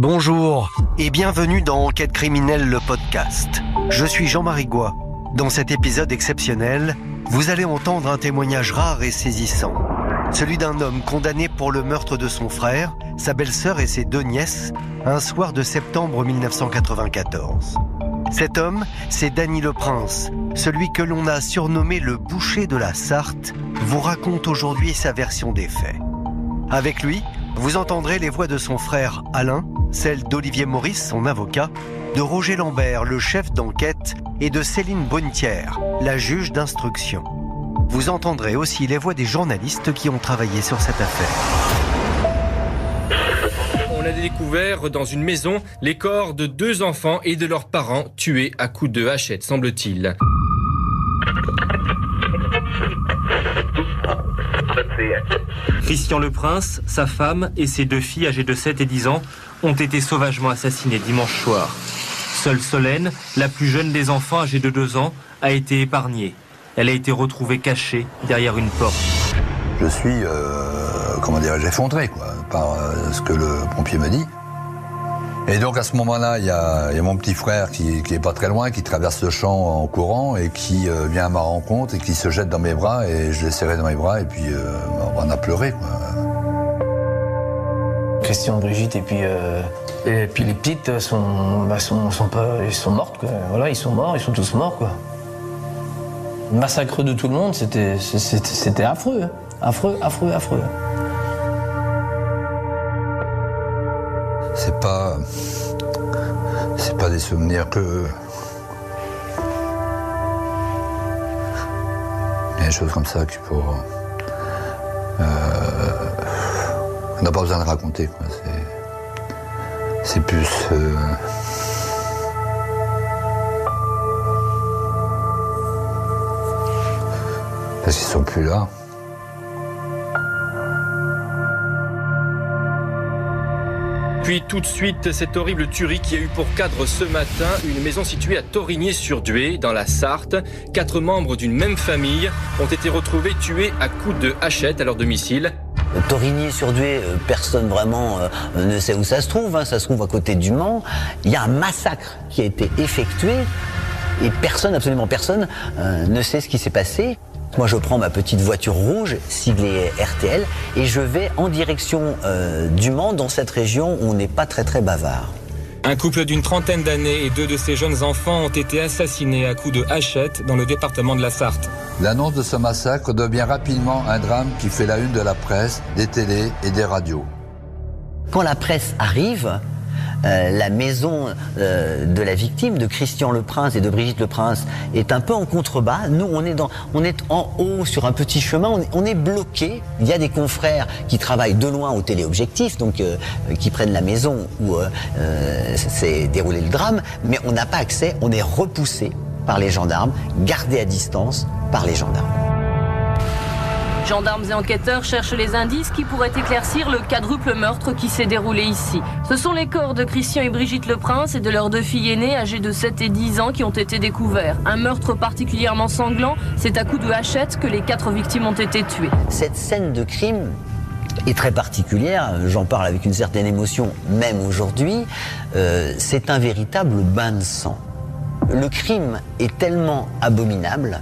Bonjour et bienvenue dans Enquête criminelle, le podcast. Je suis Jean-Marie Goy. Dans cet épisode exceptionnel, vous allez entendre un témoignage rare et saisissant. Celui d'un homme condamné pour le meurtre de son frère, sa belle-sœur et ses 2 nièces, un soir de septembre 1994. Cet homme, c'est Dany Leprince, celui que l'on a surnommé le boucher de la Sarthe, vous raconte aujourd'hui sa version des faits. Avec lui, vous entendrez les voix de son frère Alain, celles d'Olivier Maurice, son avocat, de Roger Lambert, le chef d'enquête, et de Céline Brunetière, la juge d'instruction. Vous entendrez aussi les voix des journalistes qui ont travaillé sur cette affaire. On a découvert dans une maison les corps de 2 enfants et de leurs parents tués à coups de hachette, semble-t-il. Christian Leprince, sa femme et ses 2 filles âgées de 7 et 10 ans ont été sauvagement assassinées dimanche soir. Seule Solène, la plus jeune des enfants âgée de 2 ans, a été épargnée. Elle a été retrouvée cachée derrière une porte. Je suis, effondré par ce que le pompier me dit. Et donc à ce moment-là, il y a mon petit frère qui est pas très loin, qui traverse le champ en courant et qui vient à ma rencontre et qui se jette dans mes bras et je l'ai serré dans mes bras et puis on a pleuré. Christian, Brigitte et puis les petites sont mortes quoi. Voilà, ils sont morts, ils sont tous morts quoi. Le massacre de tout le monde, c'était affreux, affreux. C'est pas des souvenirs que... Il y a des choses comme ça qu'il faut... on n'a pas besoin de raconter, quoi. C'est plus... Parce qu'ils sont plus là. Puis tout de suite, cette horrible tuerie qui a eu pour cadre ce matin une maison située à Torigné-sur-Dué, dans la Sarthe. 4 membres d'une même famille ont été retrouvés tués à coups de hachette à leur domicile. Torigné-sur-Dué, personne vraiment ne sait où ça se trouve. Ça se trouve à côté du Mans. Il y a un massacre qui a été effectué et personne, absolument personne, ne sait ce qui s'est passé. Moi, je prends ma petite voiture rouge, siglée RTL, et je vais en direction du Mans, dans cette région où on n'est pas très très bavard. Un couple d'une trentaine d'années et 2 de ses jeunes enfants ont été assassinés à coups de hachette dans le département de la Sarthe. L'annonce de ce massacre devient rapidement un drame qui fait la une de la presse, des télés et des radios. Quand la presse arrive, la maison de la victime, de Christian Leprince et de Brigitte Leprince, est un peu en contrebas. Nous, on est en haut sur un petit chemin, on est bloqué. Il y a des confrères qui travaillent de loin au téléobjectif, donc qui prennent la maison où s'est déroulé le drame, mais on n'a pas accès, on est repoussé par les gendarmes, gardé à distance par les gendarmes. Gendarmes et enquêteurs cherchent les indices qui pourraient éclaircir le quadruple meurtre qui s'est déroulé ici. Ce sont les corps de Christian et Brigitte Leprince et de leurs 2 filles aînées âgées de 7 et 10 ans qui ont été découverts. Un meurtre particulièrement sanglant, c'est à coups de hachette que les 4 victimes ont été tuées. Cette scène de crime est très particulière, j'en parle avec une certaine émotion même aujourd'hui, c'est un véritable bain de sang. Le crime est tellement abominable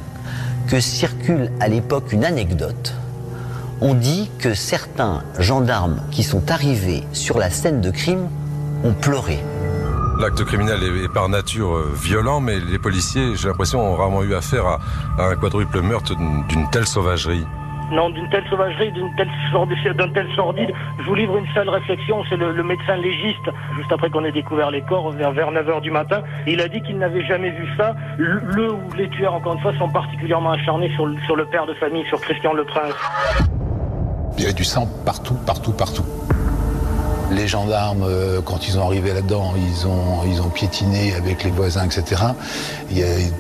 que circule à l'époque une anecdote. On dit que certains gendarmes qui sont arrivés sur la scène de crime ont pleuré. L'acte criminel est par nature violent, mais les policiers, j'ai l'impression, ont rarement eu affaire à un quadruple meurtre d'une telle sauvagerie. Non, d'une telle sauvagerie, d'un tel sordide. Je vous livre une seule réflexion, c'est le médecin légiste, juste après qu'on ait découvert les corps, vers 9h du matin. Il a dit qu'il n'avait jamais vu ça. Le ou les tueurs, encore une fois, sont particulièrement acharnés sur le père de famille, sur Christian Leprince. Il y avait du sang partout. Les gendarmes, quand ils ont arrivé là-dedans, ils ont piétiné avec les voisins, etc.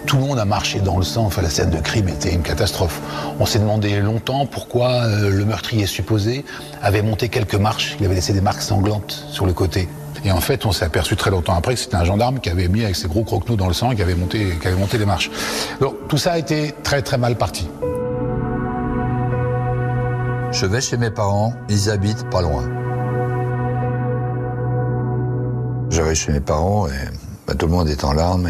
Tout le monde a marché dans le sang. Enfin, la scène de crime était une catastrophe. On s'est demandé longtemps pourquoi le meurtrier supposé avait monté quelques marches. Il avait laissé des marques sanglantes sur le côté. Et en fait, on s'est aperçu très longtemps après que c'était un gendarme qui avait mis avec ses gros croquenots dans le sang et qui avait monté les marches. Donc tout ça a été très très mal parti. Je vais chez mes parents, ils habitent pas loin. J'arrive chez mes parents et tout le monde est en larmes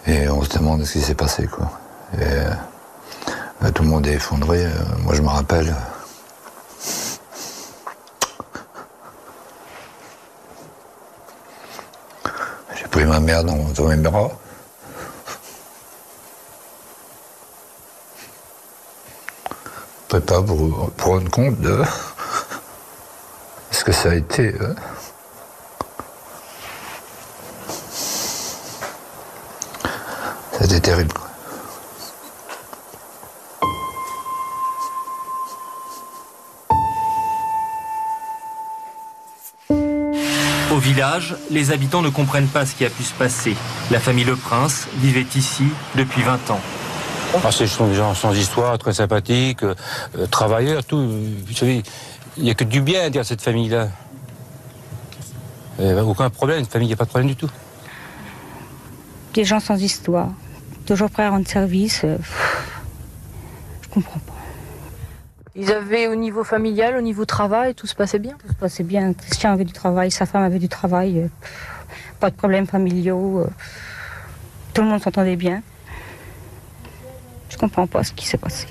et on se demande ce qui s'est passé, quoi. Et tout le monde est effondré. Moi, je me rappelle. J'ai pris ma mère dans mes bras. Je ne peux pas vous rendre compte de ce que ça a été. C'était terrible. Au village, les habitants ne comprennent pas ce qui a pu se passer. La famille Le Prince vivait ici depuis 20 ans. Ce sont des gens sans histoire, très sympathiques, travailleurs, tout. Vous savez, il n'y a que du bien à dire à cette famille-là. Aucun problème, une famille, il n'y a pas de problème du tout. Des gens sans histoire, toujours prêts à rendre service, je comprends pas. Ils avaient au niveau familial, au niveau travail, tout se passait bien? Tout se passait bien. Christian avait du travail, sa femme avait du travail, pas de problèmes familiaux, tout le monde s'entendait bien. Je comprends pas ce qui s'est passé.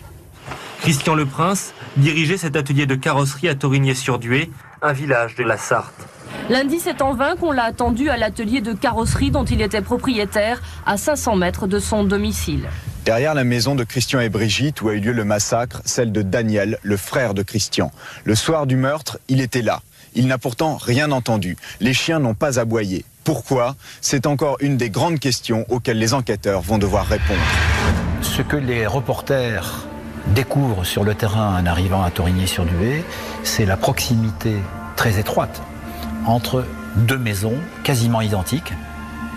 Christian Le Prince dirigeait cet atelier de carrosserie à Torigné-sur-Dué, un village de la Sarthe. Lundi, c'est en vain qu'on l'a attendu à l'atelier de carrosserie dont il était propriétaire, à 500 mètres de son domicile. Derrière la maison de Christian et Brigitte, où a eu lieu le massacre, celle de Daniel, le frère de Christian. Le soir du meurtre, il était là. Il n'a pourtant rien entendu. Les chiens n'ont pas aboyé. Pourquoi? C'est encore une des grandes questions auxquelles les enquêteurs vont devoir répondre. Ce que les reporters découvrent sur le terrain en arrivant à Torigné-sur-Dué, c'est la proximité très étroite entre deux maisons quasiment identiques,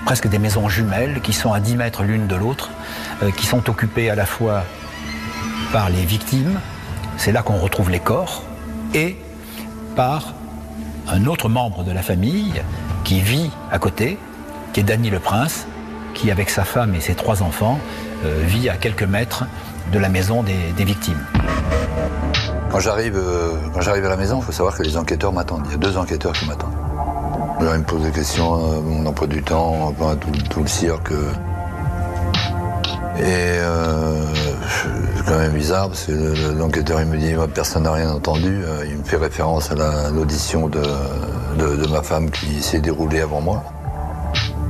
presque des maisons jumelles qui sont à 10 mètres l'une de l'autre, qui sont occupées à la fois par les victimes, c'est là qu'on retrouve les corps, et par un autre membre de la famille qui vit à côté, qui est Dany Le Prince, qui avec sa femme et ses 3 enfants vit à quelques mètres de la maison des victimes. Quand j'arrive à la maison, il faut savoir que les enquêteurs m'attendent. Il y a 2 enquêteurs qui m'attendent. Là, ils me posent des questions, mon emploi du temps, tout le cirque. Et c'est quand même bizarre parce que l'enquêteur il me dit personne n'a rien entendu. Il me fait référence à l'audition de ma femme qui s'est déroulée avant moi.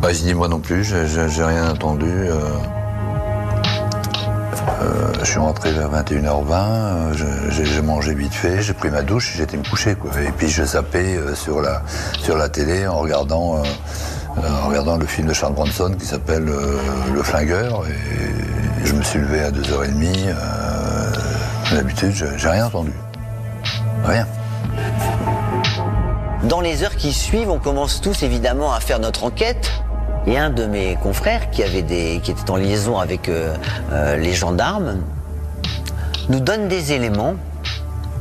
Je dis moi non plus, j'ai rien entendu. Je suis rentré vers 21h20, j'ai mangé vite fait, j'ai pris ma douche et j'étais me coucher, quoi. Et puis je zappais sur la télé en regardant le film de Charles Bronson qui s'appelle Le Flingueur. Et je me suis levé à 2h30. D'habitude, j'ai rien entendu. Rien. Dans les heures qui suivent, on commence tous évidemment à faire notre enquête. Et un de mes confrères qui était en liaison avec les gendarmes nous donne des éléments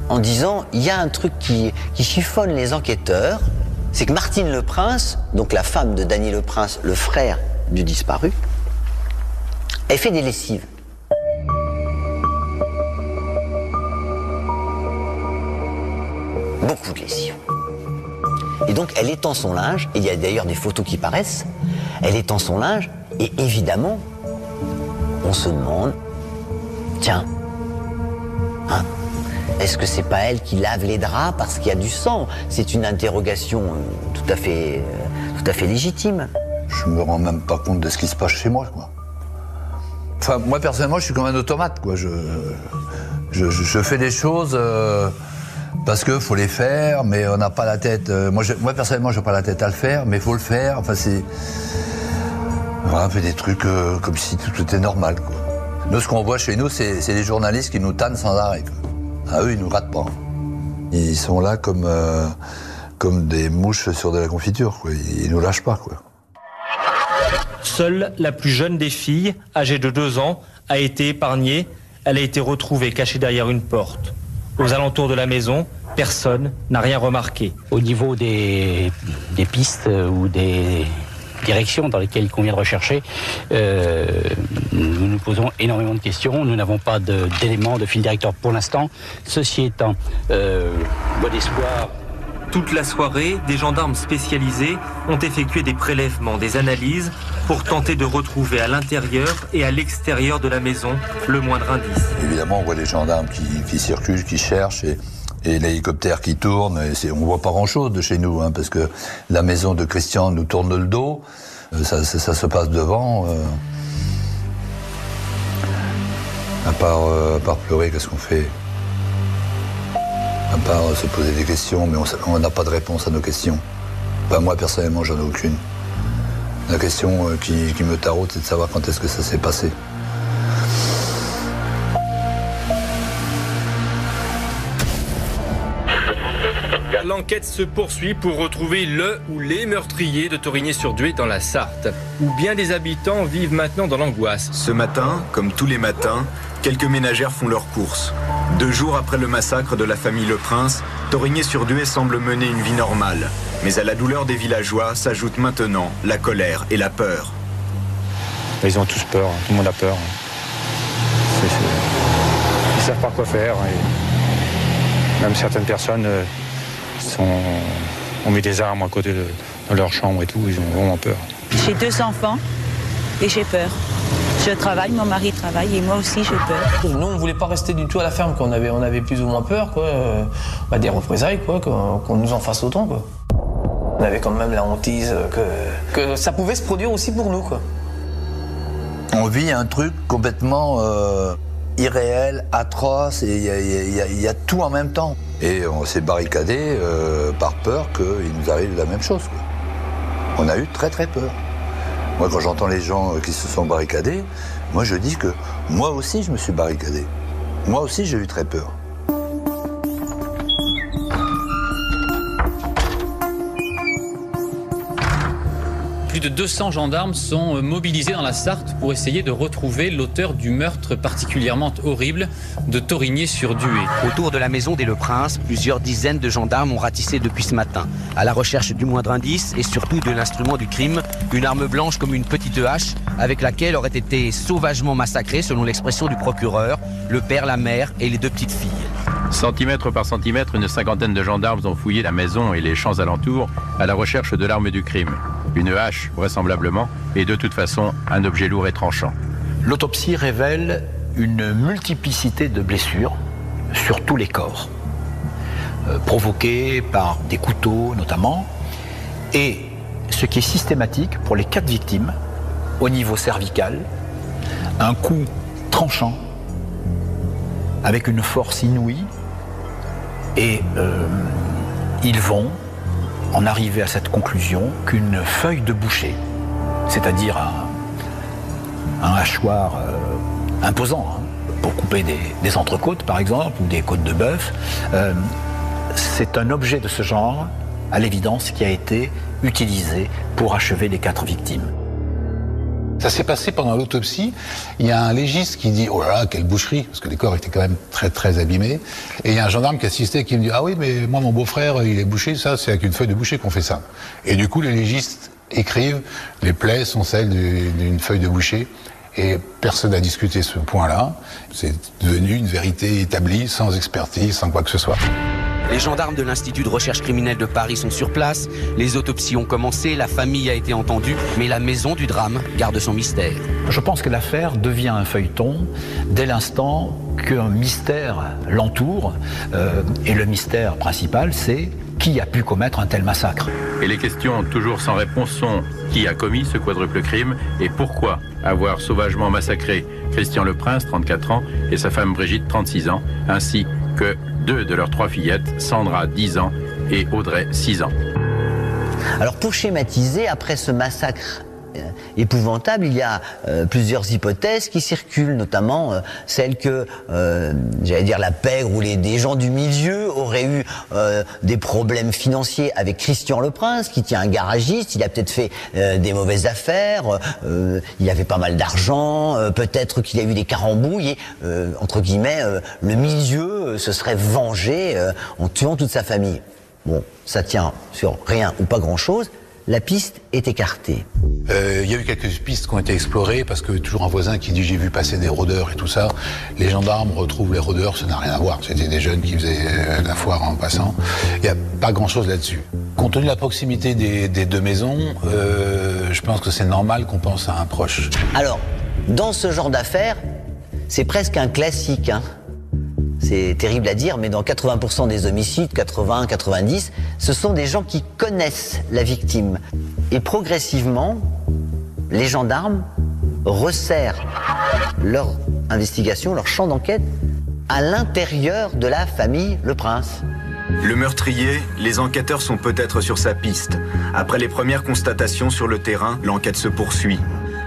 en disant il y a un truc qui chiffonne les enquêteurs, c'est que Martine Le Prince, donc la femme de Dany Le Prince, le frère du disparu, elle fait des lessives. Beaucoup de lessives. Et donc elle étend son linge, et il y a d'ailleurs des photos qui paraissent, elle étend son linge, et évidemment, on se demande, tiens, hein, est-ce que c'est pas elle qui lave les draps parce qu'il y a du sang? C'est une interrogation tout à fait légitime. Je me rends même pas compte de ce qui se passe chez moi, quoi. Enfin, moi personnellement, je suis comme un automate, quoi. Je fais des choses parce qu'il faut les faire, mais on n'a pas la tête. Moi personnellement, je n'ai pas la tête à le faire, mais il faut le faire. Enfin, on fait des trucs comme si tout était normal, quoi. Nous, ce qu'on voit chez nous, c'est les journalistes qui nous tannent sans arrêt, quoi. Ah, eux, ils nous ratent pas. Ils sont là comme des mouches sur de la confiture, quoi. Ils nous lâchent pas, quoi. Seule la plus jeune des filles, âgée de 2 ans, a été épargnée. Elle a été retrouvée cachée derrière une porte. Aux alentours de la maison, personne n'a rien remarqué. Au niveau des pistes ou des directions dans lesquelles il convient de rechercher, nous nous posons énormément de questions. Nous n'avons pas d'éléments de fil directeur pour l'instant. Ceci étant, bon espoir. Toute la soirée, des gendarmes spécialisés ont effectué des prélèvements, des analyses pour tenter de retrouver à l'intérieur et à l'extérieur de la maison le moindre indice. Évidemment, on voit les gendarmes qui circulent, qui cherchent et l'hélicoptère qui tourne. Et on voit pas grand-chose de chez nous, parce que la maison de Christian nous tourne le dos. Ça se passe devant. À part pleurer, qu'est-ce qu'on fait ? À part se poser des questions, mais on n'a pas de réponse à nos questions. Enfin, moi, personnellement, j'en ai aucune. La question qui me taraude, c'est de savoir quand est-ce que ça s'est passé. L'enquête se poursuit pour retrouver le ou les meurtriers de Torigné-sur-Dué dans la Sarthe, où bien des habitants vivent maintenant dans l'angoisse. Ce matin, comme tous les matins, quelques ménagères font leurs courses. 2 jours après le massacre de la famille Le Prince, Torigné-sur-Dué semble mener une vie normale. Mais à la douleur des villageois s'ajoute maintenant la colère et la peur. Ils ont tous peur, tout le monde a peur. Ils savent pas quoi faire. Et même certaines personnes ont mis des armes à côté de leur chambre et tout, ils ont vraiment peur. J'ai 2 enfants et j'ai peur. Je travaille, mon mari travaille et moi aussi j'ai peur. Nous, on ne voulait pas rester du tout à la ferme, on avait plus ou moins peur, des représailles, qu'on nous en fasse autant, quoi. On avait quand même la hantise que ça pouvait se produire aussi pour nous, quoi. On vit un truc complètement irréel, atroce, et il y a tout en même temps. Et on s'est barricadé par peur qu'il nous arrive la même chose, quoi. On a eu très très peur. Moi, quand j'entends les gens qui se sont barricadés, moi je dis que moi aussi je me suis barricadé. Moi aussi j'ai eu très peur. Plus de 200 gendarmes sont mobilisés dans la Sarthe pour essayer de retrouver l'auteur du meurtre particulièrement horrible de Torigné-sur-Dué. Autour de la maison des Le Prince, plusieurs dizaines de gendarmes ont ratissé depuis ce matin, à la recherche du moindre indice et surtout de l'instrument du crime, une arme blanche comme une petite hache avec laquelle auraient été sauvagement massacrés, selon l'expression du procureur, le père, la mère et les 2 petites filles. Centimètre par centimètre, une cinquantaine de gendarmes ont fouillé la maison et les champs alentours à la recherche de l'arme du crime. Une hache, vraisemblablement, et de toute façon, un objet lourd et tranchant. L'autopsie révèle une multiplicité de blessures sur tous les corps, provoquées par des couteaux notamment, et ce qui est systématique pour les 4 victimes, au niveau cervical, un coup tranchant, avec une force inouïe, et ils vont en arriver à cette conclusion qu'une feuille de boucher, c'est-à-dire un hachoir imposant, pour couper des entrecôtes par exemple, ou des côtes de bœuf, c'est un objet de ce genre, à l'évidence, qui a été utilisé pour achever les 4 victimes. Ça s'est passé pendant l'autopsie. Il y a un légiste qui dit « Oh là là, quelle boucherie !» parce que les corps étaient quand même très très abîmés. Et il y a un gendarme qui assistait qui me dit « Ah oui, mais moi mon beau-frère, il est bouché, ça c'est avec une feuille de boucher qu'on fait ça. » Et du coup, les légistes écrivent « Les plaies sont celles d'une feuille de boucher. » Et personne n'a discuté ce point-là. C'est devenu une vérité établie, sans expertise, sans quoi que ce soit. Les gendarmes de l'Institut de recherche criminelle de Paris sont sur place, les autopsies ont commencé, la famille a été entendue, mais la maison du drame garde son mystère. Je pense que l'affaire devient un feuilleton dès l'instant qu'un mystère l'entoure, et le mystère principal, c'est qui a pu commettre un tel massacre. Et les questions toujours sans réponse sont qui a commis ce quadruple crime et pourquoi avoir sauvagement massacré Christian Le Prince, 34 ans, et sa femme Brigitte, 36 ans, ainsi que 2 de leurs 3 fillettes, Sandra, 10 ans, et Audrey, 6 ans. Alors pour schématiser, après ce massacre épouvantable, il y a plusieurs hypothèses qui circulent, notamment celle que, j'allais dire, la pègre ou des gens du milieu auraient eu des problèmes financiers avec Christian Le Prince, qui tient un garagiste, il a peut-être fait des mauvaises affaires, il avait pas mal d'argent, peut-être qu'il y a eu des carambouilles, et, entre guillemets, le milieu se serait vengé en tuant toute sa famille. Bon, ça tient sur rien ou pas grand-chose, la piste est écartée. Il y a eu quelques pistes qui ont été explorées parce que toujours un voisin qui dit j'ai vu passer des rôdeurs et tout ça. Les gendarmes retrouvent les rôdeurs, ça n'a rien à voir. C'était des jeunes qui faisaient la foire en passant. Il n'y a pas grand-chose là-dessus. Compte tenu de la proximité des deux maisons, je pense que c'est normal qu'on pense à un proche. Alors, dans ce genre d'affaires, c'est presque un classique, hein. C'est terrible à dire, mais dans 80% des homicides, 80, 90, ce sont des gens qui connaissent la victime. Et progressivement, les gendarmes resserrent leur investigation, leur champ d'enquête à l'intérieur de la famille Le Prince. Le meurtrier, les enquêteurs sont peut-être sur sa piste. Après les premières constatations sur le terrain, l'enquête se poursuit.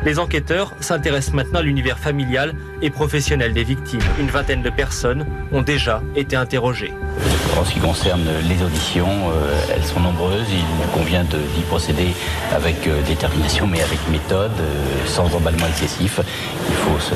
Les enquêteurs s'intéressent maintenant à l'univers familial et professionnel des victimes. Une vingtaine de personnes ont déjà été interrogées. En ce qui concerne les auditions, elles sont nombreuses. Il convient d'y procéder avec détermination, mais avec méthode, sans emballement excessif. Il faut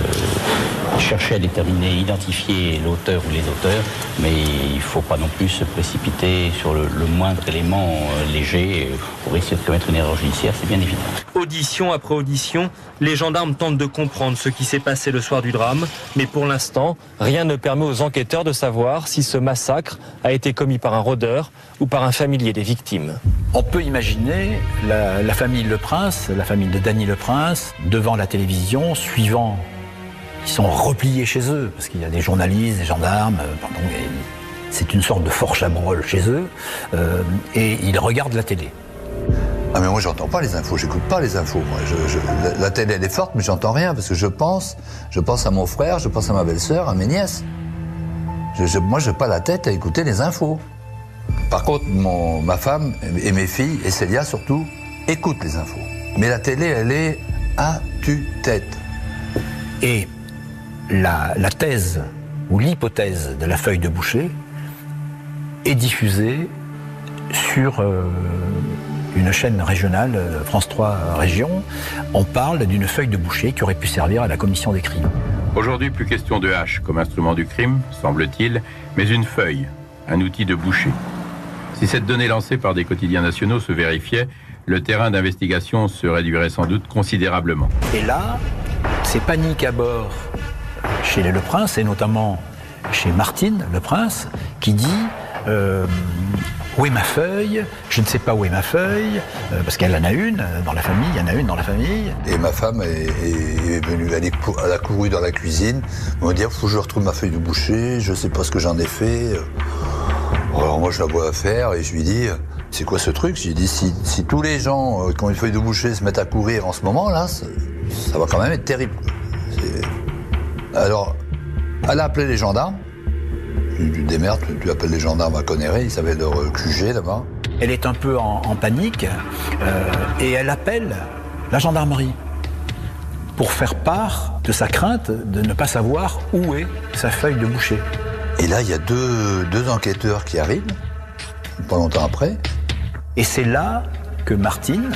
chercher à déterminer, identifier l'auteur ou les auteurs, mais il ne faut pas non plus se précipiter sur le moindre élément léger pour essayer de commettre une erreur judiciaire, c'est bien évident. Audition après audition, les gendarmes tentent de comprendre ce qui s'est passé le soir du drame, mais pour l'instant, rien ne permet aux enquêteurs de savoir si ce massacre a été commis par un rôdeur ou par un familier des victimes. On peut imaginer la famille Le Prince, la famille de Dany Le Prince, devant la télévision, suivant. Ils sont repliés chez eux, parce qu'il y a des journalistes, des gendarmes, c'est une sorte de fort chabrol chez eux, et ils regardent la télé. Ah mais moi j'entends pas les infos, j'écoute pas les infos. Moi. La télé elle est forte mais j'entends rien parce que je pense à mon frère, je pense à ma belle-sœur, à mes nièces. Moi j'ai pas la tête à écouter les infos. Par contre ma femme et mes filles, et Célia surtout, écoutent les infos. Mais la télé elle est à tue-tête. Et la thèse ou l'hypothèse de la feuille de boucher est diffusée sur une chaîne régionale, France 3 Région. On parle d'une feuille de boucher qui aurait pu servir à la commission des crimes. Aujourd'hui, plus question de hache comme instrument du crime, semble-t-il, mais une feuille, un outil de boucher. Si cette donnée lancée par des quotidiens nationaux se vérifiait, le terrain d'investigation se réduirait sans doute considérablement. Et là, c'est panique à bord chez les Le Prince, et notamment chez Martine Le Prince, qui dit où est ma feuille? Je ne sais pas où est ma feuille, parce qu'elle en a une dans la famille, il y en a une dans la famille. Et ma femme est venue, elle a couru dans la cuisine, elle m'a dit, faut que je retrouve ma feuille de boucher, je ne sais pas ce que j'en ai fait. Alors moi je la vois faire et je lui dis, c'est quoi ce truc? Je lui dis, si tous les gens qui ont une feuille de boucher se mettent à courir en ce moment là, ça va quand même être terrible. Alors, elle a appelé les gendarmes. Du démerde, tu appelles les gendarmes à Conneré, ils savaient leur QG là-bas. Elle est un peu en panique et elle appelle la gendarmerie pour faire part de sa crainte de ne pas savoir où est sa feuille de boucher. Et là, il y a deux enquêteurs qui arrivent, pas longtemps après. Et c'est là que Martine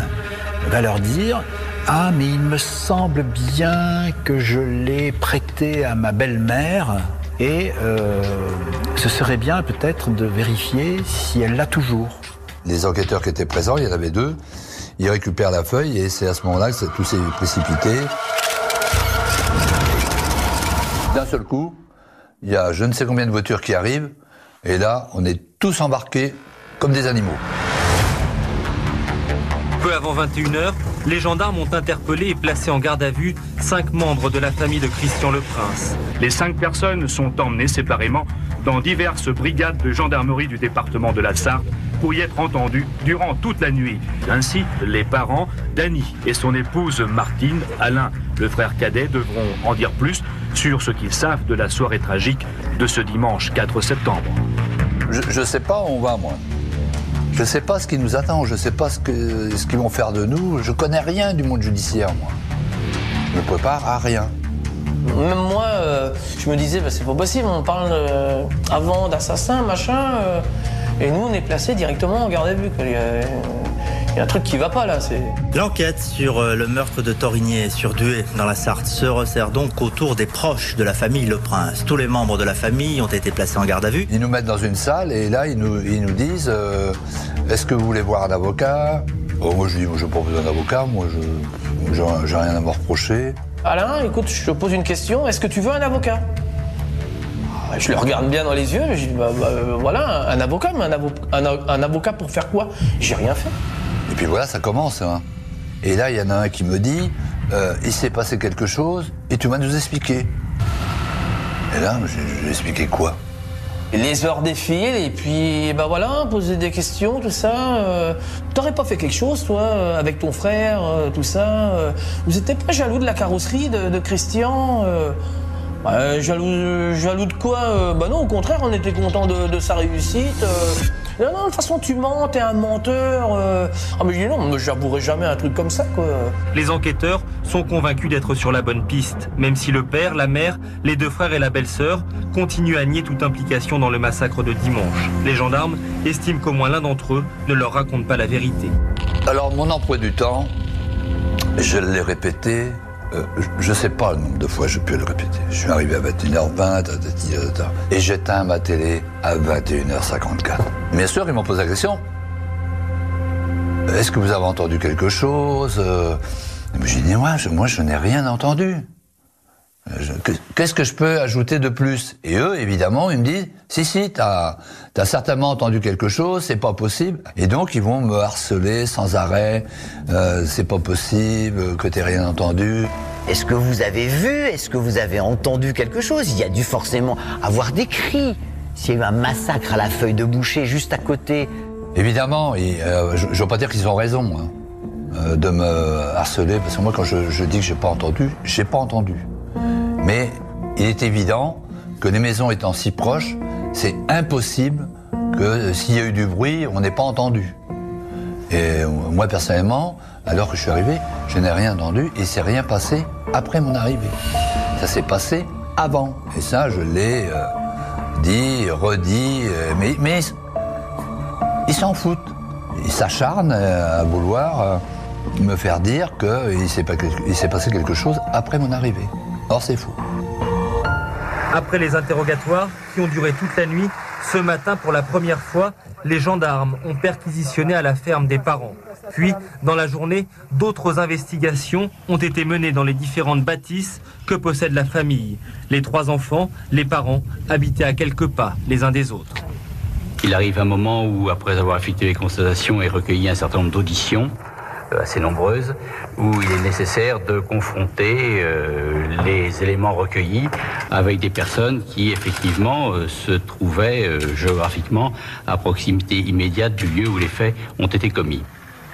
va leur dire « Ah, mais il me semble bien que je l'ai prêté à ma belle-mère ». Et ce serait bien peut-être de vérifier si elle l'a toujours. Les enquêteurs qui étaient présents, il y en avait deux, ils récupèrent la feuille et c'est à ce moment-là que tout s'est précipité. D'un seul coup, il y a je ne sais combien de voitures qui arrivent et là, on est tous embarqués comme des animaux. Peu avant 21h, les gendarmes ont interpellé et placé en garde à vue 5 membres de la famille de Christian Le Prince. Les 5 personnes sont emmenées séparément dans diverses brigades de gendarmerie du département de la Sarthe pour y être entendues durant toute la nuit. Ainsi, les parents, Dany et son épouse Martine, Alain, le frère cadet, devront en dire plus sur ce qu'ils savent de la soirée tragique de ce dimanche 4 septembre. Je ne sais pas où on va, moi. Je ne sais pas ce qui nous attend, je ne sais pas ce qu'ils vont faire de nous. Je ne connais rien du monde judiciaire, moi. Je me prépare à rien. Même moi, je me disais, bah, c'est pas possible, on parle avant d'assassin, machin, et nous, on est placés directement en garde à vue. Il y a un truc qui va pas, là. L'enquête sur le meurtre de Torigné-sur-Dué dans la Sarthe se resserre donc autour des proches de la famille Le Prince. Tous les membres de la famille ont été placés en garde à vue. Ils nous mettent dans une salle et là, ils nous disent est-ce que vous voulez voir un avocat? Moi, je dis, je n'ai pas besoin d'avocat, moi, j'ai rien à me reprocher. Alain, écoute, je te pose une question. Est-ce que tu veux un avocat? Je le regarde bien dans les yeux, je dis, voilà, un avocat, mais un avocat pour faire quoi? J'ai rien fait. Et puis voilà, ça commence. Hein. Et là, il y en a un qui me dit, il s'est passé quelque chose, et tu vas nous expliquer. Et là, j'ai expliqué quoi? Les heures défilent, et puis, voilà, poser des questions, tout ça. T'aurais pas fait quelque chose, toi, avec ton frère, tout ça? Vous étiez pas jaloux de la carrosserie de Christian? Jaloux de quoi? Non, au contraire, on était content de sa réussite. Non, de toute façon, tu mens, t'es un menteur. Mais je dis non, j'avouerai jamais un truc comme ça, quoi. Les enquêteurs sont convaincus d'être sur la bonne piste, même si le père, la mère, les 2 frères et la belle-sœur continuent à nier toute implication dans le massacre de dimanche. Les gendarmes estiment qu'au moins l'un d'entre eux ne leur raconte pas la vérité. Alors, mon emploi du temps, je l'ai répété. Je ne sais pas le nombre de fois j'ai pu le répéter. Je suis arrivé à 21h20, et j'éteins ma télé à 21h54. Bien sûr, ils m'ont posé la question. Est-ce que vous avez entendu quelque chose? J'ai dit, moi, je n'ai rien entendu. Qu'est-ce que je peux ajouter de plus? Et eux, évidemment, ils me disent, si, t'as certainement entendu quelque chose, c'est pas possible. Et donc, ils vont me harceler sans arrêt, c'est pas possible, que t'aies rien entendu. Est-ce que vous avez vu, est-ce que vous avez entendu quelque chose? Il y a dû forcément avoir des cris. S'il y a eu un massacre à la feuille de boucher juste à côté. Évidemment, je ne veux pas dire qu'ils ont raison de me harceler, parce que moi, quand je dis que j'ai pas entendu. Mais il est évident que les maisons étant si proches, c'est impossible que s'il y a eu du bruit, on n'ait pas entendu. Et moi, personnellement, alors que je suis arrivé, je n'ai rien entendu et c'est rien passé après mon arrivée. Ça s'est passé avant. Et ça, je l'ai dit, redit, mais ils s'en foutent. Ils s'acharnent à vouloir me faire dire qu'il s'est passé quelque chose après mon arrivée. Or, c'est faux. Après les interrogatoires, qui ont duré toute la nuit, ce matin, pour la première fois, les gendarmes ont perquisitionné à la ferme des parents. Puis, dans la journée, d'autres investigations ont été menées dans les différentes bâtisses que possède la famille. Les 3 enfants, les parents, habitaient à quelques pas les uns des autres. Il arrive un moment où, après avoir effectué les constatations et recueilli un certain nombre d'auditions, assez nombreuses, où il est nécessaire de confronter les éléments recueillis avec des personnes qui effectivement se trouvaient géographiquement à proximité immédiate du lieu où les faits ont été commis.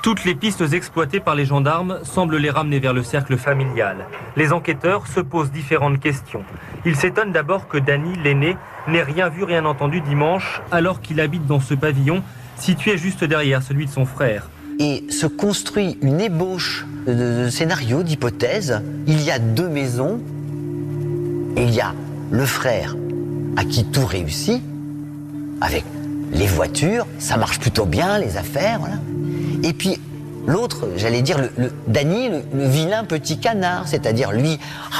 Toutes les pistes exploitées par les gendarmes semblent les ramener vers le cercle familial. Les enquêteurs se posent différentes questions. Ils s'étonnent d'abord que Danny, l'aîné, n'ait rien vu, rien entendu dimanche, alors qu'il habite dans ce pavillon, situé juste derrière celui de son frère. Et se construit une ébauche de scénario, d'hypothèse. Il y a 2 maisons, et il y a le frère à qui tout réussit, avec les voitures, ça marche plutôt bien, les affaires, voilà. Et puis l'autre, j'allais dire, Danny, le vilain petit canard, c'est-à-dire lui,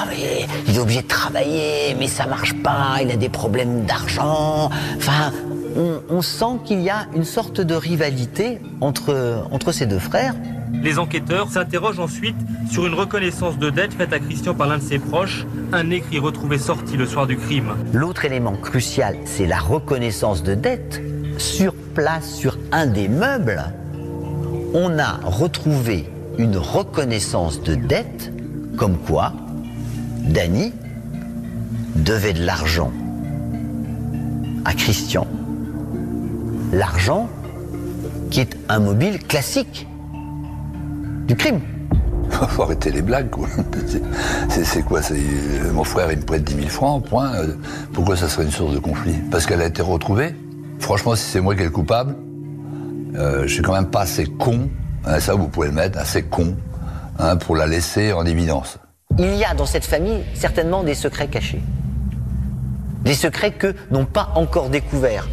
mais il est obligé de travailler, mais ça marche pas, il a des problèmes d'argent, enfin... On sent qu'il y a une sorte de rivalité entre ces 2 frères. Les enquêteurs s'interrogent ensuite sur une reconnaissance de dette faite à Christian par l'un de ses proches, un écrit retrouvé sorti le soir du crime. L'autre élément crucial, c'est la reconnaissance de dette. Sur place, sur un des meubles, on a retrouvé une reconnaissance de dette, comme quoi Danny devait de l'argent à Christian. L'argent qui est un mobile classique du crime. Faut arrêter les blagues, quoi. C'est quoi? Mon frère, il me prête 10 000 francs, point. Pourquoi ça serait une source de conflit? Parce qu'elle a été retrouvée. Franchement, si c'est moi qui est le coupable, je suis quand même pas assez con, ça vous pouvez le mettre, assez con, pour la laisser en évidence. Il y a dans cette famille certainement des secrets cachés. Des secrets que n'ont pas encore découverts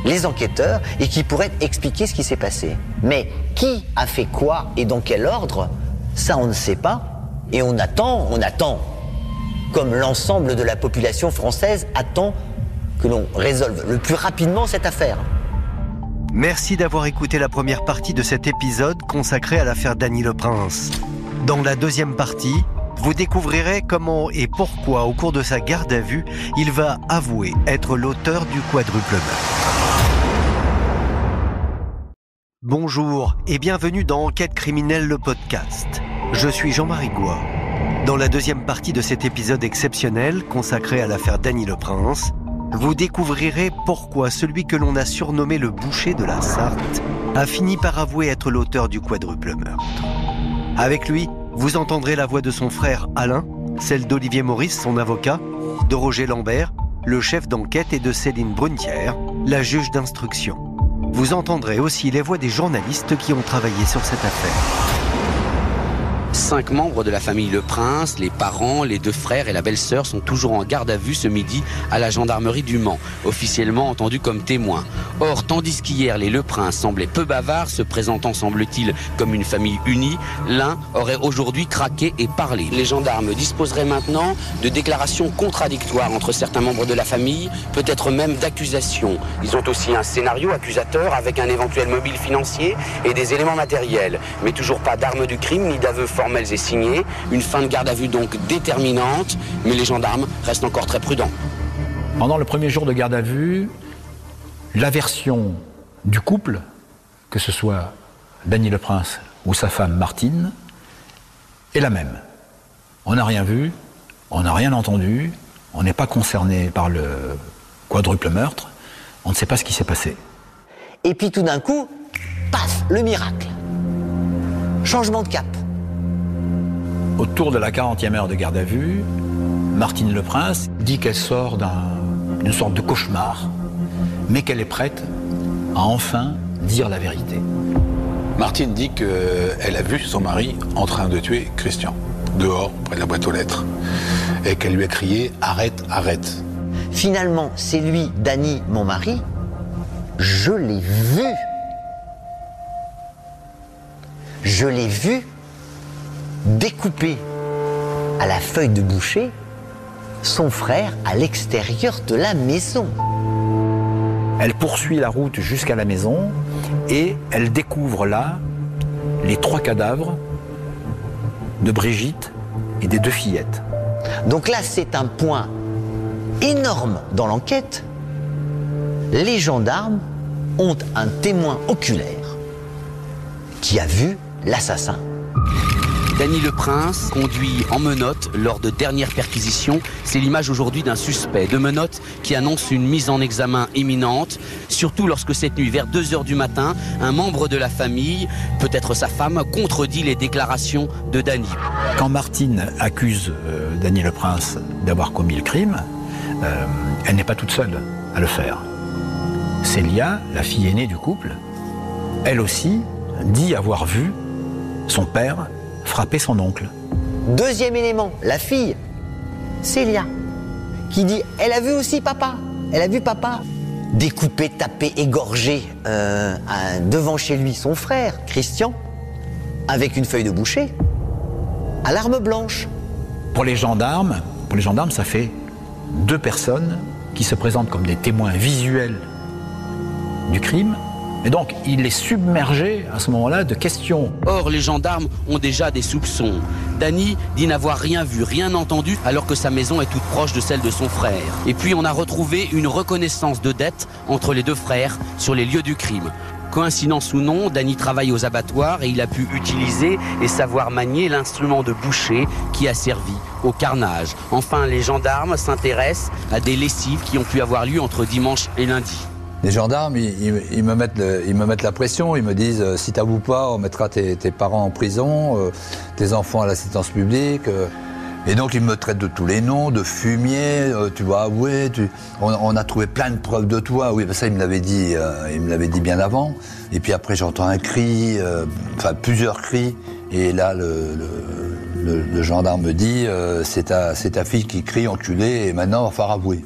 les enquêteurs et qui pourraient expliquer ce qui s'est passé. Mais qui a fait quoi et dans quel ordre, ça on ne sait pas. Et on attend, comme l'ensemble de la population française attend que l'on résolve le plus rapidement cette affaire. Merci d'avoir écouté la première partie de cet épisode consacré à l'affaire Dany Le Prince. Dans la deuxième partie, vous découvrirez comment et pourquoi, au cours de sa garde à vue, il va avouer être l'auteur du quadruple meurtre. Bonjour et bienvenue dans Enquête criminelle, le podcast. Je suis Jean-Marie Goua. Dans la deuxième partie de cet épisode exceptionnel consacré à l'affaire Dany Le Prince, vous découvrirez pourquoi celui que l'on a surnommé le boucher de la Sarthe a fini par avouer être l'auteur du quadruple meurtre. Avec lui, vous entendrez la voix de son frère Alain, celle d'Olivier Maurice, son avocat, de Roger Lambert, le chef d'enquête, et de Céline Brunetière, la juge d'instruction. Vous entendrez aussi les voix des journalistes qui ont travaillé sur cette affaire. 5 membres de la famille Le Prince, les parents, les 2 frères et la belle-sœur sont toujours en garde à vue ce midi à la gendarmerie du Mans, officiellement entendus comme témoins. Or, tandis qu'hier les Le Prince semblaient peu bavards, se présentant semble-t-il comme une famille unie, l'un aurait aujourd'hui craqué et parlé. Les gendarmes disposeraient maintenant de déclarations contradictoires entre certains membres de la famille, peut-être même d'accusations. Ils ont aussi un scénario accusateur avec un éventuel mobile financier et des éléments matériels, mais toujours pas d'armes du crime ni d'aveux formels et signés. Une fin de garde à vue donc déterminante, mais les gendarmes restent encore très prudents. Pendant le premier jour de garde à vue, la version du couple, que ce soit Dany Le Prince ou sa femme Martine, est la même. On n'a rien vu, on n'a rien entendu, on n'est pas concerné par le quadruple meurtre, on ne sait pas ce qui s'est passé. Et puis tout d'un coup, paf, le miracle. Changement de cap. Autour de la 40e heure de garde à vue, Martine Le Prince dit qu'elle sort d'une sorte de cauchemar, mais qu'elle est prête à enfin dire la vérité. Martine dit qu'elle a vu son mari en train de tuer Christian, dehors, près de la boîte aux lettres, et qu'elle lui a crié « Arrête, arrête ». Finalement, c'est lui, Dany, mon mari, je l'ai vu. Je l'ai vu découper à la feuille de boucher son frère à l'extérieur de la maison. Elle poursuit la route jusqu'à la maison et elle découvre là les 3 cadavres de Brigitte et des 2 fillettes. Donc là, c'est un point énorme dans l'enquête. Les gendarmes ont un témoin oculaire qui a vu l'assassin. Dany Le Prince, conduit en menottes lors de dernières perquisitions. C'est l'image aujourd'hui d'un suspect de menottes qui annonce une mise en examen imminente, surtout lorsque cette nuit, vers 2h du matin, un membre de la famille, peut-être sa femme, contredit les déclarations de Dany. Quand Martine accuse Dany Le Prince d'avoir commis le crime, elle n'est pas toute seule à le faire. Célia, la fille aînée du couple, elle aussi dit avoir vu son père frapper son oncle. Deuxième élément, la fille, Célia, qui dit « Elle a vu aussi papa, elle a vu papa découper, taper, égorger devant chez lui son frère, Christian, avec une feuille de boucher, à l'arme blanche. » Pour les gendarmes, ça fait 2 personnes qui se présentent comme des témoins visuels du crime. Et donc, il est submergé à ce moment-là de questions. Or, les gendarmes ont déjà des soupçons. Dany dit n'avoir rien vu, rien entendu, alors que sa maison est toute proche de celle de son frère. Et puis, on a retrouvé une reconnaissance de dette entre les 2 frères sur les lieux du crime. Coïncidence ou non, Dany travaille aux abattoirs et il a pu utiliser et savoir manier l'instrument de boucher qui a servi au carnage. Enfin, les gendarmes s'intéressent à des lessives qui ont pu avoir lieu entre dimanche et lundi. Les gendarmes, ils me mettent la pression, ils me disent si t'avoues pas, on mettra tes parents en prison, tes enfants à l'assistance publique. Et donc ils me traitent de tous les noms, de fumier, tu vas avouer, on a trouvé plein de preuves de toi. Oui, ça il me l'avait dit bien avant. Et puis après j'entends un cri, plusieurs cris, et là le gendarme me dit c'est ta fille qui crie, enculé, et maintenant il va falloir avouer.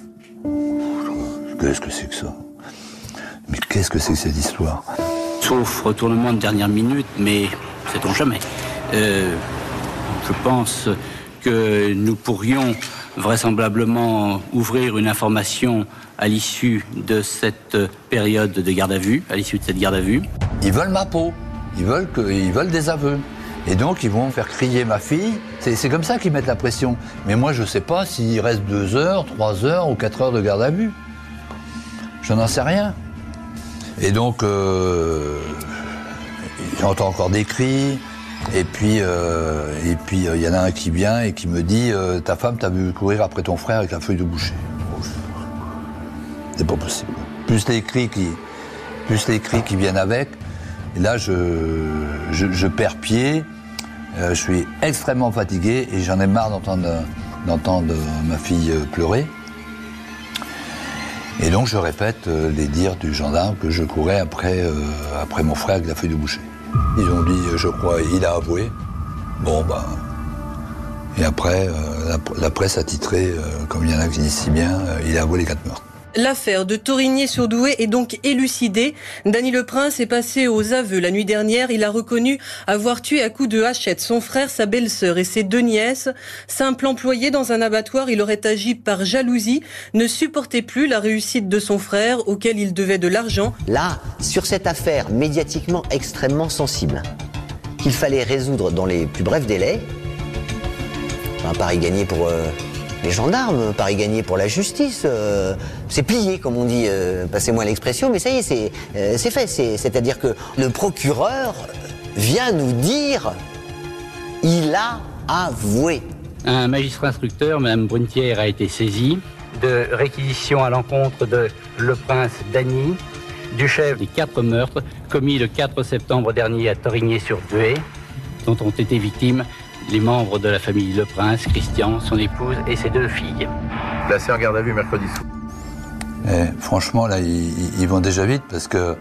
Qu'est-ce que c'est que ça ? Mais qu'est-ce que c'est que cette histoire ? Sauf retournement de dernière minute, mais sait-on jamais. Je pense que nous pourrions vraisemblablement ouvrir une information à l'issue de cette période de garde à vue, à l'issue de cette garde à vue. Ils veulent ma peau, ils veulent des aveux. Et donc ils vont faire crier ma fille, c'est comme ça qu'ils mettent la pression. Mais moi je ne sais pas s'il reste 2 heures, 3 heures ou 4 heures de garde à vue. Je n'en sais rien. Et donc j'entends encore des cris, et puis il y en a un qui vient et qui me dit ta femme t'a vu courir après ton frère avec la feuille de boucher. C'est pas possible. Plus les cris qui viennent avec, et là je perds pied, je suis extrêmement fatigué et j'en ai marre d'entendre ma fille pleurer. Et donc je répète les dires du gendarme que je courais après mon frère avec la feuille de boucher. Ils ont dit, je crois, il a avoué. Bon, ben... Et après, la presse a titré, comme il y en a qui disent si bien, il a avoué les 4 meurtres. L'affaire de Torigné-sur-Douai est donc élucidée. Dany Le Prince est passé aux aveux la nuit dernière. Il a reconnu avoir tué à coups de hachette son frère, sa belle-sœur et ses 2 nièces. Simple employé dans un abattoir, il aurait agi par jalousie, ne supportait plus la réussite de son frère auquel il devait de l'argent. Là, sur cette affaire médiatiquement extrêmement sensible, qu'il fallait résoudre dans les plus brefs délais, un pari gagné pour... les gendarmes, pari gagné pour la justice, c'est plié comme on dit, passez-moi l'expression, mais ça y est, c'est fait. C'est-à-dire que le procureur vient nous dire, il a avoué. Un magistrat instructeur, Mme Brunetière, a été saisi de réquisition à l'encontre de Le Prince Dany, du chef des 4 meurtres commis le 4 septembre dernier à Torigné-sur-Douai, dont ont été victimes les membres de la famille Le Prince, Christian, son épouse et ses 2 filles. Placé en garde à vue mercredi soir. Franchement, là, ils vont déjà vite parce que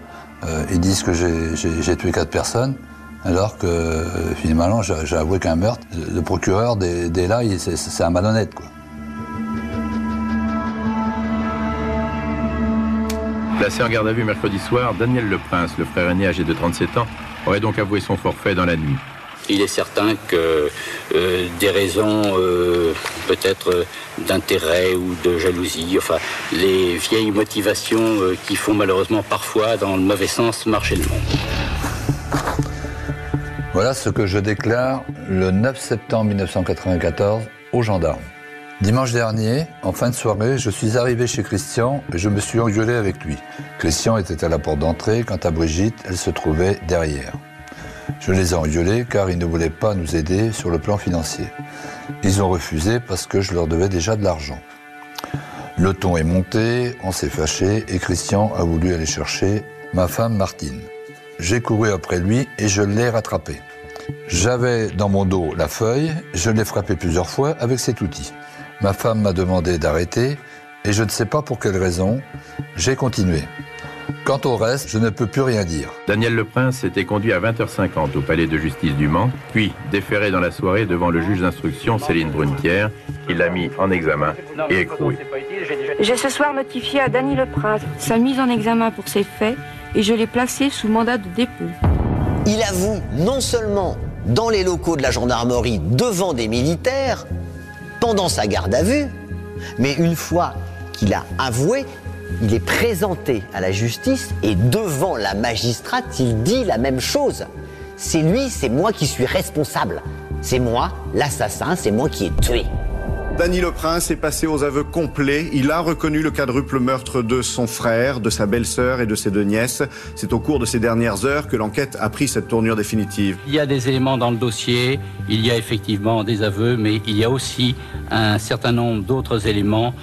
ils disent que j'ai tué 4 personnes, alors que finalement, j'ai avoué qu'un meurtre. Le procureur, dès là, c'est un malhonnête, quoi. Placé en garde à vue mercredi soir, Daniel Le Prince, le frère aîné âgé de 37 ans, aurait donc avoué son forfait dans la nuit. Il est certain que des raisons peut-être d'intérêt ou de jalousie, enfin les vieilles motivations qui font malheureusement parfois dans le mauvais sens marcher le monde. Voilà ce que je déclare le 9 septembre 1994 aux gendarmes. Dimanche dernier, en fin de soirée, je suis arrivé chez Christian et je me suis engueulé avec lui. Christian était à la porte d'entrée, quant à Brigitte, elle se trouvait derrière. Je les ai engueulés car ils ne voulaient pas nous aider sur le plan financier. Ils ont refusé parce que je leur devais déjà de l'argent. Le ton est monté, on s'est fâché et Christian a voulu aller chercher ma femme Martine. J'ai couru après lui et je l'ai rattrapé. J'avais dans mon dos la feuille, je l'ai frappé plusieurs fois avec cet outil. Ma femme m'a demandé d'arrêter et je ne sais pas pour quelle raison, j'ai continué. Quant au reste, je ne peux plus rien dire. Daniel Le Prince était conduit à 20h50 au palais de justice du Mans, puis déféré dans la soirée devant le juge d'instruction Céline Brunetière, qui l'a mis en examen et écroué. J'ai ce soir notifié à Dany Le Prince sa mise en examen pour ces faits et je l'ai placé sous mandat de dépôt. Il avoue non seulement dans les locaux de la gendarmerie devant des militaires, pendant sa garde à vue, mais une fois qu'il a avoué, il est présenté à la justice et devant la magistrate, il dit la même chose. C'est lui, c'est moi qui suis responsable. C'est moi, l'assassin, c'est moi qui ai tué. Dany Le Prince est passé aux aveux complets. Il a reconnu le quadruple meurtre de son frère, de sa belle-sœur et de ses 2 nièces. C'est au cours de ces dernières heures que l'enquête a pris cette tournure définitive. Il y a des éléments dans le dossier, il y a effectivement des aveux, mais il y a aussi un certain nombre d'autres éléments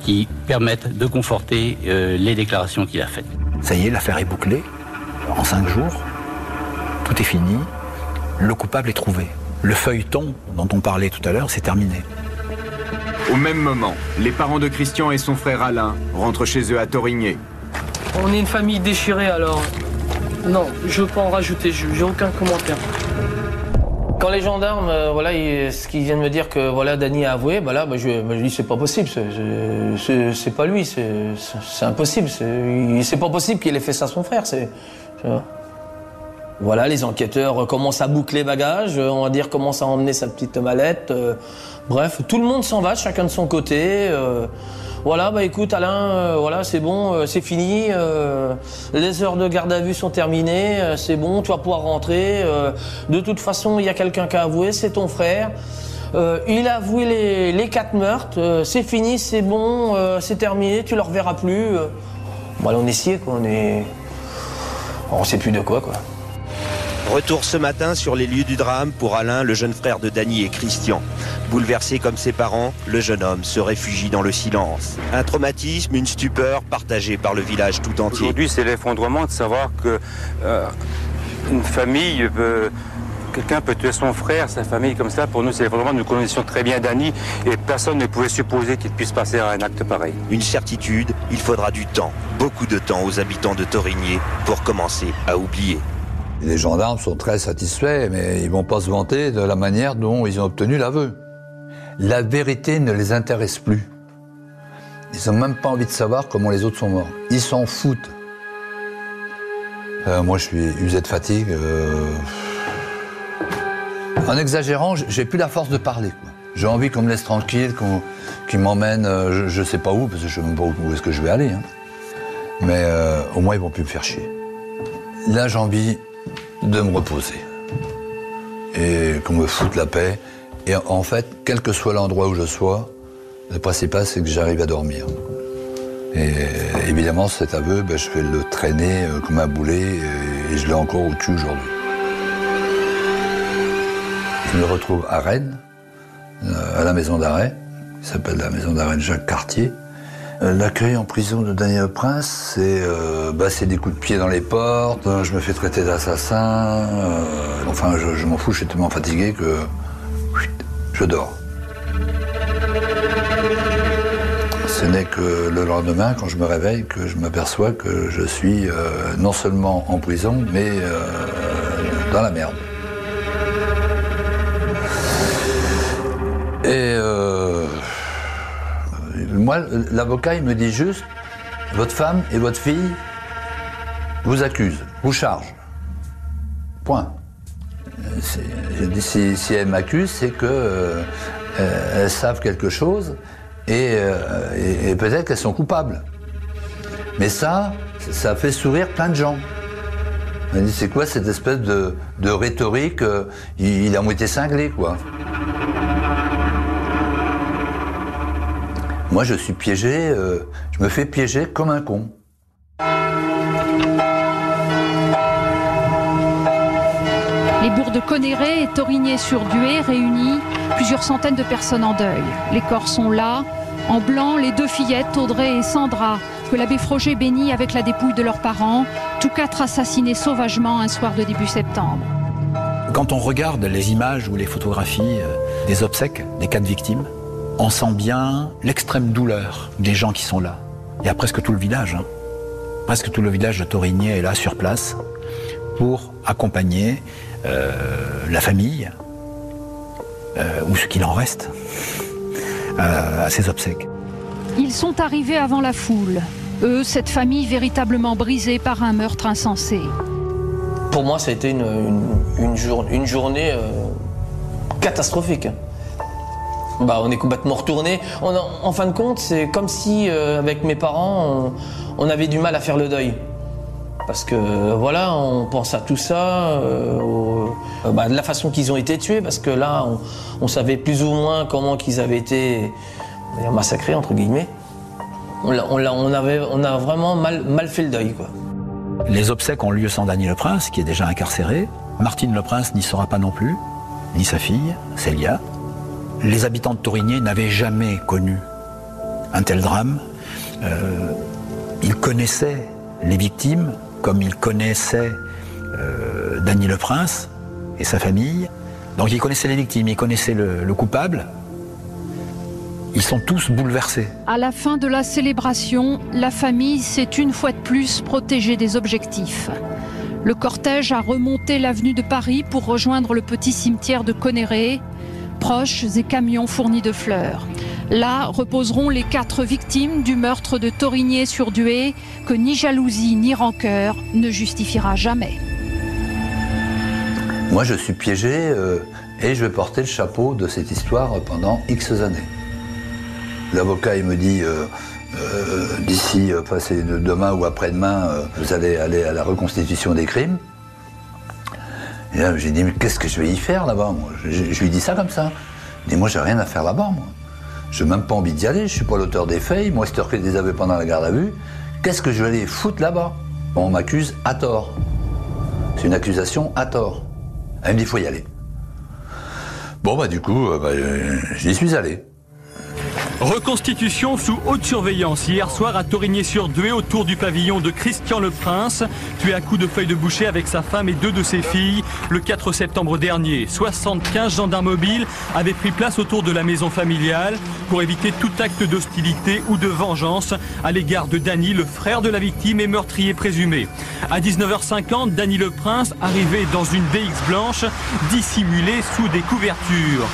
qui permettent de conforter les déclarations qu'il a faites. Ça y est, l'affaire est bouclée. En 5 jours, tout est fini. Le coupable est trouvé. Le feuilleton dont on parlait tout à l'heure, c'est terminé. Au même moment, les parents de Christian et son frère Alain rentrent chez eux à Torigné. On est une famille déchirée, alors... Non, je veux pas en rajouter, j'ai aucun commentaire. Quand les gendarmes, ce qu'ils viennent me dire que Dany a avoué, je dis c'est pas possible, c'est pas lui, c'est impossible, c'est pas possible qu'il ait fait ça à son frère, Voilà, les enquêteurs commencent à boucler bagages, on va dire commencent à emmener sa petite mallette. Bref, tout le monde s'en va, chacun de son côté. Voilà, bah écoute Alain, voilà, c'est bon, c'est fini. Les heures de garde à vue sont terminées, c'est bon, tu vas pouvoir rentrer. De toute façon, il y a quelqu'un qui a avoué, c'est ton frère. Il a avoué les 4 meurtres, c'est fini, c'est bon, c'est terminé, tu le reverras plus. Bon, là, on est scié, quoi, on sait plus de quoi. Retour ce matin sur les lieux du drame pour Alain, le jeune frère de Dany et Christian. Bouleversé comme ses parents, le jeune homme se réfugie dans le silence. Un traumatisme, une stupeur partagée par le village tout entier. Aujourd'hui, c'est l'effondrement de savoir que une famille quelqu'un peut tuer son frère, sa famille comme ça. Pour nous, c'est l'effondrement. Nous connaissions très bien Dany et personne ne pouvait supposer qu'il puisse passer à un acte pareil. Une certitude, il faudra du temps, beaucoup de temps aux habitants de Thorigné pour commencer à oublier. Les gendarmes sont très satisfaits, mais ils vont pas se vanter de la manière dont ils ont obtenu l'aveu. La vérité ne les intéresse plus. Ils n'ont même pas envie de savoir comment les autres sont morts. Ils s'en foutent. Moi, je suis usé de fatigue. En exagérant, j'ai plus la force de parler, quoi. J'ai envie qu'on me laisse tranquille, qu'ils m'emmènent, je sais pas où, parce que je sais même pas où est-ce que je vais aller. Hein. Mais au moins, ils vont plus me faire chier. Là, j'ai envie de me reposer et qu'on me foute la paix. Et en fait, quel que soit l'endroit où je sois, le principal, c'est que j'arrive à dormir. Et évidemment, cet aveu, je vais le traîner comme un boulet et je l'ai encore au-dessus aujourd'hui. Je me retrouve à Rennes, à la maison d'arrêt, qui s'appelle la maison d'arrêt de Jacques Cartier. L'accueil en prison de Dany Le Prince, c'est des coups de pied dans les portes, je me fais traiter d'assassin, enfin je m'en fous, je suis tellement fatigué que je dors. Ce n'est que le lendemain, quand je me réveille, que je m'aperçois que je suis non seulement en prison, mais dans la merde. Et moi, l'avocat, il me dit juste, votre femme et votre fille vous accusent, vous chargent. Point. Si elles m'accusent, c'est que elles savent quelque chose et peut-être qu'elles sont coupables. Mais ça fait sourire plein de gens. On dit, c'est quoi cette espèce de rhétorique, il a moitié cinglé, quoi. Moi, je suis piégé, je me fais piéger comme un con. Les bourgs de Conneré et Thorigné-sur-Dué réunis plusieurs centaines de personnes en deuil. Les corps sont là, en blanc, les 2 fillettes, Audrey et Sandra, que l'abbé Froger bénit avec la dépouille de leurs parents, tous 4 assassinés sauvagement un soir de début septembre. Quand on regarde les images ou les photographies des obsèques des 4 victimes, on sent bien l'extrême douleur des gens qui sont là. Il y a presque tout le village, presque tout le village de Thorigné est là sur place pour accompagner la famille, ou ce qu'il en reste, à ces obsèques. Ils sont arrivés avant la foule. Eux, cette famille véritablement brisée par un meurtre insensé. Pour moi, ça a été une journée catastrophique. On est complètement retourné. En fin de compte, c'est comme si, avec mes parents, on avait du mal à faire le deuil. Parce que, voilà, on pense à tout ça, de la façon qu'ils ont été tués, parce que là, on savait plus ou moins comment qu'ils avaient été massacrés, entre guillemets. On a vraiment mal fait le deuil, quoi. Les obsèques ont lieu sans Dany Le Prince, qui est déjà incarcéré. Martine Le Prince n'y sera pas non plus, ni sa fille, Célia. Les habitants de Thorigné n'avaient jamais connu un tel drame. Ils connaissaient les victimes comme ils connaissaient Dany Le Prince et sa famille. Donc ils connaissaient les victimes, ils connaissaient le coupable. Ils sont tous bouleversés. À la fin de la célébration, la famille s'est une fois de plus protégée des objectifs. Le cortège a remonté l'avenue de Paris pour rejoindre le petit cimetière de Conneré. Proches et camions fournis de fleurs. Là reposeront les 4 victimes du meurtre de Thorigné-sur-Dué que ni jalousie ni rancœur ne justifiera jamais. Moi, je suis piégé et je vais porter le chapeau de cette histoire pendant X années. L'avocat, il me dit, d'ici, demain ou après-demain, vous allez aller à la reconstitution des crimes. Et là, j'ai dit, mais qu'est-ce que je vais y faire là-bas, moi ? Je lui dis ça comme ça. Mais moi, j'ai rien à faire là-bas, moi. Je n'ai même pas envie d'y aller, je ne suis pas l'auteur des faits, ils m'ont extorqué des aveux pendant la garde à vue. Qu'est-ce que je vais aller foutre là-bas ? On m'accuse à tort. C'est une accusation à tort. Elle me dit, il faut y aller. Bon, bah du coup, j'y suis allé. Reconstitution sous haute surveillance hier soir à Torigné-sur-Dué autour du pavillon de Christian Le Prince, tué à coups de feuilles de boucher avec sa femme et 2 de ses filles le 4 septembre dernier. 75 gendarmes mobiles avaient pris place autour de la maison familiale pour éviter tout acte d'hostilité ou de vengeance à l'égard de Dany, le frère de la victime et meurtrier présumé. À 19h50, Dany Le Prince arrivait dans une DX blanche dissimulée sous des couvertures.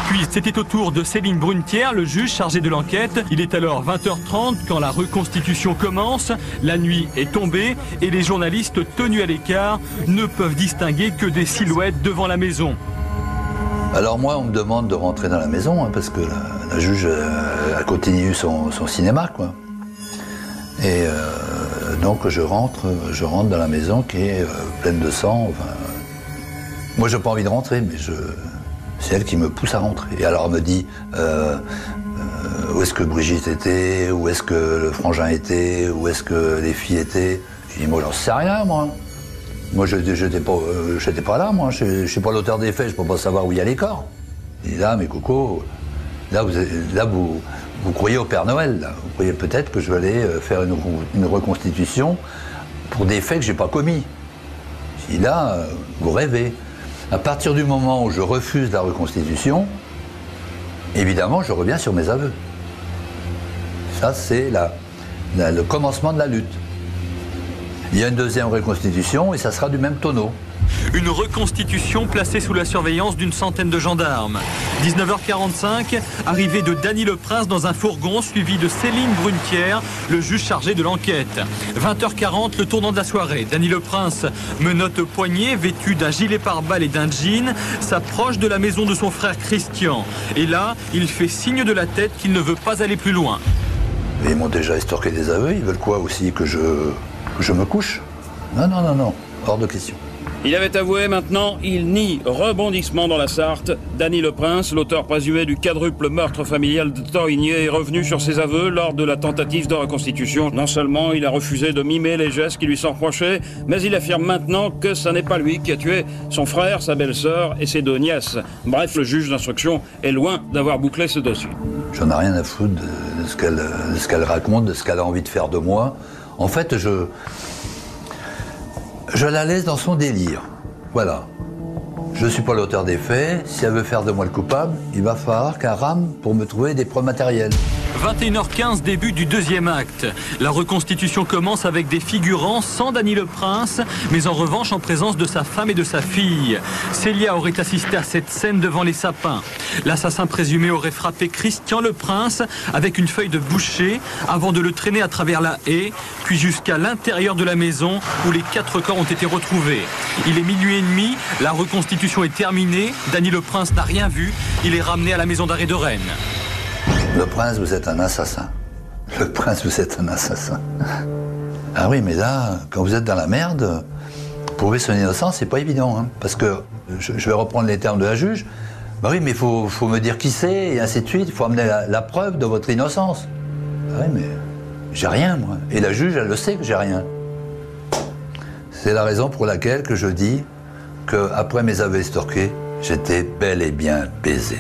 Puis c'était au tour de Céline Brunetière, le juge chargé de l'enquête. Il est alors 20h30 quand la reconstitution commence. La nuit est tombée et les journalistes tenus à l'écart ne peuvent distinguer que des silhouettes devant la maison. Alors moi, on me demande de rentrer dans la maison parce que la juge a continué son cinéma, quoi. Et donc je rentre dans la maison qui est pleine de sang. Enfin, moi, j'ai pas envie de rentrer, mais c'est elle qui me pousse à rentrer. Et alors elle me dit où est-ce que Brigitte était, où est-ce que le frangin était, où est-ce que les filles étaient. Je dis, moi j'en sais rien, moi. Moi j'étais pas là, moi. Je suis pas l'auteur des faits, je peux pas savoir où il y a les corps. Et là, mes cocos, là vous croyez au Père Noël, là. Vous croyez peut-être que je vais aller faire une reconstitution pour des faits que j'ai pas commis. Et là, vous rêvez. À partir du moment où je refuse la reconstitution, évidemment, je reviens sur mes aveux. Ça, c'est le commencement de la lutte. Il y a une deuxième reconstitution et ça sera du même tonneau. Une reconstitution placée sous la surveillance d'une centaine de gendarmes. 19h45, arrivée de Dany Le Prince dans un fourgon suivi de Céline Brunetière, le juge chargé de l'enquête. 20h40, le tournant de la soirée. Dany Le Prince, menottes au poignet, vêtu d'un gilet pare-balles et d'un jean, s'approche de la maison de son frère Christian. Et là, il fait signe de la tête qu'il ne veut pas aller plus loin. Ils m'ont déjà estorqué des aveux, ils veulent quoi aussi, que je me couche ? Non, hors de question. Il avait avoué, maintenant, il nie rebondissement dans la Sarthe. Dany Le Prince, l'auteur présumé du quadruple meurtre familial de Torigné, est revenu sur ses aveux lors de la tentative de reconstitution. Non seulement il a refusé de mimer les gestes qui lui sont reprochés, mais il affirme maintenant que ce n'est pas lui qui a tué son frère, sa belle-sœur et ses 2 nièces. Bref, le juge d'instruction est loin d'avoir bouclé ce dossier. J'en ai rien à foutre de ce qu'elle raconte, de ce qu'elle a envie de faire de moi. En fait, je la laisse dans son délire. Voilà. Je ne suis pas l'auteur des faits. Si elle veut faire de moi le coupable, il va falloir qu'elle rame pour me trouver des preuves matérielles. 21h15, début du deuxième acte. La reconstitution commence avec des figurants sans Dany Le Prince, mais en revanche en présence de sa femme et de sa fille. Célia aurait assisté à cette scène devant les sapins. L'assassin présumé aurait frappé Christian Le Prince avec une feuille de boucher avant de le traîner à travers la haie, puis jusqu'à l'intérieur de la maison où les 4 corps ont été retrouvés. Il est minuit et demi, la reconstitution est terminée, Dany Le Prince n'a rien vu, il est ramené à la maison d'arrêt de Rennes. Le Prince, vous êtes un assassin. Le Prince, vous êtes un assassin. Ah oui, mais là, quand vous êtes dans la merde, prouver son innocence, c'est pas évident. Hein, parce que, je vais reprendre les termes de la juge, bah oui, mais il faut me dire qui c'est, et ainsi de suite. Il faut amener la preuve de votre innocence. Ah oui, mais j'ai rien, moi. Et la juge, elle le sait que j'ai rien. C'est la raison pour laquelle que je dis qu'après mes aveux estorqués, j'étais bel et bien baisé.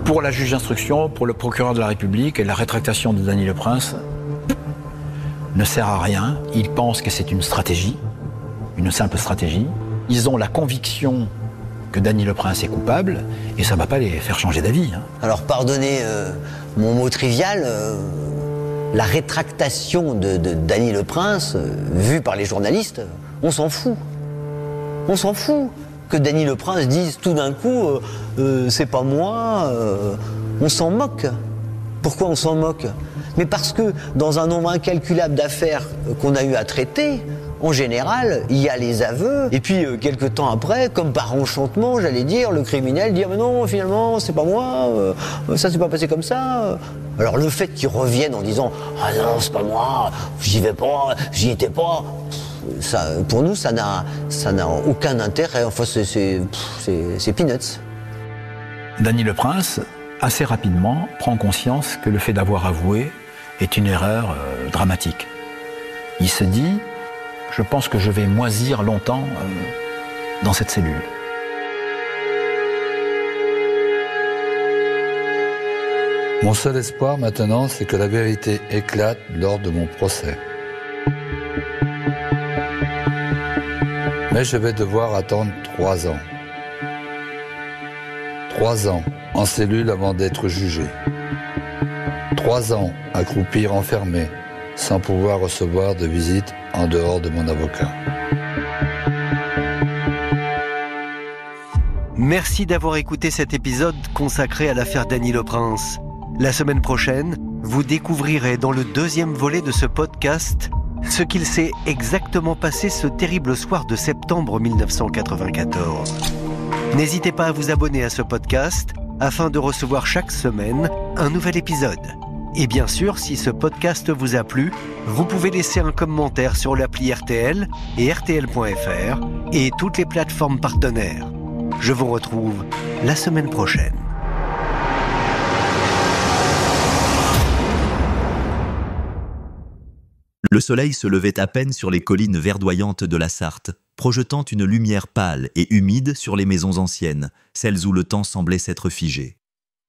Pour la juge d'instruction, pour le procureur de la République, la rétractation de Dany Le Prince ne sert à rien. Ils pensent que c'est une stratégie, une simple stratégie. Ils ont la conviction que Dany Le Prince est coupable et ça ne va pas les faire changer d'avis. Hein. Alors pardonnez mon mot trivial, la rétractation de Dany Le Prince, vue par les journalistes, on s'en fout. On s'en fout. Que Dany Le Prince dise tout d'un coup c'est pas moi, on s'en moque. Pourquoi on s'en moque? Mais parce que dans un nombre incalculable d'affaires qu'on a eu à traiter, en général, il y a les aveux, et puis quelques temps après, comme par enchantement, j'allais dire, le criminel dit « mais non, finalement, c'est pas moi, ça s'est pas passé comme ça ». Alors le fait qu'il revienne en disant « ah non, c'est pas moi, j'y vais pas, j'y étais pas », ça, pour nous, ça n'a aucun intérêt, enfin c'est peanuts. Dany Le Prince, assez rapidement, prend conscience que le fait d'avoir avoué est une erreur dramatique. Il se dit, je pense que je vais moisir longtemps dans cette cellule. Mon seul espoir maintenant, c'est que la vérité éclate lors de mon procès. Mais je vais devoir attendre 3 ans. 3 ans en cellule avant d'être jugé. 3 ans à croupir enfermé, sans pouvoir recevoir de visite en dehors de mon avocat. Merci d'avoir écouté cet épisode consacré à l'affaire Dany Le Prince. La semaine prochaine, vous découvrirez dans le 2e volet de ce podcast ce qu'il s'est exactement passé ce terrible soir de septembre 1994. N'hésitez pas à vous abonner à ce podcast afin de recevoir chaque semaine un nouvel épisode. Et bien sûr, si ce podcast vous a plu, vous pouvez laisser un commentaire sur l'appli RTL et RTL.fr et toutes les plateformes partenaires. Je vous retrouve la semaine prochaine. Le soleil se levait à peine sur les collines verdoyantes de la Sarthe, projetant une lumière pâle et humide sur les maisons anciennes, celles où le temps semblait s'être figé.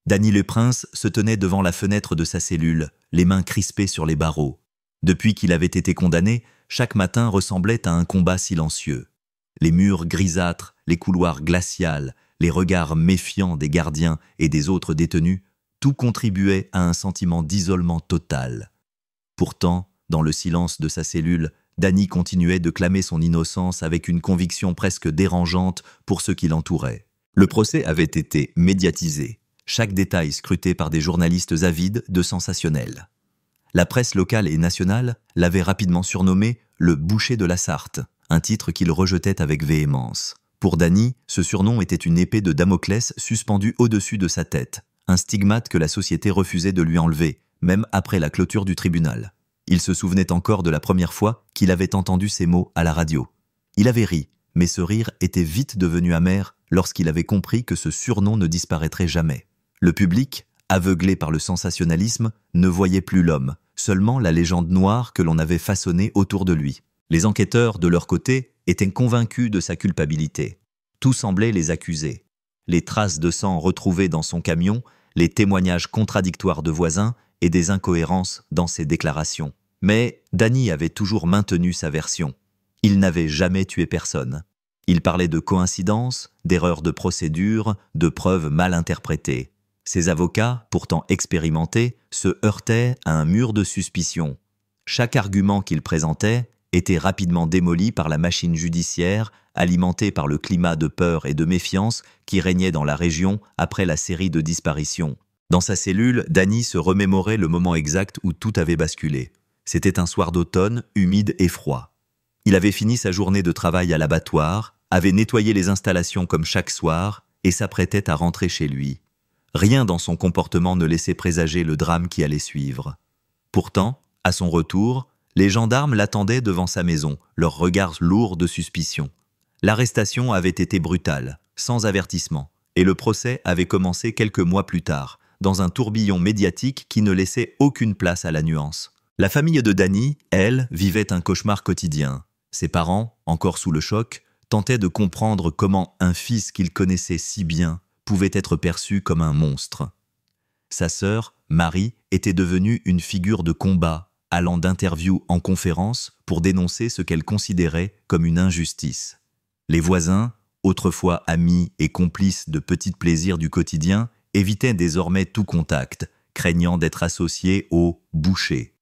Dany Le Prince se tenait devant la fenêtre de sa cellule, les mains crispées sur les barreaux. Depuis qu'il avait été condamné, chaque matin ressemblait à un combat silencieux. Les murs grisâtres, les couloirs glacials, les regards méfiants des gardiens et des autres détenus, tout contribuait à un sentiment d'isolement total. Pourtant, dans le silence de sa cellule, Dany continuait de clamer son innocence avec une conviction presque dérangeante pour ceux qui l'entouraient. Le procès avait été médiatisé, chaque détail scruté par des journalistes avides de sensationnel. La presse locale et nationale l'avait rapidement surnommé « le boucher de la Sarthe », un titre qu'il rejetait avec véhémence. Pour Dany, ce surnom était une épée de Damoclès suspendue au-dessus de sa tête, un stigmate que la société refusait de lui enlever, même après la clôture du tribunal. Il se souvenait encore de la première fois qu'il avait entendu ces mots à la radio. Il avait ri, mais ce rire était vite devenu amer lorsqu'il avait compris que ce surnom ne disparaîtrait jamais. Le public, aveuglé par le sensationnalisme, ne voyait plus l'homme, seulement la légende noire que l'on avait façonnée autour de lui. Les enquêteurs, de leur côté, étaient convaincus de sa culpabilité. Tout semblait les accuser. Les traces de sang retrouvées dans son camion, les témoignages contradictoires de voisins et des incohérences dans ses déclarations. Mais Dany avait toujours maintenu sa version. Il n'avait jamais tué personne. Il parlait de coïncidences, d'erreurs de procédure, de preuves mal interprétées. Ses avocats, pourtant expérimentés, se heurtaient à un mur de suspicion. Chaque argument qu'il présentait était rapidement démoli par la machine judiciaire, alimentée par le climat de peur et de méfiance qui régnait dans la région après la série de disparitions. Dans sa cellule, Dany se remémorait le moment exact où tout avait basculé. C'était un soir d'automne, humide et froid. Il avait fini sa journée de travail à l'abattoir, avait nettoyé les installations comme chaque soir et s'apprêtait à rentrer chez lui. Rien dans son comportement ne laissait présager le drame qui allait suivre. Pourtant, à son retour, les gendarmes l'attendaient devant sa maison, leurs regards lourds de suspicion. L'arrestation avait été brutale, sans avertissement, et le procès avait commencé quelques mois plus tard, dans un tourbillon médiatique qui ne laissait aucune place à la nuance. La famille de Dany, elle, vivait un cauchemar quotidien. Ses parents, encore sous le choc, tentaient de comprendre comment un fils qu'ils connaissaient si bien pouvait être perçu comme un monstre. Sa sœur, Marie, était devenue une figure de combat, allant d'interview en conférence pour dénoncer ce qu'elle considérait comme une injustice. Les voisins, autrefois amis et complices de petits plaisirs du quotidien, évitaient désormais tout contact, craignant d'être associés au « boucher ».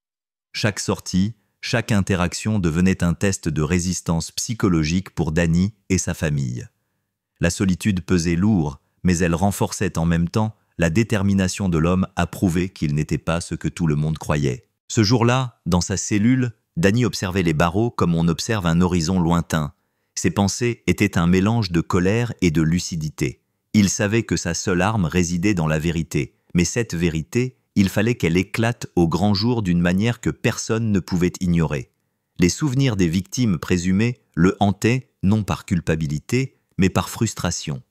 Chaque sortie, chaque interaction devenait un test de résistance psychologique pour Dany et sa famille. La solitude pesait lourd, mais elle renforçait en même temps la détermination de l'homme à prouver qu'il n'était pas ce que tout le monde croyait. Ce jour-là, dans sa cellule, Dany observait les barreaux comme on observe un horizon lointain. Ses pensées étaient un mélange de colère et de lucidité. Il savait que sa seule arme résidait dans la vérité, mais cette vérité, il fallait qu'elle éclate au grand jour d'une manière que personne ne pouvait ignorer. Les souvenirs des victimes présumées le hantaient, non par culpabilité, mais par frustration.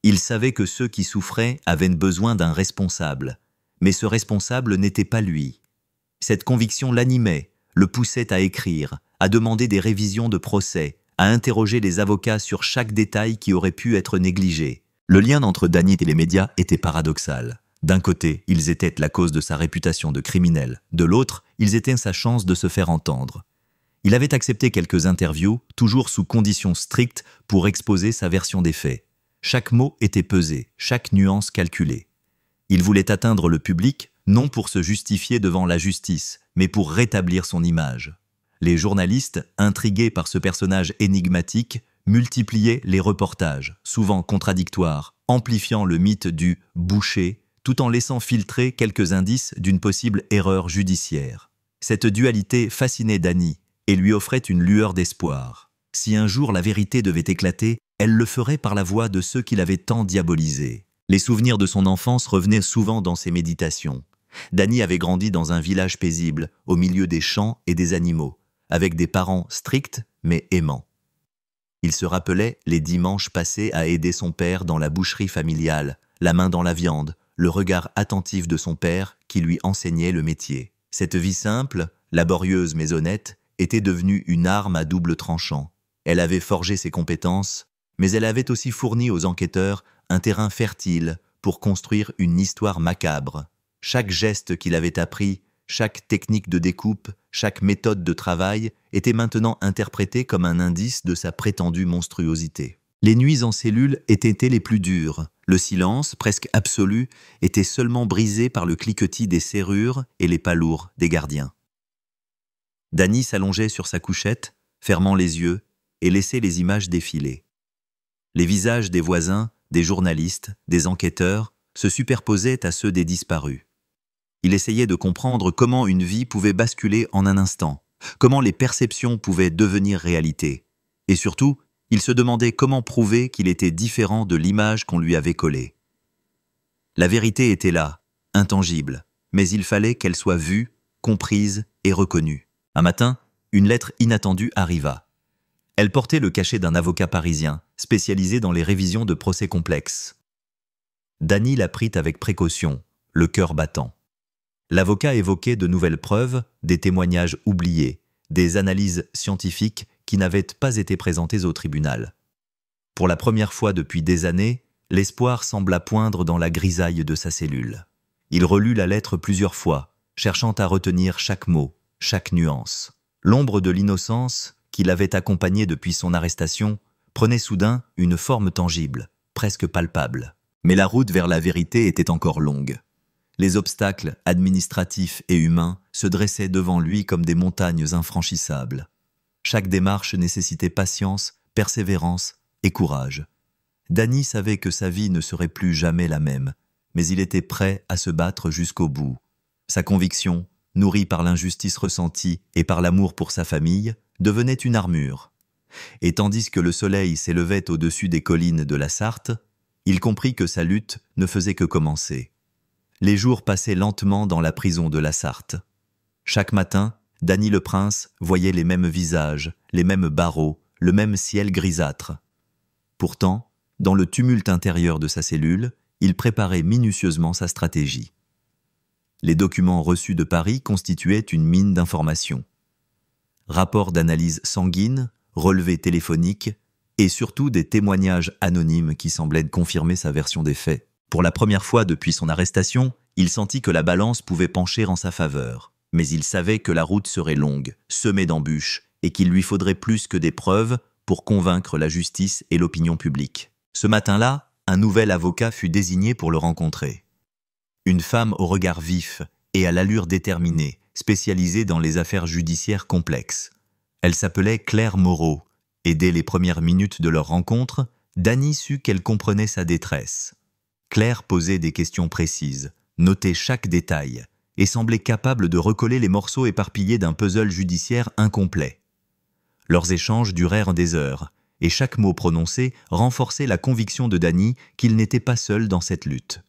Il savait que ceux qui souffraient avaient besoin d'un responsable, mais ce responsable n'était pas lui. Cette conviction l'animait, le poussait à écrire, à demander des révisions de procès, à interroger les avocats sur chaque détail qui aurait pu être négligé. Le lien entre Dany et les médias était paradoxal. D'un côté, ils étaient la cause de sa réputation de criminel. De l'autre, ils étaient sa chance de se faire entendre. Il avait accepté quelques interviews, toujours sous conditions strictes, pour exposer sa version des faits. Chaque mot était pesé, chaque nuance calculée. Il voulait atteindre le public, non pour se justifier devant la justice, mais pour rétablir son image. Les journalistes, intrigués par ce personnage énigmatique, multipliaient les reportages, souvent contradictoires, amplifiant le mythe du « boucher », tout en laissant filtrer quelques indices d'une possible erreur judiciaire. Cette dualité fascinait Dany et lui offrait une lueur d'espoir. Si un jour la vérité devait éclater, elle le ferait par la voix de ceux qui l'avaient tant diabolisé. Les souvenirs de son enfance revenaient souvent dans ses méditations. Dany avait grandi dans un village paisible, au milieu des champs et des animaux, avec des parents stricts mais aimants. Il se rappelait les dimanches passés à aider son père dans la boucherie familiale, la main dans la viande, le regard attentif de son père qui lui enseignait le métier. Cette vie simple, laborieuse mais honnête, était devenue une arme à double tranchant. Elle avait forgé ses compétences, mais elle avait aussi fourni aux enquêteurs un terrain fertile pour construire une histoire macabre. Chaque geste qu'il avait appris, chaque technique de découpe, chaque méthode de travail était maintenant interprétée comme un indice de sa prétendue monstruosité. Les nuits en cellule étaient les plus dures. Le silence, presque absolu, était seulement brisé par le cliquetis des serrures et les pas lourds des gardiens. Dany s'allongeait sur sa couchette, fermant les yeux, et laissait les images défiler. Les visages des voisins, des journalistes, des enquêteurs se superposaient à ceux des disparus. Il essayait de comprendre comment une vie pouvait basculer en un instant, comment les perceptions pouvaient devenir réalité. Et surtout, il se demandait comment prouver qu'il était différent de l'image qu'on lui avait collée. La vérité était là, intangible, mais il fallait qu'elle soit vue, comprise et reconnue. Un matin, une lettre inattendue arriva. Elle portait le cachet d'un avocat parisien, spécialisé dans les révisions de procès complexes. Dany la prit avec précaution, le cœur battant. L'avocat évoquait de nouvelles preuves, des témoignages oubliés, des analyses scientifiques qui n'avaient pas été présentées au tribunal. Pour la première fois depuis des années, l'espoir sembla poindre dans la grisaille de sa cellule. Il relut la lettre plusieurs fois, cherchant à retenir chaque mot, chaque nuance. L'ombre de l'innocence, qui l'avait accompagné depuis son arrestation, prenait soudain une forme tangible, presque palpable. Mais la route vers la vérité était encore longue. Les obstacles administratifs et humains se dressaient devant lui comme des montagnes infranchissables. Chaque démarche nécessitait patience, persévérance et courage. Dany savait que sa vie ne serait plus jamais la même, mais il était prêt à se battre jusqu'au bout. Sa conviction, nourrie par l'injustice ressentie et par l'amour pour sa famille, devenait une armure. Et tandis que le soleil s'élevait au-dessus des collines de la Sarthe, il comprit que sa lutte ne faisait que commencer. Les jours passaient lentement dans la prison de la Sarthe. Chaque matin, Dany le Prince voyait les mêmes visages, les mêmes barreaux, le même ciel grisâtre. Pourtant, dans le tumulte intérieur de sa cellule, il préparait minutieusement sa stratégie. Les documents reçus de Paris constituaient une mine d'informations. Rapports d'analyse sanguine, relevés téléphoniques et surtout des témoignages anonymes qui semblaient confirmer sa version des faits. Pour la première fois depuis son arrestation, il sentit que la balance pouvait pencher en sa faveur. Mais il savait que la route serait longue, semée d'embûches, et qu'il lui faudrait plus que des preuves pour convaincre la justice et l'opinion publique. Ce matin-là, un nouvel avocat fut désigné pour le rencontrer. Une femme au regard vif et à l'allure déterminée, spécialisée dans les affaires judiciaires complexes. Elle s'appelait Claire Moreau, et dès les premières minutes de leur rencontre, Dany sut qu'elle comprenait sa détresse. Claire posait des questions précises, notait chaque détail, et semblait capable de recoller les morceaux éparpillés d'un puzzle judiciaire incomplet. Leurs échanges durèrent des heures, et chaque mot prononcé renforçait la conviction de Dany qu'il n'était pas seul dans cette lutte.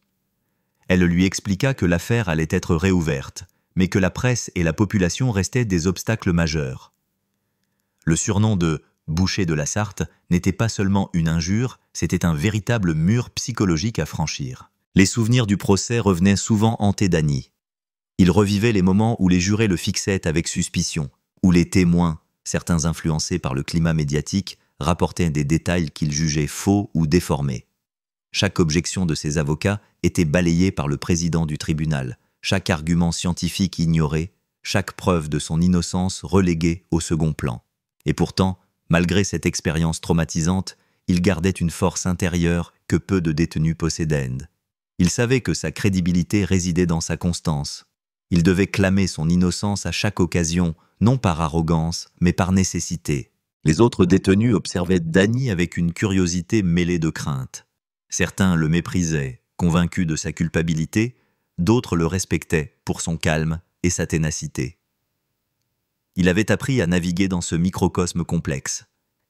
Elle lui expliqua que l'affaire allait être réouverte, mais que la presse et la population restaient des obstacles majeurs. Le surnom de « boucher de la Sarthe » n'était pas seulement une injure, c'était un véritable mur psychologique à franchir. Les souvenirs du procès revenaient souvent hanter Dany. Il revivait les moments où les jurés le fixaient avec suspicion, où les témoins, certains influencés par le climat médiatique, rapportaient des détails qu'il jugeait faux ou déformés. Chaque objection de ses avocats était balayée par le président du tribunal, chaque argument scientifique ignoré, chaque preuve de son innocence reléguée au second plan. Et pourtant, malgré cette expérience traumatisante, il gardait une force intérieure que peu de détenus possédaient. Il savait que sa crédibilité résidait dans sa constance. Il devait clamer son innocence à chaque occasion, non par arrogance, mais par nécessité. Les autres détenus observaient Dany avec une curiosité mêlée de crainte. Certains le méprisaient, convaincus de sa culpabilité, d'autres le respectaient pour son calme et sa ténacité. Il avait appris à naviguer dans ce microcosme complexe,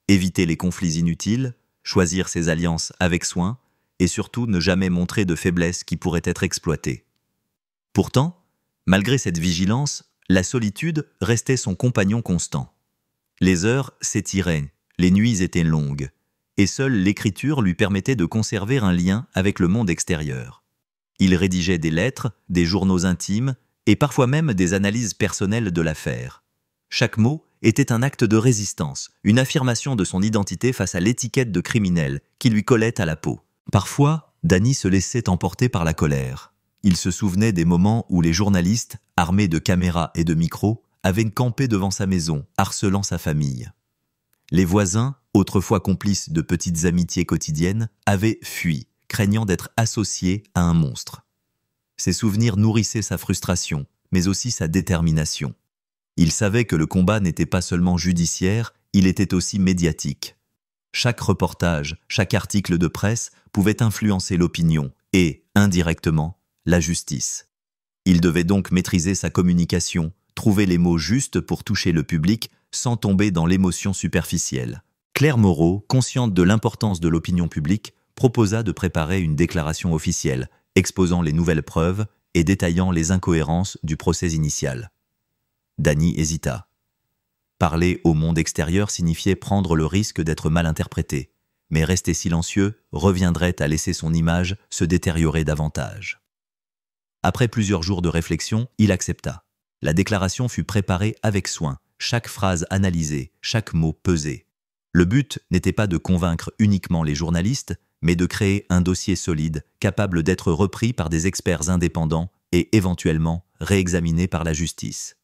éviter les conflits inutiles, choisir ses alliances avec soin, et surtout ne jamais montrer de faiblesse qui pourrait être exploitée. Pourtant, malgré cette vigilance, la solitude restait son compagnon constant. Les heures s'étiraient, les nuits étaient longues, et seule l'écriture lui permettait de conserver un lien avec le monde extérieur. Il rédigeait des lettres, des journaux intimes, et parfois même des analyses personnelles de l'affaire. Chaque mot était un acte de résistance, une affirmation de son identité face à l'étiquette de criminel qui lui collait à la peau. Parfois, Dany se laissait emporter par la colère. Il se souvenait des moments où les journalistes, armés de caméras et de micros, avaient campé devant sa maison, harcelant sa famille. Les voisins, autrefois complices de petites amitiés quotidiennes, avaient fui, craignant d'être associés à un monstre. Ces souvenirs nourrissaient sa frustration, mais aussi sa détermination. Il savait que le combat n'était pas seulement judiciaire, il était aussi médiatique. Chaque reportage, chaque article de presse pouvait influencer l'opinion et, indirectement, la justice. Il devait donc maîtriser sa communication, trouver les mots justes pour toucher le public sans tomber dans l'émotion superficielle. Claire Moreau, consciente de l'importance de l'opinion publique, proposa de préparer une déclaration officielle, exposant les nouvelles preuves et détaillant les incohérences du procès initial. Dany hésita. Parler au monde extérieur signifiait prendre le risque d'être mal interprété, mais rester silencieux reviendrait à laisser son image se détériorer davantage. Après plusieurs jours de réflexion, il accepta. La déclaration fut préparée avec soin, chaque phrase analysée, chaque mot pesé. Le but n'était pas de convaincre uniquement les journalistes, mais de créer un dossier solide, capable d'être repris par des experts indépendants et éventuellement réexaminé par la justice.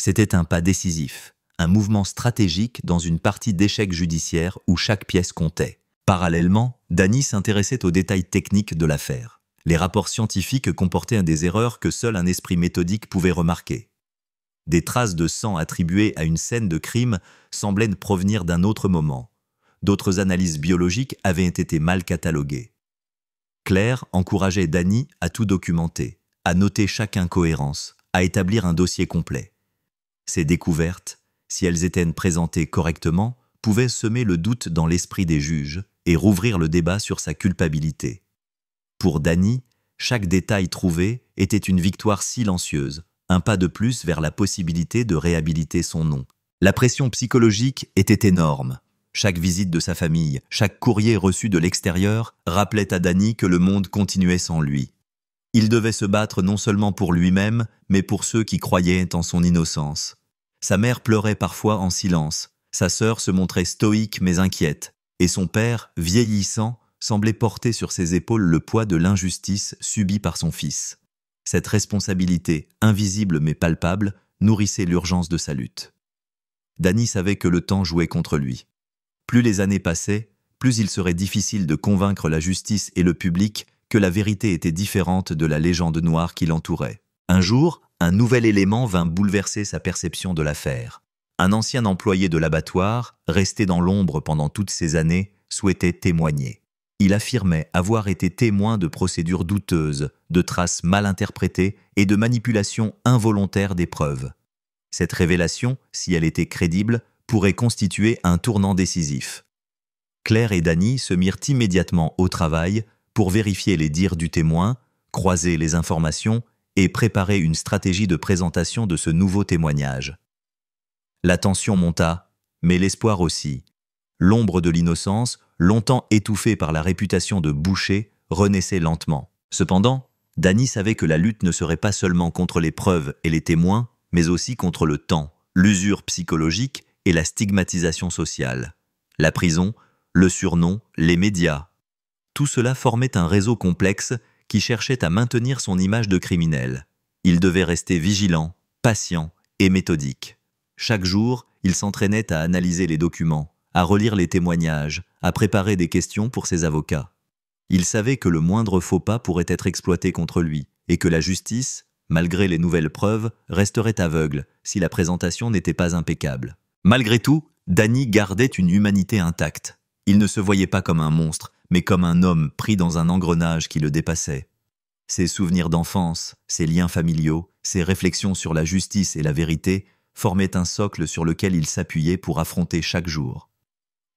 C'était un pas décisif, un mouvement stratégique dans une partie d'échecs judiciaires où chaque pièce comptait. Parallèlement, Dany s'intéressait aux détails techniques de l'affaire. Les rapports scientifiques comportaient des erreurs que seul un esprit méthodique pouvait remarquer. Des traces de sang attribuées à une scène de crime semblaient provenir d'un autre moment. D'autres analyses biologiques avaient été mal cataloguées. Claire encourageait Dany à tout documenter, à noter chaque incohérence, à établir un dossier complet. Ces découvertes, si elles étaient présentées correctement, pouvaient semer le doute dans l'esprit des juges et rouvrir le débat sur sa culpabilité. Pour Dany, chaque détail trouvé était une victoire silencieuse, un pas de plus vers la possibilité de réhabiliter son nom. La pression psychologique était énorme. Chaque visite de sa famille, chaque courrier reçu de l'extérieur rappelait à Dany que le monde continuait sans lui. Il devait se battre non seulement pour lui-même, mais pour ceux qui croyaient en son innocence. Sa mère pleurait parfois en silence, sa sœur se montrait stoïque mais inquiète, et son père, vieillissant, semblait porter sur ses épaules le poids de l'injustice subie par son fils. Cette responsabilité, invisible mais palpable, nourrissait l'urgence de sa lutte. Dany savait que le temps jouait contre lui. Plus les années passaient, plus il serait difficile de convaincre la justice et le public que la vérité était différente de la légende noire qui l'entourait. Un jour, un nouvel élément vint bouleverser sa perception de l'affaire. Un ancien employé de l'abattoir, resté dans l'ombre pendant toutes ces années, souhaitait témoigner. Il affirmait avoir été témoin de procédures douteuses, de traces mal interprétées et de manipulations involontaires des preuves. Cette révélation, si elle était crédible, pourrait constituer un tournant décisif. Claire et Dany se mirent immédiatement au travail pour vérifier les dires du témoin, croiser les informations et préparer une stratégie de présentation de ce nouveau témoignage. La tension monta, mais l'espoir aussi. L'ombre de l'innocence, longtemps étouffée par la réputation de boucher, renaissait lentement. Cependant, Dany savait que la lutte ne serait pas seulement contre les preuves et les témoins, mais aussi contre le temps, l'usure psychologique et la stigmatisation sociale. La prison, le surnom, les médias. Tout cela formait un réseau complexe qui cherchait à maintenir son image de criminel. Il devait rester vigilant, patient et méthodique. Chaque jour, il s'entraînait à analyser les documents, à relire les témoignages, à préparer des questions pour ses avocats. Il savait que le moindre faux pas pourrait être exploité contre lui et que la justice, malgré les nouvelles preuves, resterait aveugle si la présentation n'était pas impeccable. Malgré tout, Dany gardait une humanité intacte. Il ne se voyait pas comme un monstre, mais comme un homme pris dans un engrenage qui le dépassait. Ses souvenirs d'enfance, ses liens familiaux, ses réflexions sur la justice et la vérité formaient un socle sur lequel il s'appuyait pour affronter chaque jour.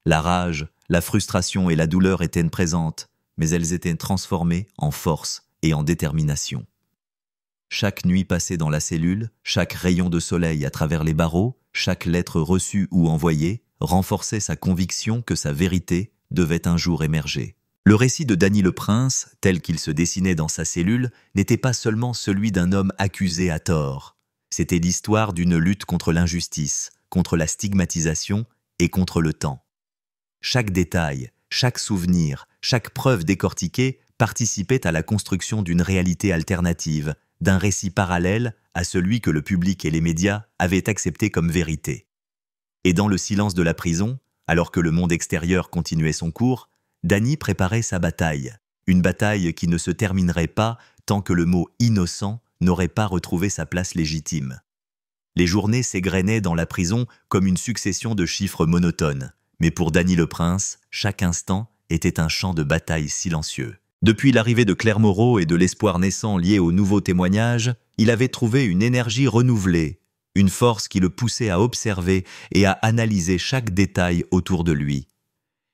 La rage, la frustration et la douleur étaient présentes, mais elles étaient transformées en force et en détermination. Chaque nuit passée dans la cellule, chaque rayon de soleil à travers les barreaux, chaque lettre reçue ou envoyée renforçait sa conviction que sa vérité devait un jour émerger. Le récit de Dany le Prince, tel qu'il se dessinait dans sa cellule, n'était pas seulement celui d'un homme accusé à tort. C'était l'histoire d'une lutte contre l'injustice, contre la stigmatisation et contre le temps. Chaque détail, chaque souvenir, chaque preuve décortiquée participait à la construction d'une réalité alternative, d'un récit parallèle à celui que le public et les médias avaient accepté comme vérité. Et dans le silence de la prison, alors que le monde extérieur continuait son cours, Dany préparait sa bataille, une bataille qui ne se terminerait pas tant que le mot « innocent » n'aurait pas retrouvé sa place légitime. Les journées s'égrenaient dans la prison comme une succession de chiffres monotones, mais pour Dany le Prince, chaque instant était un champ de bataille silencieux. Depuis l'arrivée de Claire Moreau et de l'espoir naissant lié au nouveau témoignage, il avait trouvé une énergie renouvelée, une force qui le poussait à observer et à analyser chaque détail autour de lui.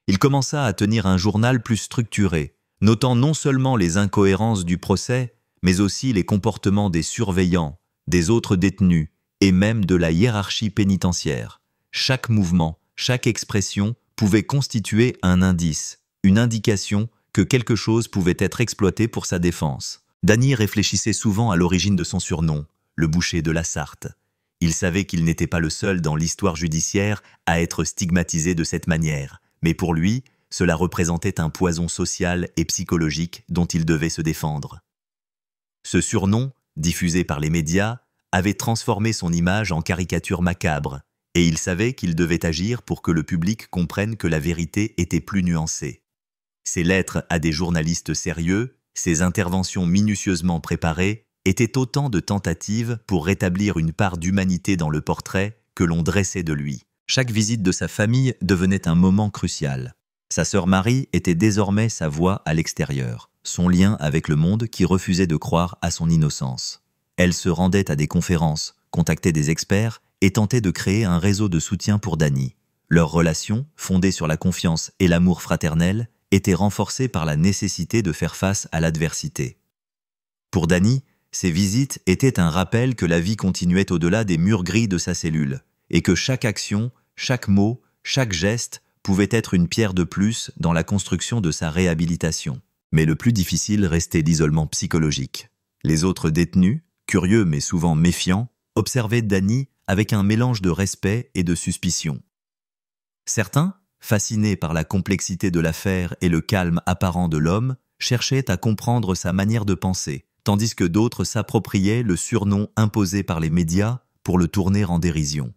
Il commença à tenir un journal plus structuré, notant non seulement les incohérences du procès, mais aussi les comportements des surveillants, des autres détenus et même de la hiérarchie pénitentiaire. Chaque mouvement, chaque expression pouvait constituer un indice, une indication que quelque chose pouvait être exploité pour sa défense. Dany réfléchissait souvent à l'origine de son surnom, le boucher de la Sarthe. Il savait qu'il n'était pas le seul dans l'histoire judiciaire à être stigmatisé de cette manière, mais pour lui, cela représentait un poison social et psychologique dont il devait se défendre. Ce surnom, diffusé par les médias, avait transformé son image en caricature macabre, et il savait qu'il devait agir pour que le public comprenne que la vérité était plus nuancée. Ses lettres à des journalistes sérieux, ses interventions minutieusement préparées, étaient autant de tentatives pour rétablir une part d'humanité dans le portrait que l'on dressait de lui. Chaque visite de sa famille devenait un moment crucial. Sa sœur Marie était désormais sa voix à l'extérieur, son lien avec le monde qui refusait de croire à son innocence. Elle se rendait à des conférences, contactait des experts et tentait de créer un réseau de soutien pour Dany. Leur relation, fondée sur la confiance et l'amour fraternel, était renforcée par la nécessité de faire face à l'adversité. Pour Dany, ces visites étaient un rappel que la vie continuait au-delà des murs gris de sa cellule, et que chaque action, chaque mot, chaque geste pouvait être une pierre de plus dans la construction de sa réhabilitation. Mais le plus difficile restait l'isolement psychologique. Les autres détenus, curieux mais souvent méfiants, observaient Dany avec un mélange de respect et de suspicion. Certains, fascinés par la complexité de l'affaire et le calme apparent de l'homme, cherchaient à comprendre sa manière de penser, tandis que d'autres s'appropriaient le surnom imposé par les médias pour le tourner en dérision.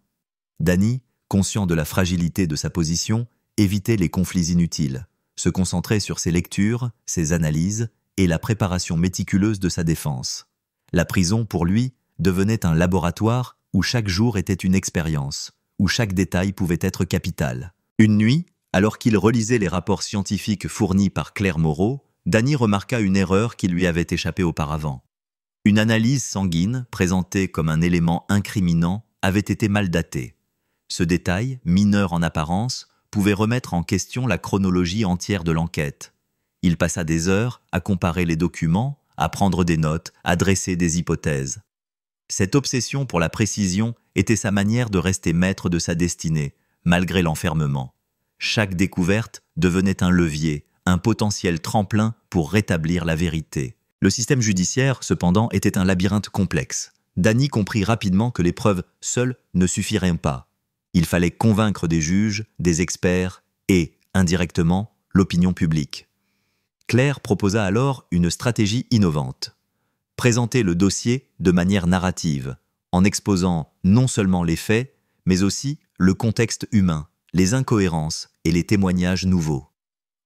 Dany, conscient de la fragilité de sa position, évitait les conflits inutiles, se concentrait sur ses lectures, ses analyses et la préparation méticuleuse de sa défense. La prison, pour lui, devenait un laboratoire où chaque jour était une expérience, où chaque détail pouvait être capital. Une nuit, Alors qu'il relisait les rapports scientifiques fournis par Claire Moreau, Dany remarqua une erreur qui lui avait échappé auparavant. Une analyse sanguine, présentée comme un élément incriminant, avait été mal datée. Ce détail, mineur en apparence, pouvait remettre en question la chronologie entière de l'enquête. Il passa des heures à comparer les documents, à prendre des notes, à dresser des hypothèses. Cette obsession pour la précision était sa manière de rester maître de sa destinée, malgré l'enfermement. Chaque découverte devenait un levier, un potentiel tremplin pour rétablir la vérité. Le système judiciaire, cependant, était un labyrinthe complexe. Dany comprit rapidement que les preuves seules ne suffiraient pas. Il fallait convaincre des juges, des experts et, indirectement, l'opinion publique. Claire proposa alors une stratégie innovante. Présenter le dossier de manière narrative, en exposant non seulement les faits, mais aussi le contexte humain, les incohérences et les témoignages nouveaux.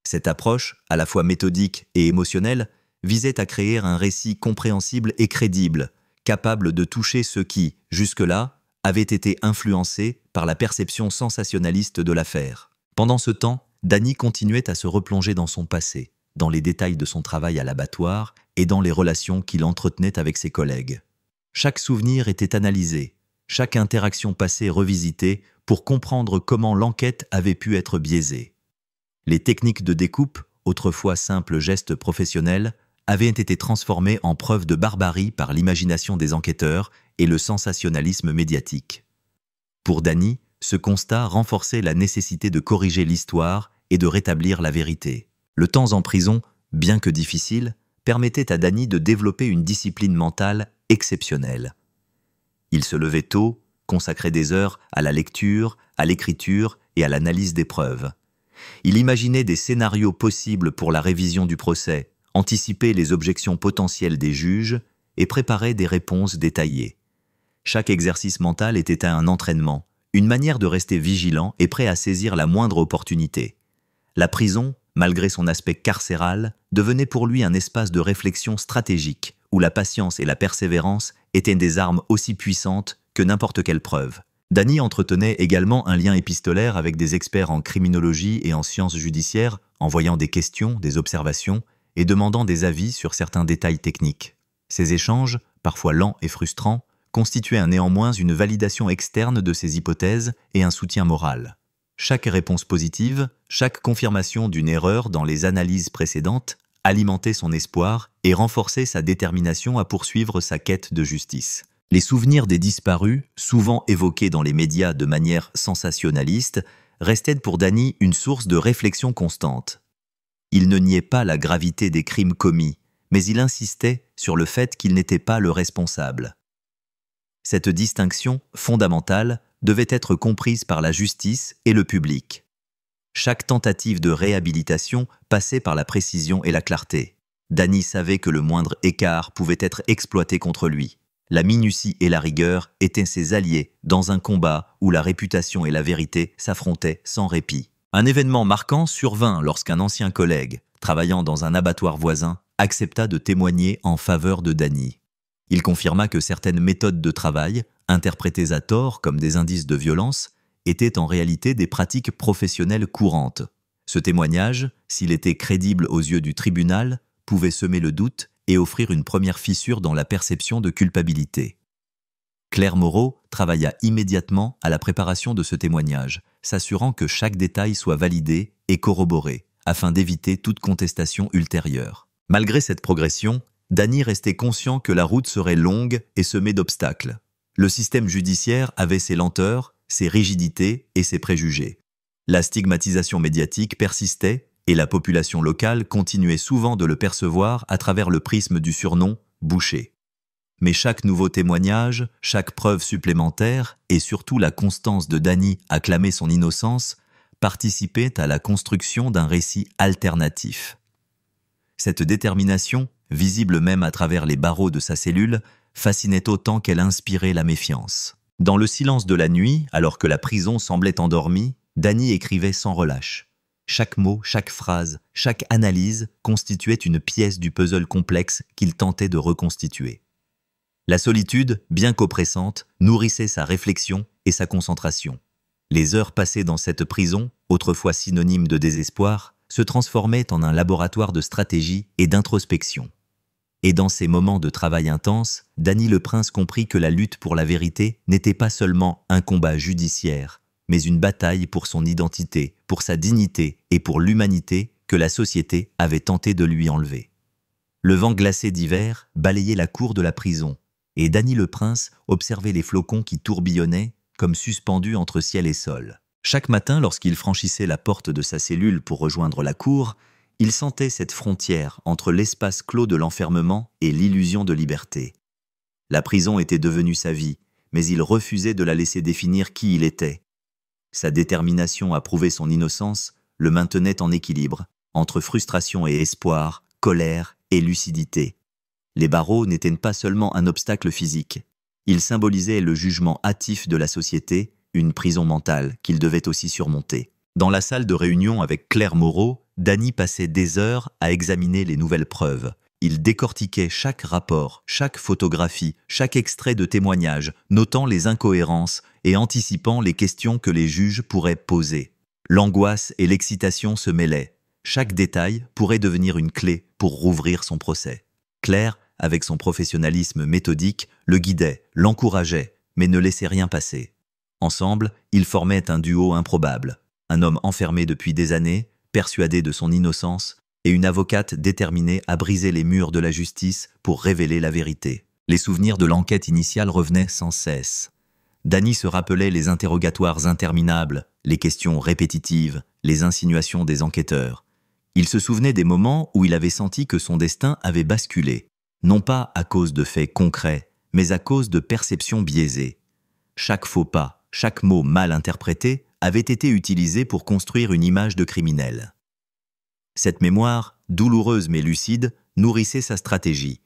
Cette approche, à la fois méthodique et émotionnelle, visait à créer un récit compréhensible et crédible, capable de toucher ceux qui, jusque-là, avaient été influencés par la perception sensationnaliste de l'affaire. Pendant ce temps, Dany continuait à se replonger dans son passé, dans les détails de son travail à l'abattoir et dans les relations qu'il entretenait avec ses collègues. Chaque souvenir était analysé, chaque interaction passée revisitée pour comprendre comment l'enquête avait pu être biaisée. Les techniques de découpe, autrefois simples gestes professionnels, avaient été transformées en preuves de barbarie par l'imagination des enquêteurs et le sensationnalisme médiatique. Pour Dany, ce constat renforçait la nécessité de corriger l'histoire et de rétablir la vérité. Le temps en prison, bien que difficile, permettait à Dany de développer une discipline mentale exceptionnelle. Il se levait tôt, consacrait des heures à la lecture, à l'écriture et à l'analyse des preuves. Il imaginait des scénarios possibles pour la révision du procès, anticipait les objections potentielles des juges et préparait des réponses détaillées. Chaque exercice mental était un entraînement, une manière de rester vigilant et prêt à saisir la moindre opportunité. La prison, malgré son aspect carcéral, devenait pour lui un espace de réflexion stratégique, où la patience et la persévérance étaient des armes aussi puissantes que n'importe quelle preuve. Dany entretenait également un lien épistolaire avec des experts en criminologie et en sciences judiciaires, envoyant des questions, des observations et demandant des avis sur certains détails techniques. Ces échanges, parfois lents et frustrants, constituaient néanmoins une validation externe de ses hypothèses et un soutien moral. Chaque réponse positive, chaque confirmation d'une erreur dans les analyses précédentes alimentait son espoir et renforçait sa détermination à poursuivre sa quête de justice. Les souvenirs des disparus, souvent évoqués dans les médias de manière sensationnaliste, restaient pour Dany une source de réflexion constante. Il ne niait pas la gravité des crimes commis, mais il insistait sur le fait qu'il n'était pas le responsable. Cette distinction fondamentale devait être comprise par la justice et le public. Chaque tentative de réhabilitation passait par la précision et la clarté. Dany savait que le moindre écart pouvait être exploité contre lui. La minutie et la rigueur étaient ses alliés dans un combat où la réputation et la vérité s'affrontaient sans répit. Un événement marquant survint lorsqu'un ancien collègue, travaillant dans un abattoir voisin, accepta de témoigner en faveur de Dany. Il confirma que certaines méthodes de travail, interprétées à tort comme des indices de violence, étaient en réalité des pratiques professionnelles courantes. Ce témoignage, s'il était crédible aux yeux du tribunal, pouvait semer le doute et offrir une première fissure dans la perception de culpabilité. Claire Moreau travailla immédiatement à la préparation de ce témoignage, s'assurant que chaque détail soit validé et corroboré, afin d'éviter toute contestation ultérieure. Malgré cette progression, Dany restait conscient que la route serait longue et semée d'obstacles. Le système judiciaire avait ses lenteurs, ses rigidités et ses préjugés. La stigmatisation médiatique persistait et la population locale continuait souvent de le percevoir à travers le prisme du surnom « boucher ». Mais chaque nouveau témoignage, chaque preuve supplémentaire et surtout la constance de Dany à clamer son innocence participaient à la construction d'un récit alternatif. Cette détermination, visible même à travers les barreaux de sa cellule, fascinait autant qu'elle inspirait la méfiance. Dans le silence de la nuit, alors que la prison semblait endormie, Dany écrivait sans relâche. Chaque mot, chaque phrase, chaque analyse constituait une pièce du puzzle complexe qu'il tentait de reconstituer. La solitude, bien qu'oppressante, nourrissait sa réflexion et sa concentration. Les heures passées dans cette prison, autrefois synonyme de désespoir, se transformaient en un laboratoire de stratégie et d'introspection. Et dans ces moments de travail intense, Dany le Prince comprit que la lutte pour la vérité n'était pas seulement un combat judiciaire, mais une bataille pour son identité, pour sa dignité et pour l'humanité que la société avait tenté de lui enlever. Le vent glacé d'hiver balayait la cour de la prison, et Dany le Prince observait les flocons qui tourbillonnaient comme suspendus entre ciel et sol. Chaque matin, lorsqu'il franchissait la porte de sa cellule pour rejoindre la cour, il sentait cette frontière entre l'espace clos de l'enfermement et l'illusion de liberté. La prison était devenue sa vie, mais il refusait de la laisser définir qui il était. Sa détermination à prouver son innocence le maintenait en équilibre, entre frustration et espoir, colère et lucidité. Les barreaux n'étaient pas seulement un obstacle physique. Ils symbolisaient le jugement hâtif de la société, une prison mentale qu'il devait aussi surmonter. Dans la salle de réunion avec Claire Moreau, Dany passait des heures à examiner les nouvelles preuves. Il décortiquait chaque rapport, chaque photographie, chaque extrait de témoignage, notant les incohérences et anticipant les questions que les juges pourraient poser. L'angoisse et l'excitation se mêlaient. Chaque détail pourrait devenir une clé pour rouvrir son procès. Claire, avec son professionnalisme méthodique, le guidait, l'encourageait, mais ne laissait rien passer. Ensemble, ils formaient un duo improbable. Un homme enfermé depuis des années, persuadé de son innocence, et une avocate déterminée à briser les murs de la justice pour révéler la vérité. Les souvenirs de l'enquête initiale revenaient sans cesse. Dany se rappelait les interrogatoires interminables, les questions répétitives, les insinuations des enquêteurs. Il se souvenait des moments où il avait senti que son destin avait basculé, non pas à cause de faits concrets, mais à cause de perceptions biaisées. Chaque faux pas, chaque mot mal interprété avait été utilisé pour construire une image de criminel. Cette mémoire, douloureuse mais lucide, nourrissait sa stratégie.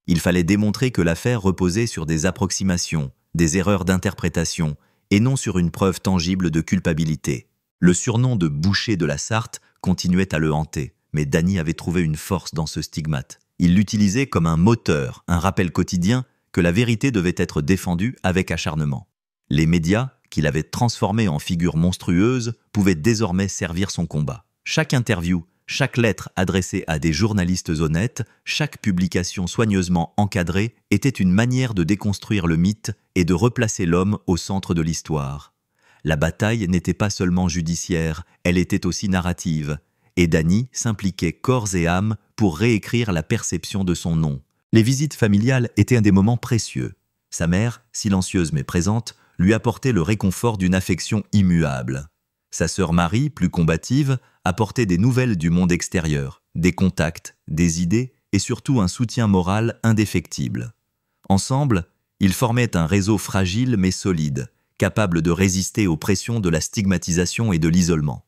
Il fallait démontrer que l'affaire reposait sur des approximations, des erreurs d'interprétation, et non sur une preuve tangible de culpabilité. Le surnom de boucher de la Sarthe continuait à le hanter, mais Dany avait trouvé une force dans ce stigmate. Il l'utilisait comme un moteur, un rappel quotidien que la vérité devait être défendue avec acharnement. Les médias, qu'il avait transformés en figures monstrueuses, pouvaient désormais servir son combat. Chaque interview, chaque lettre adressée à des journalistes honnêtes, chaque publication soigneusement encadrée était une manière de déconstruire le mythe et de replacer l'homme au centre de l'histoire. La bataille n'était pas seulement judiciaire, elle était aussi narrative, et Dany s'impliquait corps et âme pour réécrire la perception de son nom. Les visites familiales étaient un des moments précieux. Sa mère, silencieuse mais présente, lui apportait le réconfort d'une affection immuable. Sa sœur Marie, plus combative, apportait des nouvelles du monde extérieur, des contacts, des idées et surtout un soutien moral indéfectible. Ensemble, ils formaient un réseau fragile mais solide, capable de résister aux pressions de la stigmatisation et de l'isolement.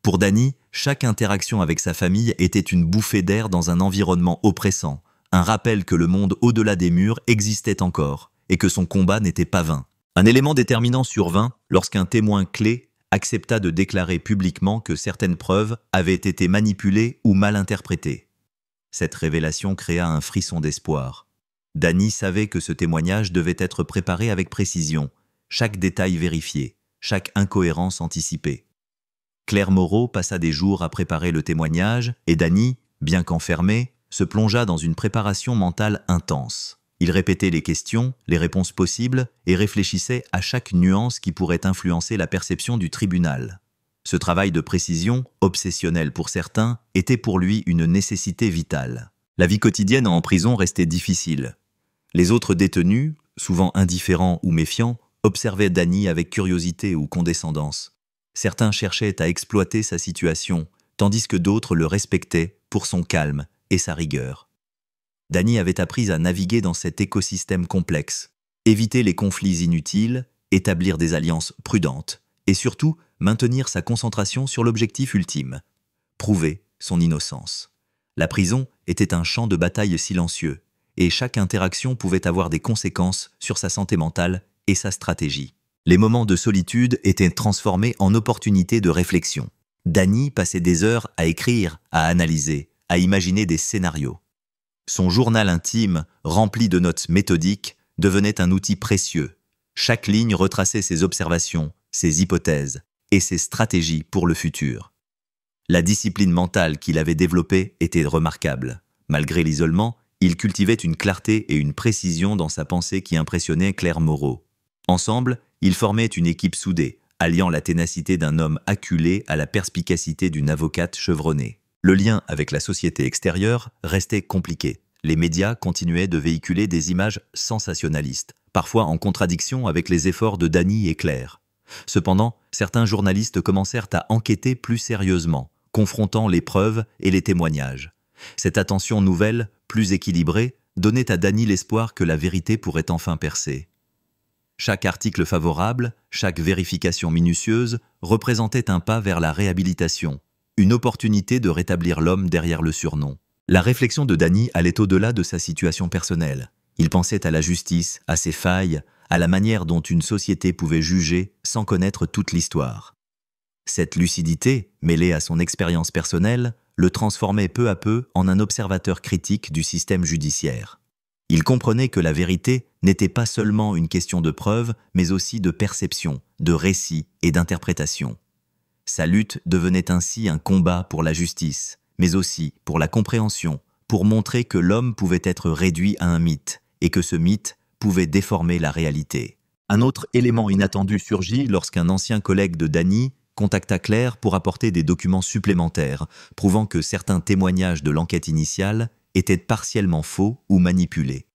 Pour Dany, chaque interaction avec sa famille était une bouffée d'air dans un environnement oppressant, un rappel que le monde au-delà des murs existait encore et que son combat n'était pas vain. Un élément déterminant survint lorsqu'un témoin clé accepta de déclarer publiquement que certaines preuves avaient été manipulées ou mal interprétées. Cette révélation créa un frisson d'espoir. Dany savait que ce témoignage devait être préparé avec précision, chaque détail vérifié, chaque incohérence anticipée. Claire Moreau passa des jours à préparer le témoignage et Dany, bien qu'enfermé, se plongea dans une préparation mentale intense. Il répétait les questions, les réponses possibles et réfléchissait à chaque nuance qui pourrait influencer la perception du tribunal. Ce travail de précision, obsessionnel pour certains, était pour lui une nécessité vitale. La vie quotidienne en prison restait difficile. Les autres détenus, souvent indifférents ou méfiants, observaient Dany avec curiosité ou condescendance. Certains cherchaient à exploiter sa situation, tandis que d'autres le respectaient pour son calme et sa rigueur. Dany avait appris à naviguer dans cet écosystème complexe, éviter les conflits inutiles, établir des alliances prudentes et surtout maintenir sa concentration sur l'objectif ultime, prouver son innocence. La prison était un champ de bataille silencieux et chaque interaction pouvait avoir des conséquences sur sa santé mentale et sa stratégie. Les moments de solitude étaient transformés en opportunités de réflexion. Dany passait des heures à écrire, à analyser, à imaginer des scénarios. Son journal intime, rempli de notes méthodiques, devenait un outil précieux. Chaque ligne retraçait ses observations, ses hypothèses et ses stratégies pour le futur. La discipline mentale qu'il avait développée était remarquable. Malgré l'isolement, il cultivait une clarté et une précision dans sa pensée qui impressionnaient Claire Moreau. Ensemble, ils formaient une équipe soudée, alliant la ténacité d'un homme acculé à la perspicacité d'une avocate chevronnée. Le lien avec la société extérieure restait compliqué. Les médias continuaient de véhiculer des images sensationnalistes, parfois en contradiction avec les efforts de Dany et Claire. Cependant, certains journalistes commencèrent à enquêter plus sérieusement, confrontant les preuves et les témoignages. Cette attention nouvelle, plus équilibrée, donnait à Dany l'espoir que la vérité pourrait enfin percer. Chaque article favorable, chaque vérification minutieuse représentait un pas vers la réhabilitation, une opportunité de rétablir l'homme derrière le surnom. La réflexion de Dany allait au-delà de sa situation personnelle. Il pensait à la justice, à ses failles, à la manière dont une société pouvait juger sans connaître toute l'histoire. Cette lucidité, mêlée à son expérience personnelle, le transformait peu à peu en un observateur critique du système judiciaire. Il comprenait que la vérité n'était pas seulement une question de preuve, mais aussi de perception, de récit et d'interprétation. Sa lutte devenait ainsi un combat pour la justice, mais aussi pour la compréhension, pour montrer que l'homme pouvait être réduit à un mythe, et que ce mythe pouvait déformer la réalité. Un autre élément inattendu surgit lorsqu'un ancien collègue de Dany contacta Claire pour apporter des documents supplémentaires, prouvant que certains témoignages de l'enquête initiale étaient partiellement faux ou manipulés.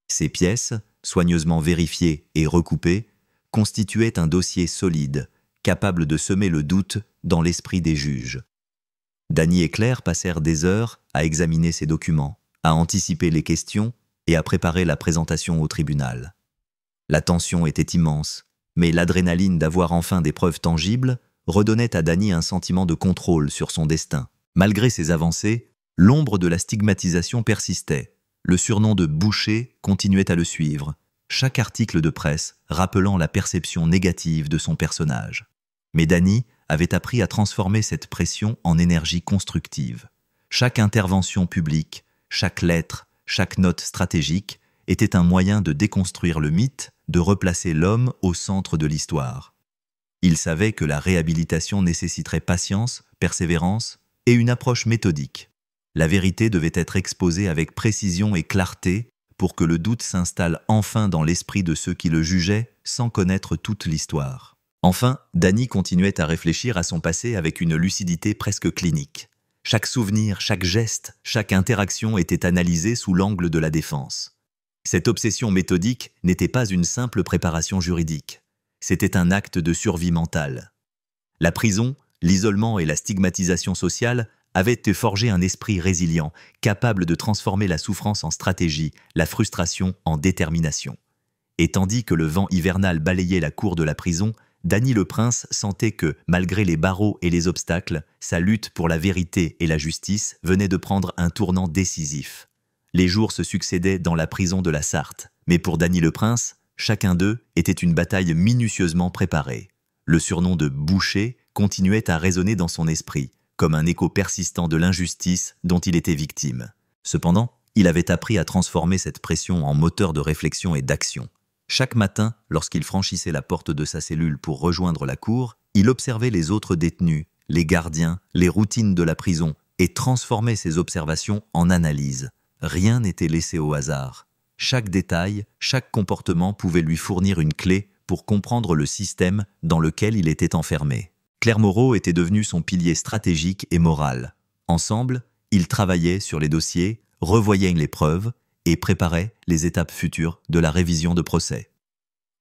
Ces pièces, soigneusement vérifiées et recoupées, constituaient un dossier solide, capable de semer le doute dans l'esprit des juges. Dany et Claire passèrent des heures à examiner ces documents, à anticiper les questions et à préparer la présentation au tribunal. La tension était immense, mais l'adrénaline d'avoir enfin des preuves tangibles redonnait à Dany un sentiment de contrôle sur son destin. Malgré ces avancées, l'ombre de la stigmatisation persistait. Le surnom de boucher continuait à le suivre, chaque article de presse rappelant la perception négative de son personnage. Mais Dany avait appris à transformer cette pression en énergie constructive. Chaque intervention publique, chaque lettre, chaque note stratégique était un moyen de déconstruire le mythe, de replacer l'homme au centre de l'histoire. Il savait que la réhabilitation nécessiterait patience, persévérance et une approche méthodique. La vérité devait être exposée avec précision et clarté pour que le doute s'installe enfin dans l'esprit de ceux qui le jugeaient sans connaître toute l'histoire. Enfin, Dany continuait à réfléchir à son passé avec une lucidité presque clinique. Chaque souvenir, chaque geste, chaque interaction était analysée sous l'angle de la défense. Cette obsession méthodique n'était pas une simple préparation juridique. C'était un acte de survie mentale. La prison, l'isolement et la stigmatisation sociale avaient forgé un esprit résilient, capable de transformer la souffrance en stratégie, la frustration en détermination. Et tandis que le vent hivernal balayait la cour de la prison, Dany le Prince sentait que, malgré les barreaux et les obstacles, sa lutte pour la vérité et la justice venait de prendre un tournant décisif. Les jours se succédaient dans la prison de la Sarthe, mais pour Dany le Prince, chacun d'eux était une bataille minutieusement préparée. Le surnom de boucher continuait à résonner dans son esprit, comme un écho persistant de l'injustice dont il était victime. Cependant, il avait appris à transformer cette pression en moteur de réflexion et d'action. Chaque matin, lorsqu'il franchissait la porte de sa cellule pour rejoindre la cour, il observait les autres détenus, les gardiens, les routines de la prison et transformait ses observations en analyse. Rien n'était laissé au hasard. Chaque détail, chaque comportement pouvait lui fournir une clé pour comprendre le système dans lequel il était enfermé. Claire Moreau était devenue son pilier stratégique et moral. Ensemble, ils travaillaient sur les dossiers, revoyaient les preuves et préparaient les étapes futures de la révision de procès.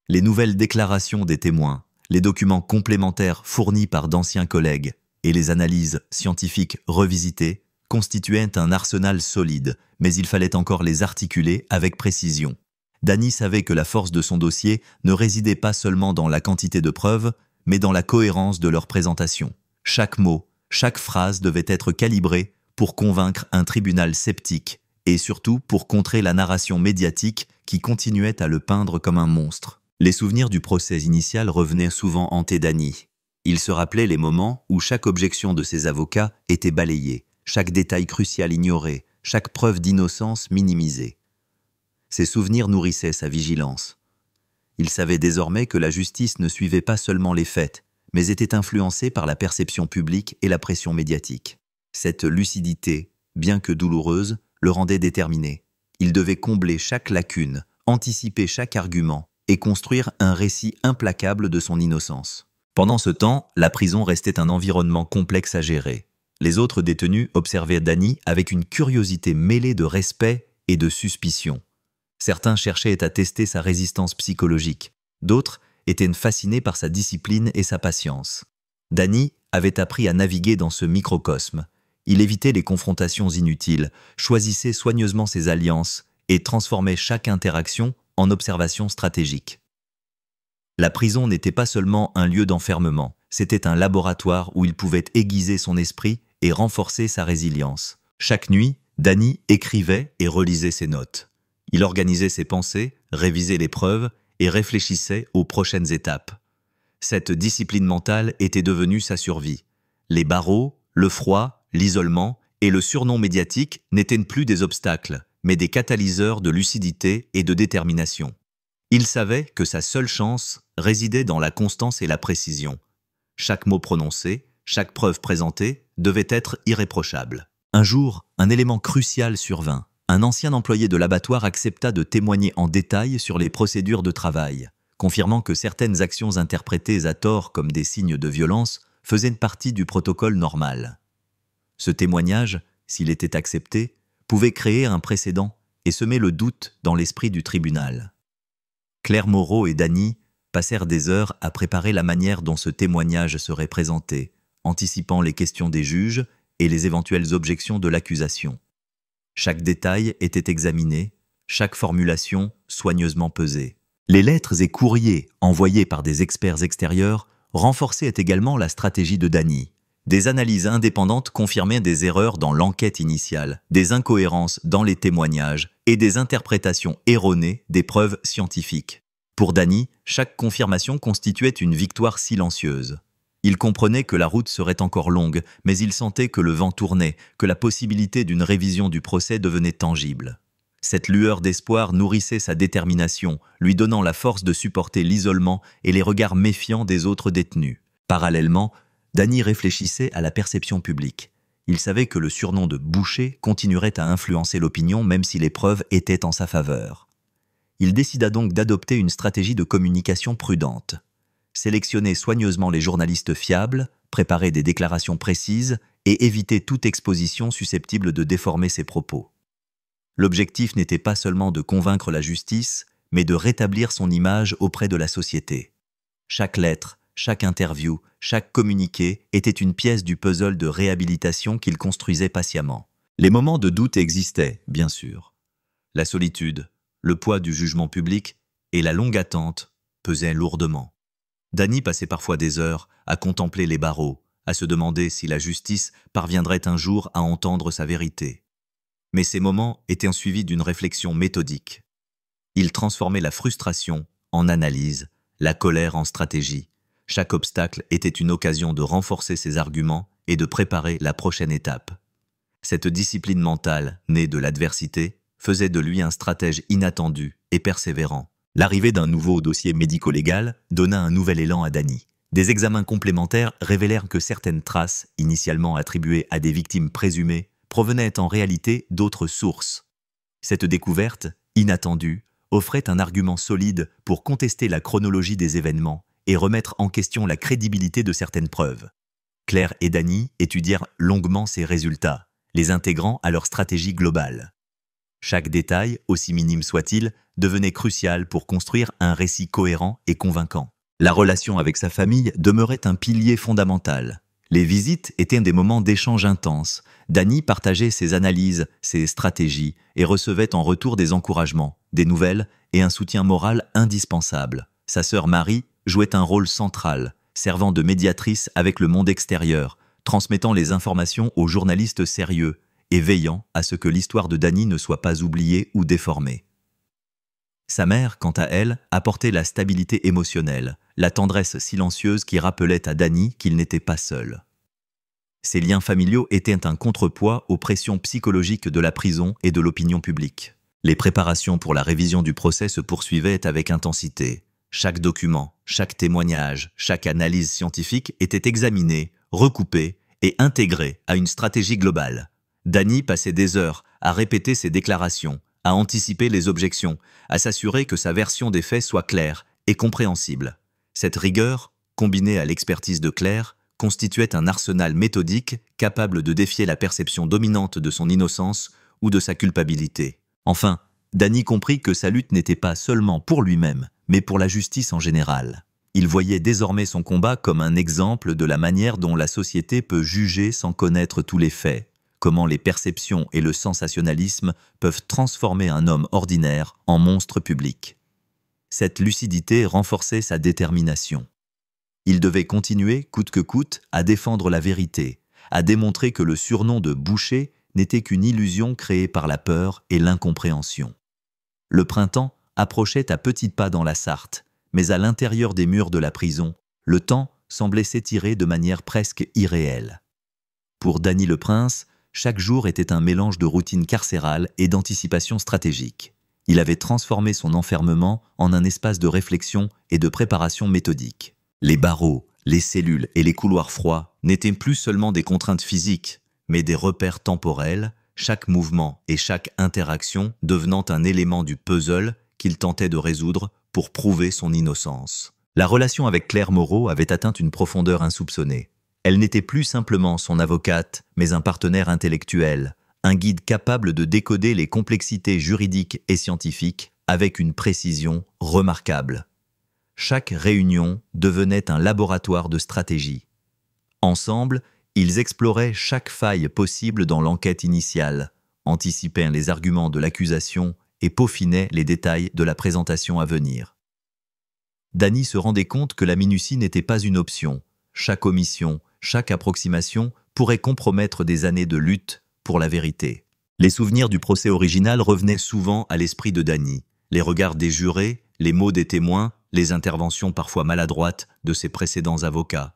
Les nouvelles déclarations des témoins, les documents complémentaires fournis par d'anciens collègues et les analyses scientifiques revisitées constituaient un arsenal solide, mais il fallait encore les articuler avec précision. Dany savait que la force de son dossier ne résidait pas seulement dans la quantité de preuves, mais dans la cohérence de leur présentation. Chaque mot, chaque phrase devait être calibré pour convaincre un tribunal sceptique et surtout pour contrer la narration médiatique qui continuait à le peindre comme un monstre. Les souvenirs du procès initial revenaient souvent hanter Dany. Il se rappelait les moments où chaque objection de ses avocats était balayée, chaque détail crucial ignoré, chaque preuve d'innocence minimisée. Ces souvenirs nourrissaient sa vigilance. Il savait désormais que la justice ne suivait pas seulement les faits, mais était influencée par la perception publique et la pression médiatique. Cette lucidité, bien que douloureuse, le rendait déterminé. Il devait combler chaque lacune, anticiper chaque argument et construire un récit implacable de son innocence. Pendant ce temps, la prison restait un environnement complexe à gérer. Les autres détenus observaient Danny avec une curiosité mêlée de respect et de suspicion. Certains cherchaient à tester sa résistance psychologique, d'autres étaient fascinés par sa discipline et sa patience. Danny avait appris à naviguer dans ce microcosme. Il évitait les confrontations inutiles, choisissait soigneusement ses alliances et transformait chaque interaction en observation stratégique. La prison n'était pas seulement un lieu d'enfermement, c'était un laboratoire où il pouvait aiguiser son esprit et renforcer sa résilience. Chaque nuit, Danny écrivait et relisait ses notes. Il organisait ses pensées, révisait les preuves et réfléchissait aux prochaines étapes. Cette discipline mentale était devenue sa survie. Les barreaux, le froid, l'isolement et le surnom médiatique n'étaient plus des obstacles, mais des catalyseurs de lucidité et de détermination. Il savait que sa seule chance résidait dans la constance et la précision. Chaque mot prononcé, chaque preuve présentée devait être irréprochable. Un jour, un élément crucial survint. Un ancien employé de l'abattoir accepta de témoigner en détail sur les procédures de travail, confirmant que certaines actions interprétées à tort comme des signes de violence faisaient partie du protocole normal. Ce témoignage, s'il était accepté, pouvait créer un précédent et semer le doute dans l'esprit du tribunal. Claire Moreau et Danny passèrent des heures à préparer la manière dont ce témoignage serait présenté, anticipant les questions des juges et les éventuelles objections de l'accusation. Chaque détail était examiné, chaque formulation soigneusement pesée. Les lettres et courriers envoyés par des experts extérieurs renforçaient également la stratégie de Danny. Des analyses indépendantes confirmaient des erreurs dans l'enquête initiale, des incohérences dans les témoignages et des interprétations erronées des preuves scientifiques. Pour Danny, chaque confirmation constituait une victoire silencieuse. Il comprenait que la route serait encore longue, mais il sentait que le vent tournait, que la possibilité d'une révision du procès devenait tangible. Cette lueur d'espoir nourrissait sa détermination, lui donnant la force de supporter l'isolement et les regards méfiants des autres détenus. Parallèlement, Danny réfléchissait à la perception publique. Il savait que le surnom de boucher continuerait à influencer l'opinion même si les preuves étaient en sa faveur. Il décida donc d'adopter une stratégie de communication prudente. Sélectionner soigneusement les journalistes fiables, préparer des déclarations précises et éviter toute exposition susceptible de déformer ses propos. L'objectif n'était pas seulement de convaincre la justice, mais de rétablir son image auprès de la société. Chaque lettre, chaque interview, chaque communiqué était une pièce du puzzle de réhabilitation qu'il construisait patiemment. Les moments de doute existaient, bien sûr. La solitude, le poids du jugement public et la longue attente pesaient lourdement. Danny passait parfois des heures à contempler les barreaux, à se demander si la justice parviendrait un jour à entendre sa vérité. Mais ces moments étaient suivis d'une réflexion méthodique. Il transformait la frustration en analyse, la colère en stratégie. Chaque obstacle était une occasion de renforcer ses arguments et de préparer la prochaine étape. Cette discipline mentale, née de l'adversité, faisait de lui un stratège inattendu et persévérant. L'arrivée d'un nouveau dossier médico-légal donna un nouvel élan à Danny. Des examens complémentaires révélèrent que certaines traces, initialement attribuées à des victimes présumées, provenaient en réalité d'autres sources. Cette découverte, inattendue, offrait un argument solide pour contester la chronologie des événements et remettre en question la crédibilité de certaines preuves. Claire et Danny étudièrent longuement ces résultats, les intégrant à leur stratégie globale. Chaque détail, aussi minime soit-il, devenait crucial pour construire un récit cohérent et convaincant. La relation avec sa famille demeurait un pilier fondamental. Les visites étaient des moments d'échange intenses. Danny partageait ses analyses, ses stratégies et recevait en retour des encouragements, des nouvelles et un soutien moral indispensable. Sa sœur Marie jouait un rôle central, servant de médiatrice avec le monde extérieur, transmettant les informations aux journalistes sérieux et veillant à ce que l'histoire de Danny ne soit pas oubliée ou déformée. Sa mère, quant à elle, apportait la stabilité émotionnelle, la tendresse silencieuse qui rappelait à Danny qu'il n'était pas seul. Ces liens familiaux étaient un contrepoids aux pressions psychologiques de la prison et de l'opinion publique. Les préparations pour la révision du procès se poursuivaient avec intensité. Chaque document, chaque témoignage, chaque analyse scientifique était examiné, recoupé et intégré à une stratégie globale. Dany passait des heures à répéter ses déclarations, à anticiper les objections, à s'assurer que sa version des faits soit claire et compréhensible. Cette rigueur, combinée à l'expertise de Claire, constituait un arsenal méthodique capable de défier la perception dominante de son innocence ou de sa culpabilité. Enfin, Dany comprit que sa lutte n'était pas seulement pour lui-même, mais pour la justice en général. Il voyait désormais son combat comme un exemple de la manière dont la société peut juger sans connaître tous les faits, comment les perceptions et le sensationnalisme peuvent transformer un homme ordinaire en monstre public. Cette lucidité renforçait sa détermination. Il devait continuer, coûte que coûte, à défendre la vérité, à démontrer que le surnom de boucher n'était qu'une illusion créée par la peur et l'incompréhension. Le printemps approchait à petits pas dans la Sarthe, mais à l'intérieur des murs de la prison, le temps semblait s'étirer de manière presque irréelle. Pour Dany le Prince, chaque jour était un mélange de routine carcérale et d'anticipation stratégique. Il avait transformé son enfermement en un espace de réflexion et de préparation méthodique. Les barreaux, les cellules et les couloirs froids n'étaient plus seulement des contraintes physiques, mais des repères temporels, chaque mouvement et chaque interaction devenant un élément du puzzle qu'il tentait de résoudre pour prouver son innocence. La relation avec Claire Moreau avait atteint une profondeur insoupçonnée. Elle n'était plus simplement son avocate, mais un partenaire intellectuel, un guide capable de décoder les complexités juridiques et scientifiques avec une précision remarquable. Chaque réunion devenait un laboratoire de stratégie. Ensemble, ils exploraient chaque faille possible dans l'enquête initiale, anticipaient les arguments de l'accusation et peaufinaient les détails de la présentation à venir. Dany se rendait compte que la minutie n'était pas une option. Chaque omission, chaque approximation pourrait compromettre des années de lutte pour la vérité. Les souvenirs du procès original revenaient souvent à l'esprit de Dany. Les regards des jurés, les mots des témoins, les interventions parfois maladroites de ses précédents avocats.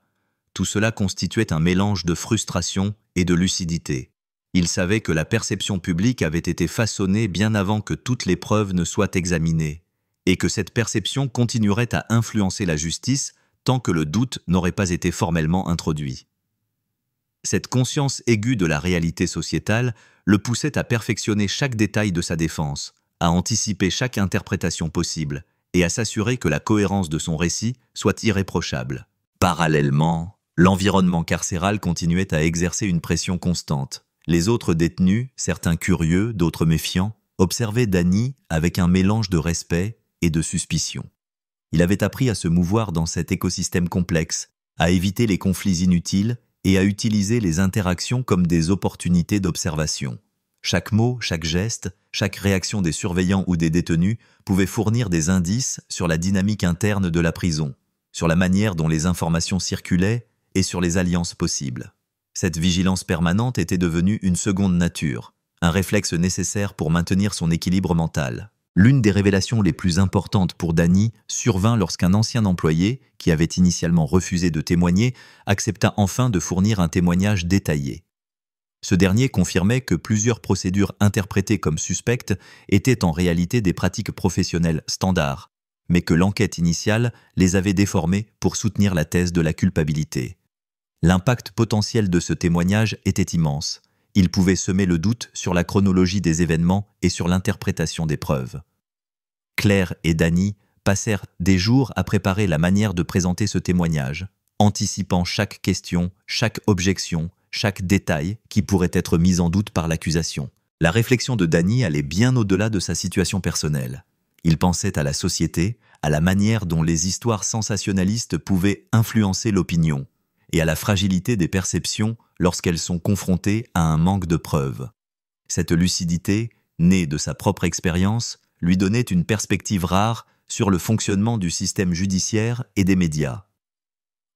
Tout cela constituait un mélange de frustration et de lucidité. Il savait que la perception publique avait été façonnée bien avant que toutes les preuves ne soient examinées, et que cette perception continuerait à influencer la justice tant que le doute n'aurait pas été formellement introduit. Cette conscience aiguë de la réalité sociétale le poussait à perfectionner chaque détail de sa défense, à anticiper chaque interprétation possible et à s'assurer que la cohérence de son récit soit irréprochable. Parallèlement, l'environnement carcéral continuait à exercer une pression constante. Les autres détenus, certains curieux, d'autres méfiants, observaient Dany avec un mélange de respect et de suspicion. Il avait appris à se mouvoir dans cet écosystème complexe, à éviter les conflits inutiles et à utiliser les interactions comme des opportunités d'observation. Chaque mot, chaque geste, chaque réaction des surveillants ou des détenus pouvait fournir des indices sur la dynamique interne de la prison, sur la manière dont les informations circulaient et sur les alliances possibles. Cette vigilance permanente était devenue une seconde nature, un réflexe nécessaire pour maintenir son équilibre mental. L'une des révélations les plus importantes pour Dany survint lorsqu'un ancien employé, qui avait initialement refusé de témoigner, accepta enfin de fournir un témoignage détaillé. Ce dernier confirmait que plusieurs procédures interprétées comme suspectes étaient en réalité des pratiques professionnelles standards, mais que l'enquête initiale les avait déformées pour soutenir la thèse de la culpabilité. L'impact potentiel de ce témoignage était immense. Il pouvait semer le doute sur la chronologie des événements et sur l'interprétation des preuves. Claire et Dany passèrent des jours à préparer la manière de présenter ce témoignage, anticipant chaque question, chaque objection, chaque détail qui pourrait être mis en doute par l'accusation. La réflexion de Dany allait bien au-delà de sa situation personnelle. Il pensait à la société, à la manière dont les histoires sensationnalistes pouvaient influencer l'opinion, et à la fragilité des perceptions lorsqu'elles sont confrontées à un manque de preuves. Cette lucidité, née de sa propre expérience, lui donnait une perspective rare sur le fonctionnement du système judiciaire et des médias.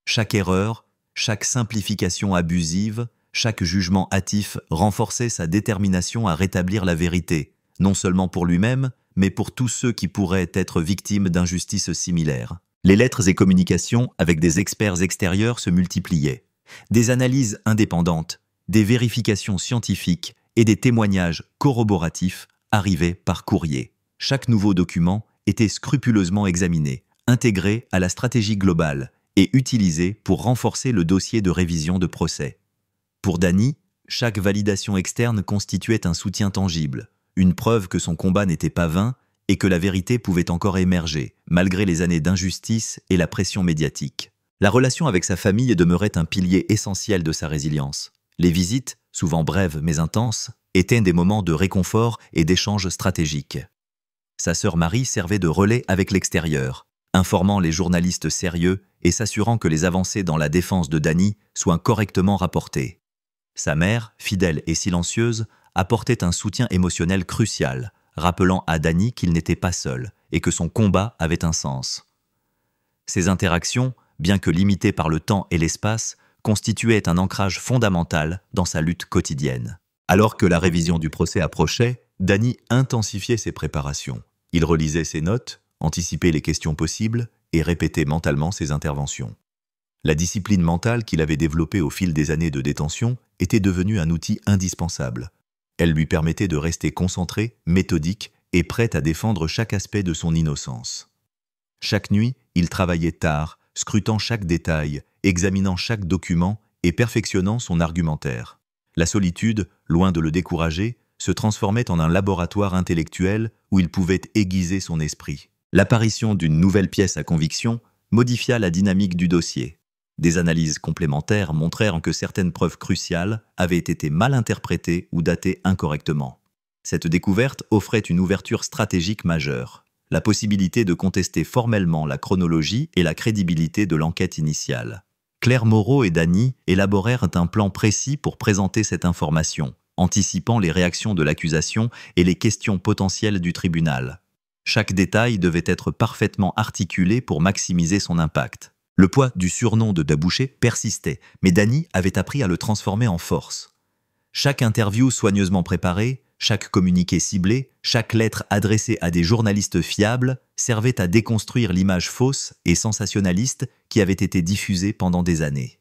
Chaque erreur, chaque simplification abusive, chaque jugement hâtif renforçait sa détermination à rétablir la vérité, non seulement pour lui-même, mais pour tous ceux qui pourraient être victimes d'injustices similaires. Les lettres et communications avec des experts extérieurs se multipliaient. Des analyses indépendantes, des vérifications scientifiques et des témoignages corroboratifs arrivaient par courrier. Chaque nouveau document était scrupuleusement examiné, intégrée à la stratégie globale et utilisée pour renforcer le dossier de révision de procès. Pour Dany, chaque validation externe constituait un soutien tangible, une preuve que son combat n'était pas vain et que la vérité pouvait encore émerger, malgré les années d'injustice et la pression médiatique. La relation avec sa famille demeurait un pilier essentiel de sa résilience. Les visites, souvent brèves mais intenses, étaient des moments de réconfort et d'échanges stratégiques. Sa sœur Marie servait de relais avec l'extérieur, informant les journalistes sérieux et s'assurant que les avancées dans la défense de Dany soient correctement rapportées. Sa mère, fidèle et silencieuse, apportait un soutien émotionnel crucial, rappelant à Dany qu'il n'était pas seul et que son combat avait un sens. Ces interactions, bien que limitées par le temps et l'espace, constituaient un ancrage fondamental dans sa lutte quotidienne. Alors que la révision du procès approchait, Dany intensifiait ses préparations. Il relisait ses notes, anticipait les questions possibles et répétait mentalement ses interventions. La discipline mentale qu'il avait développée au fil des années de détention était devenue un outil indispensable. Elle lui permettait de rester concentré, méthodique et prêt à défendre chaque aspect de son innocence. Chaque nuit, il travaillait tard, scrutant chaque détail, examinant chaque document et perfectionnant son argumentaire. La solitude, loin de le décourager, se transformait en un laboratoire intellectuel où il pouvait aiguiser son esprit. L'apparition d'une nouvelle pièce à conviction modifia la dynamique du dossier. Des analyses complémentaires montrèrent que certaines preuves cruciales avaient été mal interprétées ou datées incorrectement. Cette découverte offrait une ouverture stratégique majeure, la possibilité de contester formellement la chronologie et la crédibilité de l'enquête initiale. Claire Moreau et Dany élaborèrent un plan précis pour présenter cette information, anticipant les réactions de l'accusation et les questions potentielles du tribunal. Chaque détail devait être parfaitement articulé pour maximiser son impact. Le poids du surnom de Dabouché persistait, mais Dany avait appris à le transformer en force. Chaque interview soigneusement préparée, chaque communiqué ciblé, chaque lettre adressée à des journalistes fiables servait à déconstruire l'image fausse et sensationnaliste qui avait été diffusée pendant des années.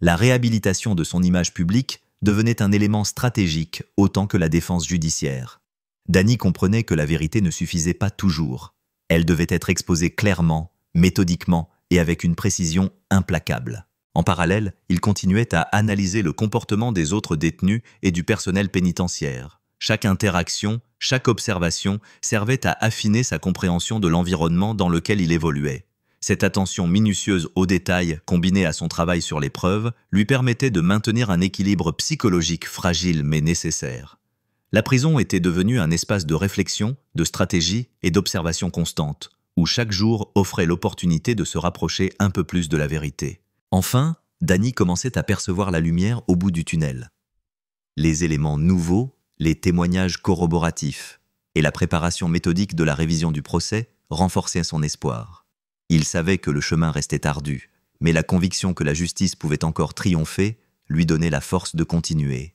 La réhabilitation de son image publique devenait un élément stratégique autant que la défense judiciaire. Dany comprenait que la vérité ne suffisait pas toujours. Elle devait être exposée clairement, méthodiquement et avec une précision implacable. En parallèle, il continuait à analyser le comportement des autres détenus et du personnel pénitentiaire. Chaque interaction, chaque observation servait à affiner sa compréhension de l'environnement dans lequel il évoluait. Cette attention minutieuse aux détails, combinée à son travail sur les preuves, lui permettait de maintenir un équilibre psychologique fragile mais nécessaire. La prison était devenue un espace de réflexion, de stratégie et d'observation constante, où chaque jour offrait l'opportunité de se rapprocher un peu plus de la vérité. Enfin, Dany commençait à percevoir la lumière au bout du tunnel. Les éléments nouveaux, les témoignages corroboratifs et la préparation méthodique de la révision du procès renforçaient son espoir. Il savait que le chemin restait ardu, mais la conviction que la justice pouvait encore triompher lui donnait la force de continuer.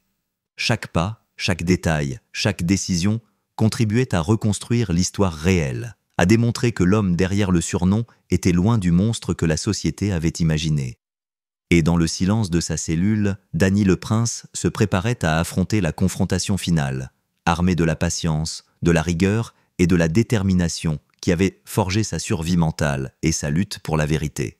Chaque pas, chaque détail, chaque décision contribuait à reconstruire l'histoire réelle, à démontrer que l'homme derrière le surnom était loin du monstre que la société avait imaginé. Et dans le silence de sa cellule, Dany le Prince se préparait à affronter la confrontation finale, armé de la patience, de la rigueur et de la détermination qui avait forgé sa survie mentale et sa lutte pour la vérité.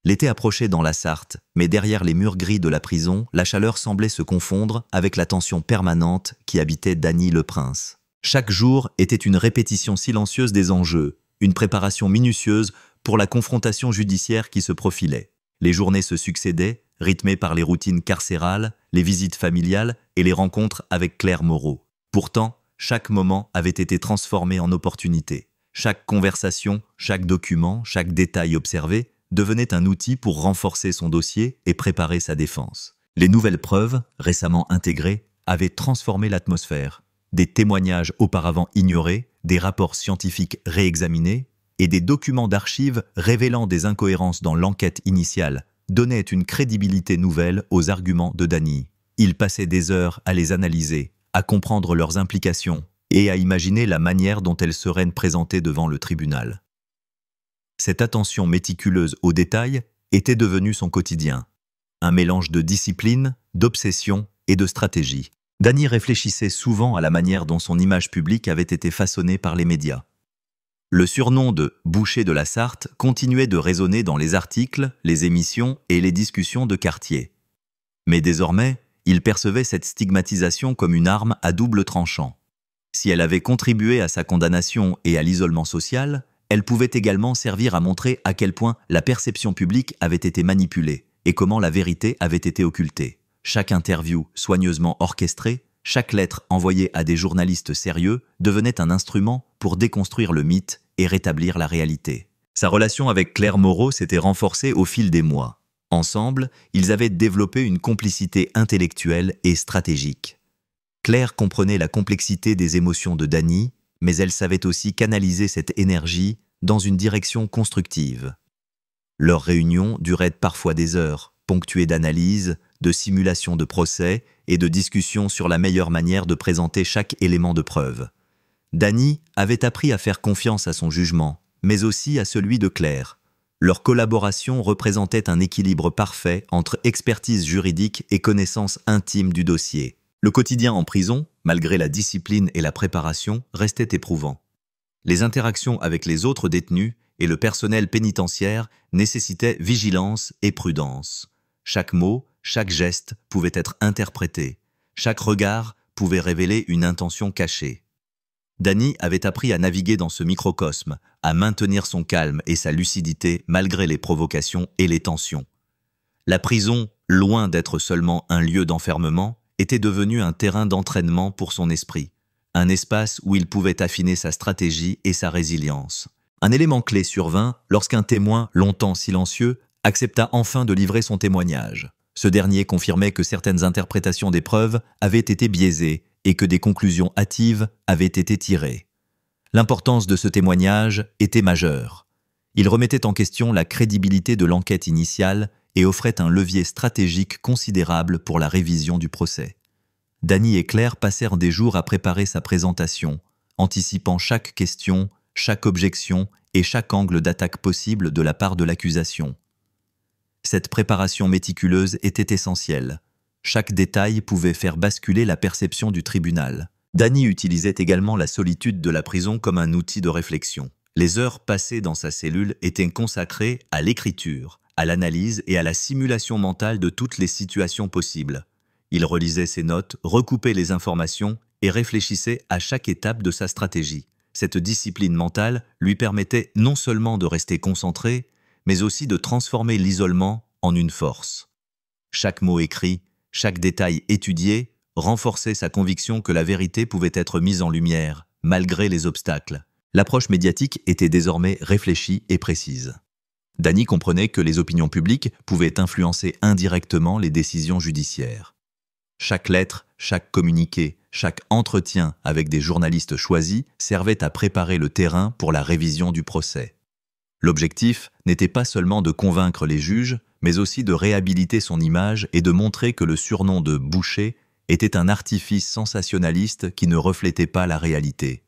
L'été approchait dans la Sarthe, mais derrière les murs gris de la prison, la chaleur semblait se confondre avec la tension permanente qui habitait Dany le Prince. Chaque jour était une répétition silencieuse des enjeux, une préparation minutieuse pour la confrontation judiciaire qui se profilait. Les journées se succédaient, rythmées par les routines carcérales, les visites familiales et les rencontres avec Claire Moreau. Pourtant, chaque moment avait été transformé en opportunité. Chaque conversation, chaque document, chaque détail observé devenait un outil pour renforcer son dossier et préparer sa défense. Les nouvelles preuves, récemment intégrées, avaient transformé l'atmosphère. Des témoignages auparavant ignorés, des rapports scientifiques réexaminés et des documents d'archives révélant des incohérences dans l'enquête initiale donnaient une crédibilité nouvelle aux arguments de Dany. Il passait des heures à les analyser, à comprendre leurs implications et à imaginer la manière dont elles seraient présentées devant le tribunal. Cette attention méticuleuse aux détails était devenue son quotidien, un mélange de discipline, d'obsession et de stratégie. Dany réfléchissait souvent à la manière dont son image publique avait été façonnée par les médias. Le surnom de « boucher de la Sarthe » continuait de résonner dans les articles, les émissions et les discussions de quartier. Mais désormais, il percevait cette stigmatisation comme une arme à double tranchant. Si elle avait contribué à sa condamnation et à l'isolement social, elle pouvait également servir à montrer à quel point la perception publique avait été manipulée et comment la vérité avait été occultée. Chaque interview soigneusement orchestrée, chaque lettre envoyée à des journalistes sérieux devenait un instrument pour déconstruire le mythe et rétablir la réalité. Sa relation avec Claire Moreau s'était renforcée au fil des mois. Ensemble, ils avaient développé une complicité intellectuelle et stratégique. Claire comprenait la complexité des émotions de Dany, mais elle savait aussi canaliser cette énergie dans une direction constructive. Leurs réunions duraient parfois des heures, ponctuées d'analyses, de simulations de procès et de discussions sur la meilleure manière de présenter chaque élément de preuve. Dany avait appris à faire confiance à son jugement, mais aussi à celui de Claire. Leur collaboration représentait un équilibre parfait entre expertise juridique et connaissance intime du dossier. Le quotidien en prison, malgré la discipline et la préparation, restait éprouvant. Les interactions avec les autres détenus et le personnel pénitentiaire nécessitaient vigilance et prudence. Chaque mot, chaque geste pouvait être interprété. Chaque regard pouvait révéler une intention cachée. Dany avait appris à naviguer dans ce microcosme, à maintenir son calme et sa lucidité malgré les provocations et les tensions. La prison, loin d'être seulement un lieu d'enfermement, était devenue un terrain d'entraînement pour son esprit, un espace où il pouvait affiner sa stratégie et sa résilience. Un élément clé survint lorsqu'un témoin, longtemps silencieux, accepta enfin de livrer son témoignage. Ce dernier confirmait que certaines interprétations des preuves avaient été biaisées et que des conclusions hâtives avaient été tirées. L'importance de ce témoignage était majeure. Il remettait en question la crédibilité de l'enquête initiale et offrait un levier stratégique considérable pour la révision du procès. Dany et Claire passèrent des jours à préparer sa présentation, anticipant chaque question, chaque objection et chaque angle d'attaque possible de la part de l'accusation. Cette préparation méticuleuse était essentielle. Chaque détail pouvait faire basculer la perception du tribunal. Dany utilisait également la solitude de la prison comme un outil de réflexion. Les heures passées dans sa cellule étaient consacrées à l'écriture, à l'analyse et à la simulation mentale de toutes les situations possibles. Il relisait ses notes, recoupait les informations et réfléchissait à chaque étape de sa stratégie. Cette discipline mentale lui permettait non seulement de rester concentré, mais aussi de transformer l'isolement en une force. Chaque mot écrit, chaque détail étudié renforçait sa conviction que la vérité pouvait être mise en lumière, malgré les obstacles. L'approche médiatique était désormais réfléchie et précise. Dany comprenait que les opinions publiques pouvaient influencer indirectement les décisions judiciaires. Chaque lettre, chaque communiqué, chaque entretien avec des journalistes choisis servait à préparer le terrain pour la révision du procès. L'objectif n'était pas seulement de convaincre les juges, mais aussi de réhabiliter son image et de montrer que le surnom de « boucher » était un artifice sensationnaliste qui ne reflétait pas la réalité.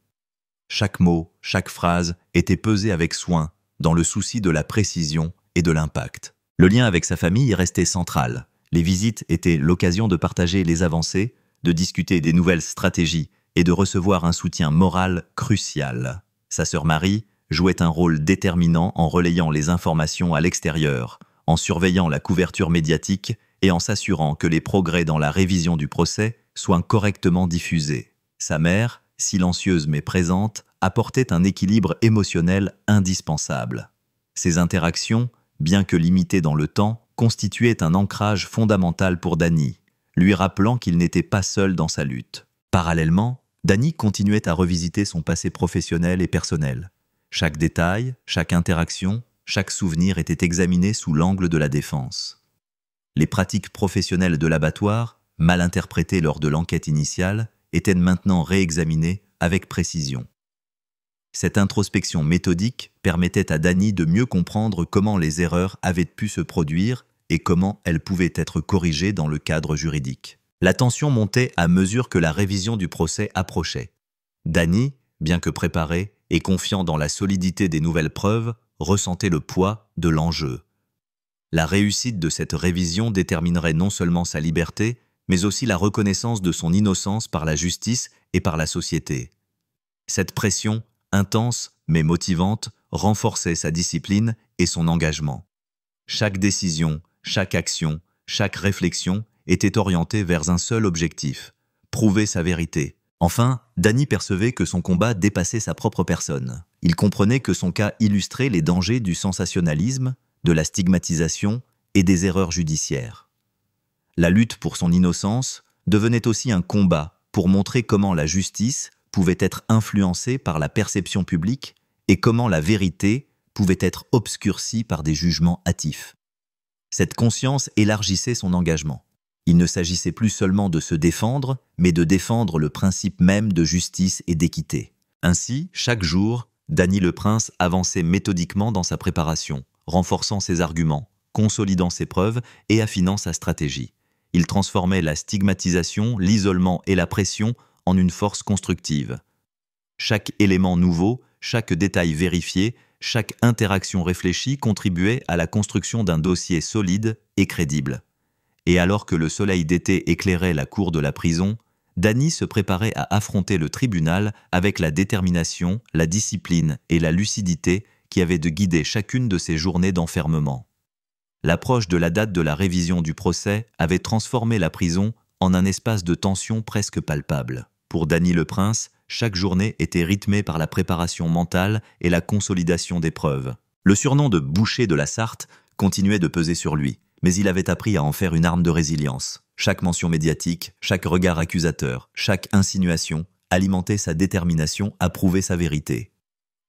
Chaque mot, chaque phrase était pesé avec soin, dans le souci de la précision et de l'impact. Le lien avec sa famille restait central. Les visites étaient l'occasion de partager les avancées, de discuter des nouvelles stratégies et de recevoir un soutien moral crucial. Sa sœur Marie jouait un rôle déterminant en relayant les informations à l'extérieur, en surveillant la couverture médiatique et en s'assurant que les progrès dans la révision du procès soient correctement diffusés. Sa mère, silencieuse mais présente, apportait un équilibre émotionnel indispensable. Ces interactions, bien que limitées dans le temps, constituaient un ancrage fondamental pour Dany, lui rappelant qu'il n'était pas seul dans sa lutte. Parallèlement, Dany continuait à revisiter son passé professionnel et personnel. Chaque détail, chaque interaction, chaque souvenir était examiné sous l'angle de la défense. Les pratiques professionnelles de l'abattoir, mal interprétées lors de l'enquête initiale, étaient maintenant réexaminées avec précision. Cette introspection méthodique permettait à Dany de mieux comprendre comment les erreurs avaient pu se produire et comment elles pouvaient être corrigées dans le cadre juridique. La tension montait à mesure que la révision du procès approchait. Dany, bien que préparé et confiant dans la solidité des nouvelles preuves, ressentait le poids de l'enjeu. La réussite de cette révision déterminerait non seulement sa liberté, mais aussi la reconnaissance de son innocence par la justice et par la société. Cette pression intense mais motivante, renforçait sa discipline et son engagement. Chaque décision, chaque action, chaque réflexion était orientée vers un seul objectif, prouver sa vérité. Enfin, Dany percevait que son combat dépassait sa propre personne. Il comprenait que son cas illustrait les dangers du sensationnalisme, de la stigmatisation et des erreurs judiciaires. La lutte pour son innocence devenait aussi un combat pour montrer comment la justice pouvait être influencée par la perception publique et comment la vérité pouvait être obscurcie par des jugements hâtifs. Cette conscience élargissait son engagement. Il ne s'agissait plus seulement de se défendre, mais de défendre le principe même de justice et d'équité. Ainsi, chaque jour, Dany le Prince avançait méthodiquement dans sa préparation, renforçant ses arguments, consolidant ses preuves et affinant sa stratégie. Il transformait la stigmatisation, l'isolement et la pression en une force constructive. Chaque élément nouveau, chaque détail vérifié, chaque interaction réfléchie contribuait à la construction d'un dossier solide et crédible. Et alors que le soleil d'été éclairait la cour de la prison, Dany se préparait à affronter le tribunal avec la détermination, la discipline et la lucidité qui avaient de guider chacune de ses journées d'enfermement. L'approche de la date de la révision du procès avait transformé la prison en un espace de tension presque palpable. Pour Dany le Prince, chaque journée était rythmée par la préparation mentale et la consolidation des preuves. Le surnom de boucher de la Sarthe continuait de peser sur lui, mais il avait appris à en faire une arme de résilience. Chaque mention médiatique, chaque regard accusateur, chaque insinuation alimentait sa détermination à prouver sa vérité.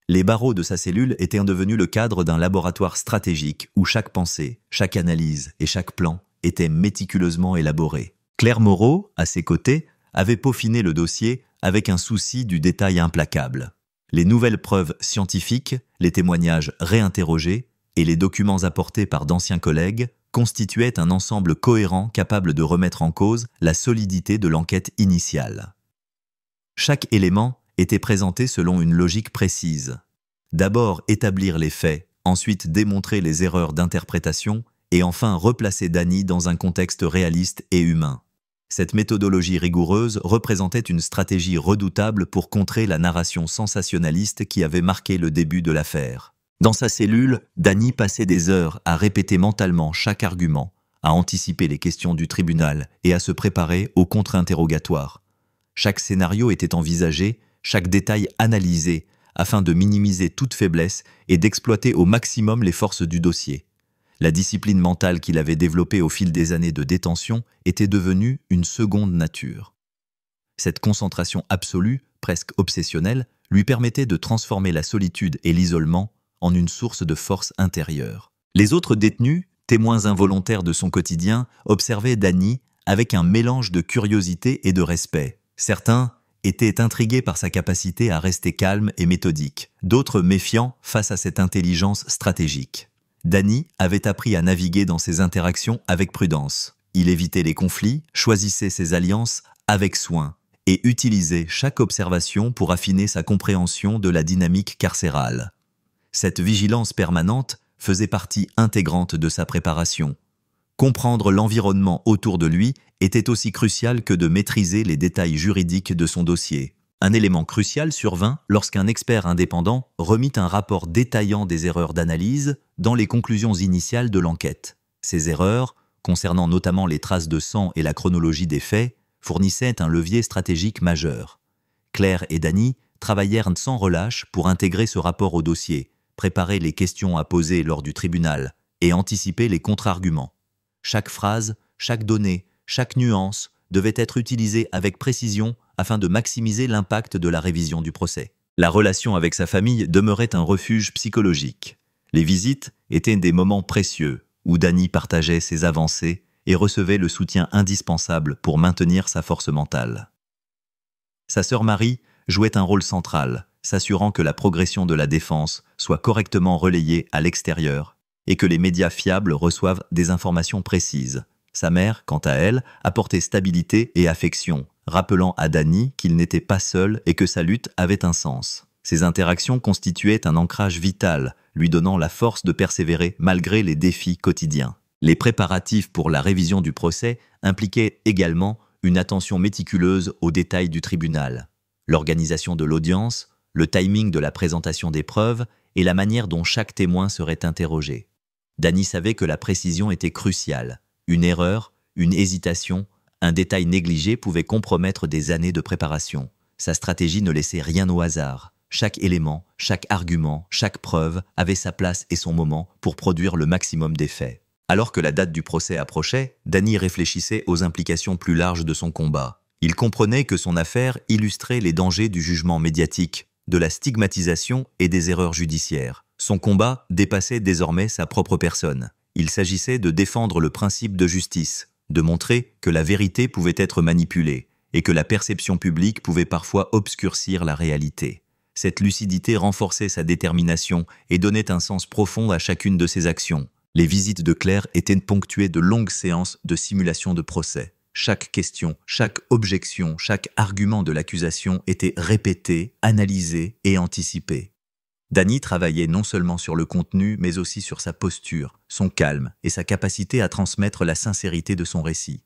Les barreaux de sa cellule étaient devenus le cadre d'un laboratoire stratégique où chaque pensée, chaque analyse et chaque plan étaient méticuleusement élaborés. Claire Moreau, à ses côtés, avait peaufiné le dossier avec un souci du détail implacable. Les nouvelles preuves scientifiques, les témoignages réinterrogés et les documents apportés par d'anciens collègues constituaient un ensemble cohérent capable de remettre en cause la solidité de l'enquête initiale. Chaque élément était présenté selon une logique précise. D'abord établir les faits, ensuite démontrer les erreurs d'interprétation et enfin replacer Dany dans un contexte réaliste et humain. Cette méthodologie rigoureuse représentait une stratégie redoutable pour contrer la narration sensationnaliste qui avait marqué le début de l'affaire. Dans sa cellule, Dany passait des heures à répéter mentalement chaque argument, à anticiper les questions du tribunal et à se préparer au contre-interrogatoire. Chaque scénario était envisagé, chaque détail analysé, afin de minimiser toute faiblesse et d'exploiter au maximum les forces du dossier. La discipline mentale qu'il avait développée au fil des années de détention était devenue une seconde nature. Cette concentration absolue, presque obsessionnelle, lui permettait de transformer la solitude et l'isolement en une source de force intérieure. Les autres détenus, témoins involontaires de son quotidien, observaient Dany avec un mélange de curiosité et de respect. Certains étaient intrigués par sa capacité à rester calme et méthodique, d'autres méfiants face à cette intelligence stratégique. Dany avait appris à naviguer dans ses interactions avec prudence. Il évitait les conflits, choisissait ses alliances avec soin et utilisait chaque observation pour affiner sa compréhension de la dynamique carcérale. Cette vigilance permanente faisait partie intégrante de sa préparation. Comprendre l'environnement autour de lui était aussi crucial que de maîtriser les détails juridiques de son dossier. Un élément crucial survint lorsqu'un expert indépendant remit un rapport détaillant des erreurs d'analyse dans les conclusions initiales de l'enquête. Ces erreurs, concernant notamment les traces de sang et la chronologie des faits, fournissaient un levier stratégique majeur. Claire et Dany travaillèrent sans relâche pour intégrer ce rapport au dossier, préparer les questions à poser lors du tribunal et anticiper les contre-arguments. Chaque phrase, chaque donnée, chaque nuance devait être utilisée avec précision afin de maximiser l'impact de la révision du procès. La relation avec sa famille demeurait un refuge psychologique. Les visites étaient des moments précieux où Dany partageait ses avancées et recevait le soutien indispensable pour maintenir sa force mentale. Sa sœur Marie jouait un rôle central, s'assurant que la progression de la défense soit correctement relayée à l'extérieur et que les médias fiables reçoivent des informations précises. Sa mère, quant à elle, apportait stabilité et affection, rappelant à Dany qu'il n'était pas seul et que sa lutte avait un sens. Ces interactions constituaient un ancrage vital, lui donnant la force de persévérer malgré les défis quotidiens. Les préparatifs pour la révision du procès impliquaient également une attention méticuleuse aux détails du tribunal. L'organisation de l'audience, le timing de la présentation des preuves et la manière dont chaque témoin serait interrogé. Dany savait que la précision était cruciale. Une erreur, une hésitation, un détail négligé pouvait compromettre des années de préparation. Sa stratégie ne laissait rien au hasard. Chaque élément, chaque argument, chaque preuve avait sa place et son moment pour produire le maximum d'effets. Alors que la date du procès approchait, Dany réfléchissait aux implications plus larges de son combat. Il comprenait que son affaire illustrait les dangers du jugement médiatique, de la stigmatisation et des erreurs judiciaires. Son combat dépassait désormais sa propre personne. Il s'agissait de défendre le principe de justice, de montrer que la vérité pouvait être manipulée et que la perception publique pouvait parfois obscurcir la réalité. Cette lucidité renforçait sa détermination et donnait un sens profond à chacune de ses actions. Les visites de Claire étaient ponctuées de longues séances de simulation de procès. Chaque question, chaque objection, chaque argument de l'accusation était répété, analysé et anticipé. Dany travaillait non seulement sur le contenu, mais aussi sur sa posture, son calme et sa capacité à transmettre la sincérité de son récit.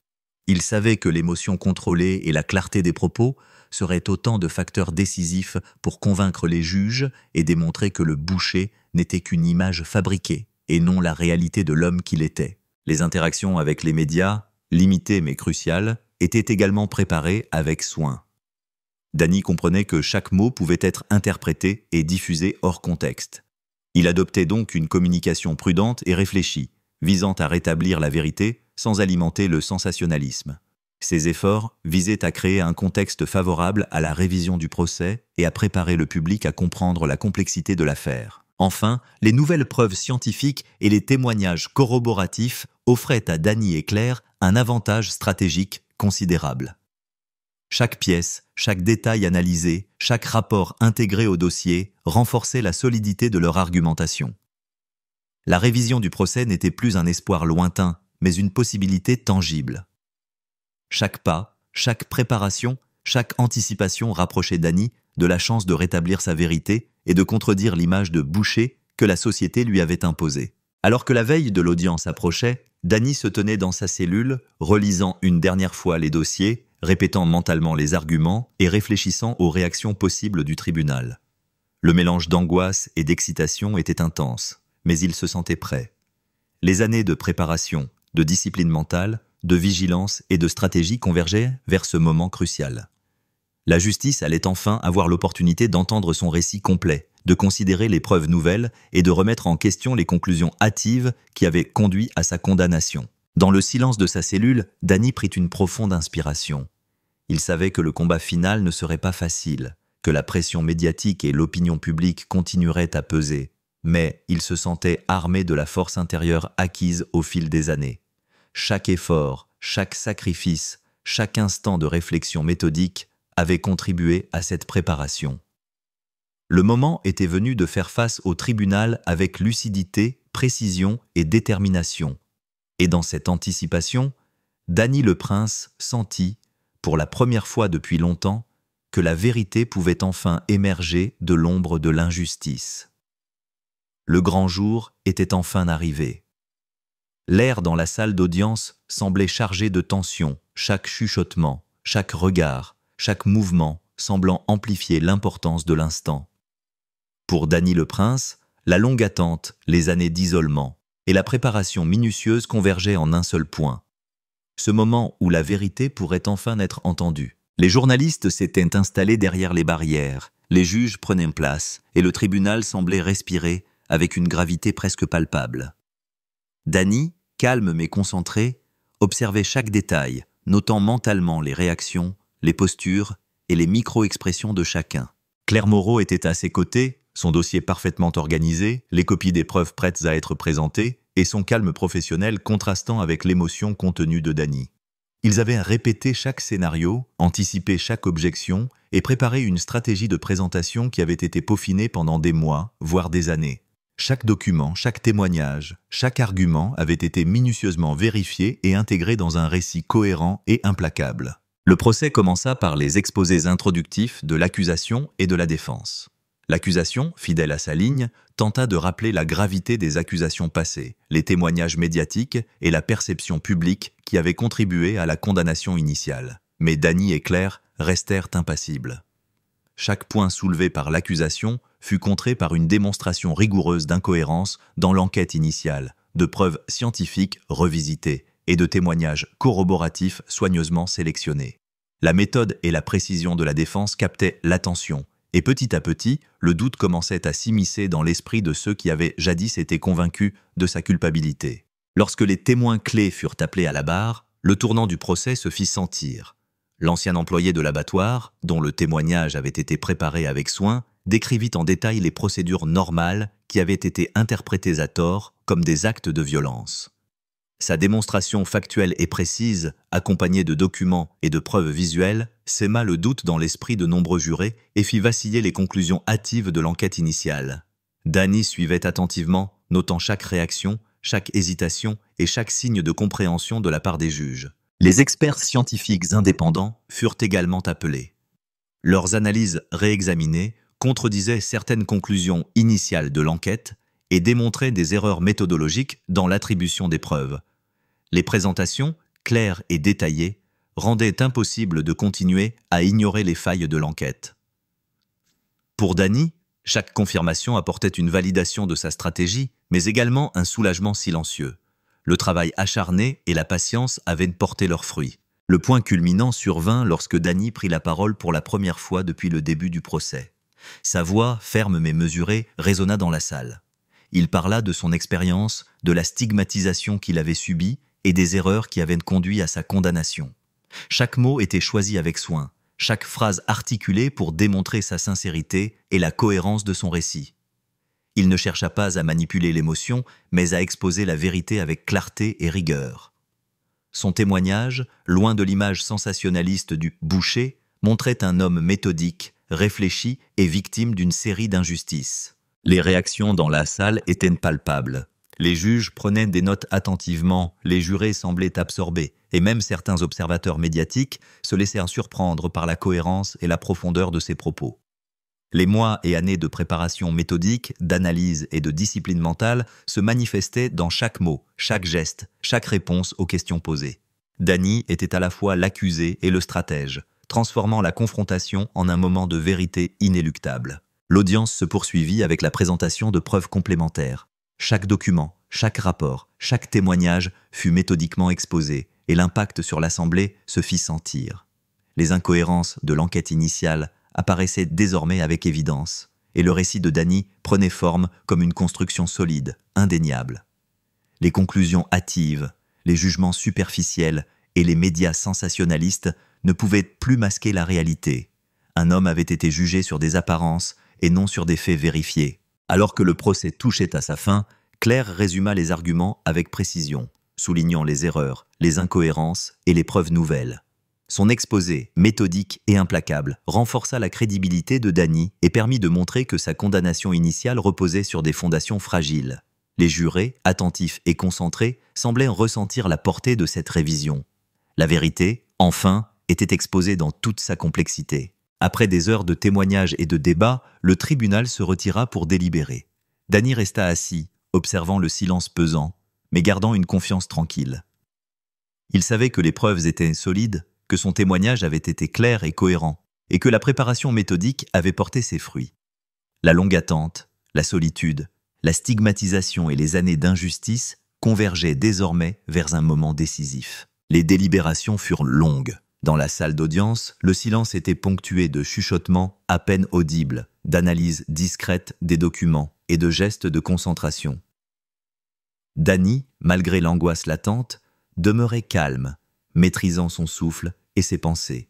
Il savait que l'émotion contrôlée et la clarté des propos seraient autant de facteurs décisifs pour convaincre les juges et démontrer que le boucher n'était qu'une image fabriquée et non la réalité de l'homme qu'il était. Les interactions avec les médias, limitées mais cruciales, étaient également préparées avec soin. Dany comprenait que chaque mot pouvait être interprété et diffusé hors contexte. Il adoptait donc une communication prudente et réfléchie, visant à rétablir la vérité sans alimenter le sensationnalisme. Ces efforts visaient à créer un contexte favorable à la révision du procès et à préparer le public à comprendre la complexité de l'affaire. Enfin, les nouvelles preuves scientifiques et les témoignages corroboratifs offraient à Dany et Claire un avantage stratégique considérable. Chaque pièce, chaque détail analysé, chaque rapport intégré au dossier renforçait la solidité de leur argumentation. La révision du procès n'était plus un espoir lointain, mais une possibilité tangible. Chaque pas, chaque préparation, chaque anticipation rapprochait Dany de la chance de rétablir sa vérité et de contredire l'image de boucher que la société lui avait imposée. Alors que la veille de l'audience approchait, Dany se tenait dans sa cellule, relisant une dernière fois les dossiers, répétant mentalement les arguments et réfléchissant aux réactions possibles du tribunal. Le mélange d'angoisse et d'excitation était intense, mais il se sentait prêt. Les années de préparation, de discipline mentale, de vigilance et de stratégie convergeaient vers ce moment crucial. La justice allait enfin avoir l'opportunité d'entendre son récit complet, de considérer les preuves nouvelles et de remettre en question les conclusions hâtives qui avaient conduit à sa condamnation. Dans le silence de sa cellule, Dany prit une profonde inspiration. Il savait que le combat final ne serait pas facile, que la pression médiatique et l'opinion publique continueraient à peser, mais il se sentait armé de la force intérieure acquise au fil des années. Chaque effort, chaque sacrifice, chaque instant de réflexion méthodique avait contribué à cette préparation. Le moment était venu de faire face au tribunal avec lucidité, précision et détermination. Et dans cette anticipation, Dany le Prince sentit, pour la première fois depuis longtemps, que la vérité pouvait enfin émerger de l'ombre de l'injustice. Le grand jour était enfin arrivé. L'air dans la salle d'audience semblait chargé de tension, chaque chuchotement, chaque regard, chaque mouvement semblant amplifier l'importance de l'instant. Pour Dany le Prince, la longue attente, les années d'isolement et la préparation minutieuse convergeaient en un seul point. Ce moment où la vérité pourrait enfin être entendue. Les journalistes s'étaient installés derrière les barrières, les juges prenaient place et le tribunal semblait respirer avec une gravité presque palpable. Dany, calme mais concentré, observait chaque détail, notant mentalement les réactions, les postures et les micro-expressions de chacun. Claire Moreau était à ses côtés, son dossier parfaitement organisé, les copies des preuves prêtes à être présentées et son calme professionnel contrastant avec l'émotion contenue de Dany. Ils avaient répété chaque scénario, anticipé chaque objection et préparé une stratégie de présentation qui avait été peaufinée pendant des mois, voire des années. Chaque document, chaque témoignage, chaque argument avait été minutieusement vérifié et intégré dans un récit cohérent et implacable. Le procès commença par les exposés introductifs de l'accusation et de la défense. L'accusation, fidèle à sa ligne, tenta de rappeler la gravité des accusations passées, les témoignages médiatiques et la perception publique qui avaient contribué à la condamnation initiale. Mais Dany et Claire restèrent impassibles. chaque point soulevé par l'accusation fut contré par une démonstration rigoureuse d'incohérence dans l'enquête initiale, de preuves scientifiques revisitées et de témoignages corroboratifs soigneusement sélectionnés. La méthode et la précision de la défense captaient l'attention, et petit à petit, le doute commençait à s'immiscer dans l'esprit de ceux qui avaient jadis été convaincus de sa culpabilité. Lorsque les témoins clés furent appelés à la barre, le tournant du procès se fit sentir. L'ancien employé de l'abattoir, dont le témoignage avait été préparé avec soin, décrivit en détail les procédures normales qui avaient été interprétées à tort comme des actes de violence. Sa démonstration factuelle et précise, accompagnée de documents et de preuves visuelles, sema le doute dans l'esprit de nombreux jurés et fit vaciller les conclusions hâtives de l'enquête initiale. Danny suivait attentivement, notant chaque réaction, chaque hésitation et chaque signe de compréhension de la part des juges. Les experts scientifiques indépendants furent également appelés. Leurs analyses réexaminées contredisaient certaines conclusions initiales de l'enquête et démontraient des erreurs méthodologiques dans l'attribution des preuves. Les présentations, claires et détaillées, rendaient impossible de continuer à ignorer les failles de l'enquête. Pour Danny, chaque confirmation apportait une validation de sa stratégie, mais également un soulagement silencieux. Le travail acharné et la patience avaient porté leurs fruits. Le point culminant survint lorsque Danny prit la parole pour la première fois depuis le début du procès. Sa voix, ferme mais mesurée, résonna dans la salle. Il parla de son expérience, de la stigmatisation qu'il avait subie et des erreurs qui avaient conduit à sa condamnation. Chaque mot était choisi avec soin, chaque phrase articulée pour démontrer sa sincérité et la cohérence de son récit. Il ne chercha pas à manipuler l'émotion, mais à exposer la vérité avec clarté et rigueur. Son témoignage, loin de l'image sensationnaliste du boucher, montrait un homme méthodique, réfléchi et victime d'une série d'injustices. Les réactions dans la salle étaient palpables. Les juges prenaient des notes attentivement, les jurés semblaient absorbés, et même certains observateurs médiatiques se laissèrent surprendre par la cohérence et la profondeur de ses propos. Les mois et années de préparation méthodique, d'analyse et de discipline mentale se manifestaient dans chaque mot, chaque geste, chaque réponse aux questions posées. Danny était à la fois l'accusé et le stratège, transformant la confrontation en un moment de vérité inéluctable. L'audience se poursuivit avec la présentation de preuves complémentaires. Chaque document, chaque rapport, chaque témoignage fut méthodiquement exposé et l'impact sur l'Assemblée se fit sentir. Les incohérences de l'enquête initiale apparaissaient désormais avec évidence, et le récit de Danny prenait forme comme une construction solide, indéniable. Les conclusions hâtives, les jugements superficiels et les médias sensationnalistes ne pouvaient plus masquer la réalité. Un homme avait été jugé sur des apparences et non sur des faits vérifiés. Alors que le procès touchait à sa fin, Claire résuma les arguments avec précision, soulignant les erreurs, les incohérences et les preuves nouvelles. Son exposé, méthodique et implacable, renforça la crédibilité de Danny et permit de montrer que sa condamnation initiale reposait sur des fondations fragiles. Les jurés, attentifs et concentrés, semblaient ressentir la portée de cette révision. La vérité, enfin, était exposée dans toute sa complexité. Après des heures de témoignages et de débats, le tribunal se retira pour délibérer. Danny resta assis, observant le silence pesant, mais gardant une confiance tranquille. Il savait que les preuves étaient solides, que son témoignage avait été clair et cohérent, et que la préparation méthodique avait porté ses fruits. La longue attente, la solitude, la stigmatisation et les années d'injustice convergeaient désormais vers un moment décisif. Les délibérations furent longues. Dans la salle d'audience, le silence était ponctué de chuchotements à peine audibles, d'analyses discrètes des documents et de gestes de concentration. Danny, malgré l'angoisse latente, demeurait calme, maîtrisant son souffle et ses pensées.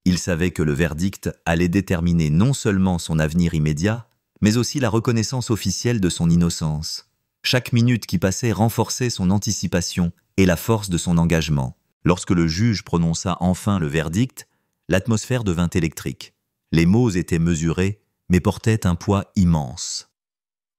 Il savait que le verdict allait déterminer non seulement son avenir immédiat, mais aussi la reconnaissance officielle de son innocence. Chaque minute qui passait renforçait son anticipation et la force de son engagement. Lorsque le juge prononça enfin le verdict, l'atmosphère devint électrique. Les mots étaient mesurés, mais portaient un poids immense.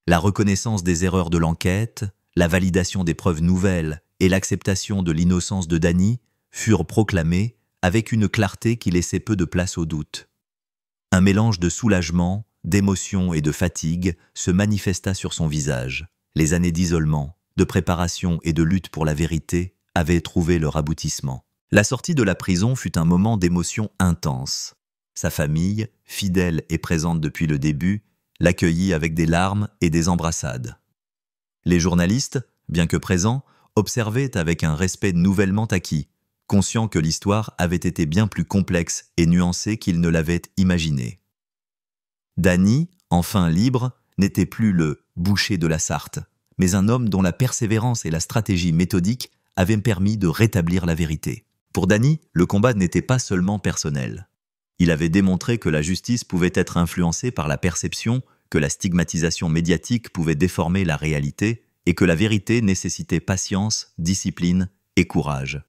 La reconnaissance des erreurs de l'enquête, la validation des preuves nouvelles et l'acceptation de l'innocence de Danny furent proclamées avec une clarté qui laissait peu de place au doute. Un mélange de soulagement, d'émotion et de fatigue se manifesta sur son visage. Les années d'isolement, de préparation et de lutte pour la vérité avaient trouvé leur aboutissement. La sortie de la prison fut un moment d'émotion intense. Sa famille, fidèle et présente depuis le début, l'accueillit avec des larmes et des embrassades. Les journalistes, bien que présents, observaient avec un respect nouvellement acquis, conscients que l'histoire avait été bien plus complexe et nuancée qu'ils ne l'avaient imaginé. Dany, enfin libre, n'était plus le « boucher de la Sarthe », mais un homme dont la persévérance et la stratégie méthodique avaient permis de rétablir la vérité. Pour Dany, le combat n'était pas seulement personnel. Il avait démontré que la justice pouvait être influencée par la perception, que la stigmatisation médiatique pouvait déformer la réalité et que la vérité nécessitait patience, discipline et courage.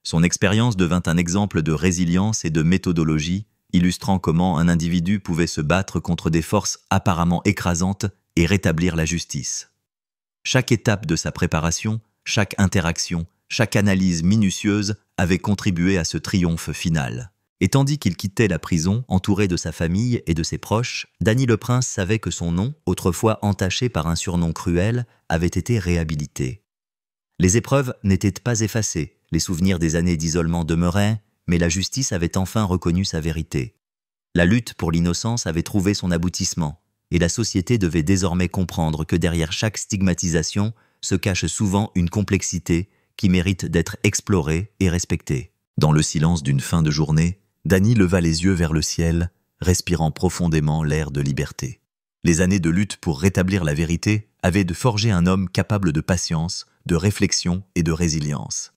Son expérience devint un exemple de résilience et de méthodologie, illustrant comment un individu pouvait se battre contre des forces apparemment écrasantes et rétablir la justice. Chaque étape de sa préparation, chaque interaction, chaque analyse minutieuse avait contribué à ce triomphe final. Et tandis qu'il quittait la prison, entouré de sa famille et de ses proches, Dany le Prince savait que son nom, autrefois entaché par un surnom cruel, avait été réhabilité. Les épreuves n'étaient pas effacées, les souvenirs des années d'isolement demeuraient, mais la justice avait enfin reconnu sa vérité. La lutte pour l'innocence avait trouvé son aboutissement, et la société devait désormais comprendre que derrière chaque stigmatisation se cache souvent une complexité qui mérite d'être explorée et respectée. Dans le silence d'une fin de journée, Dany leva les yeux vers le ciel, respirant profondément l'air de liberté. Les années de lutte pour rétablir la vérité avaient forgé un homme capable de patience, de réflexion et de résilience.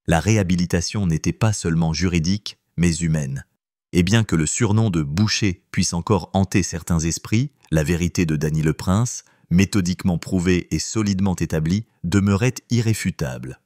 La réhabilitation n'était pas seulement juridique, mais humaine. Et bien que le surnom de boucher puisse encore hanter certains esprits, la vérité de Dany le Prince, méthodiquement prouvée et solidement établie, demeurait irréfutable.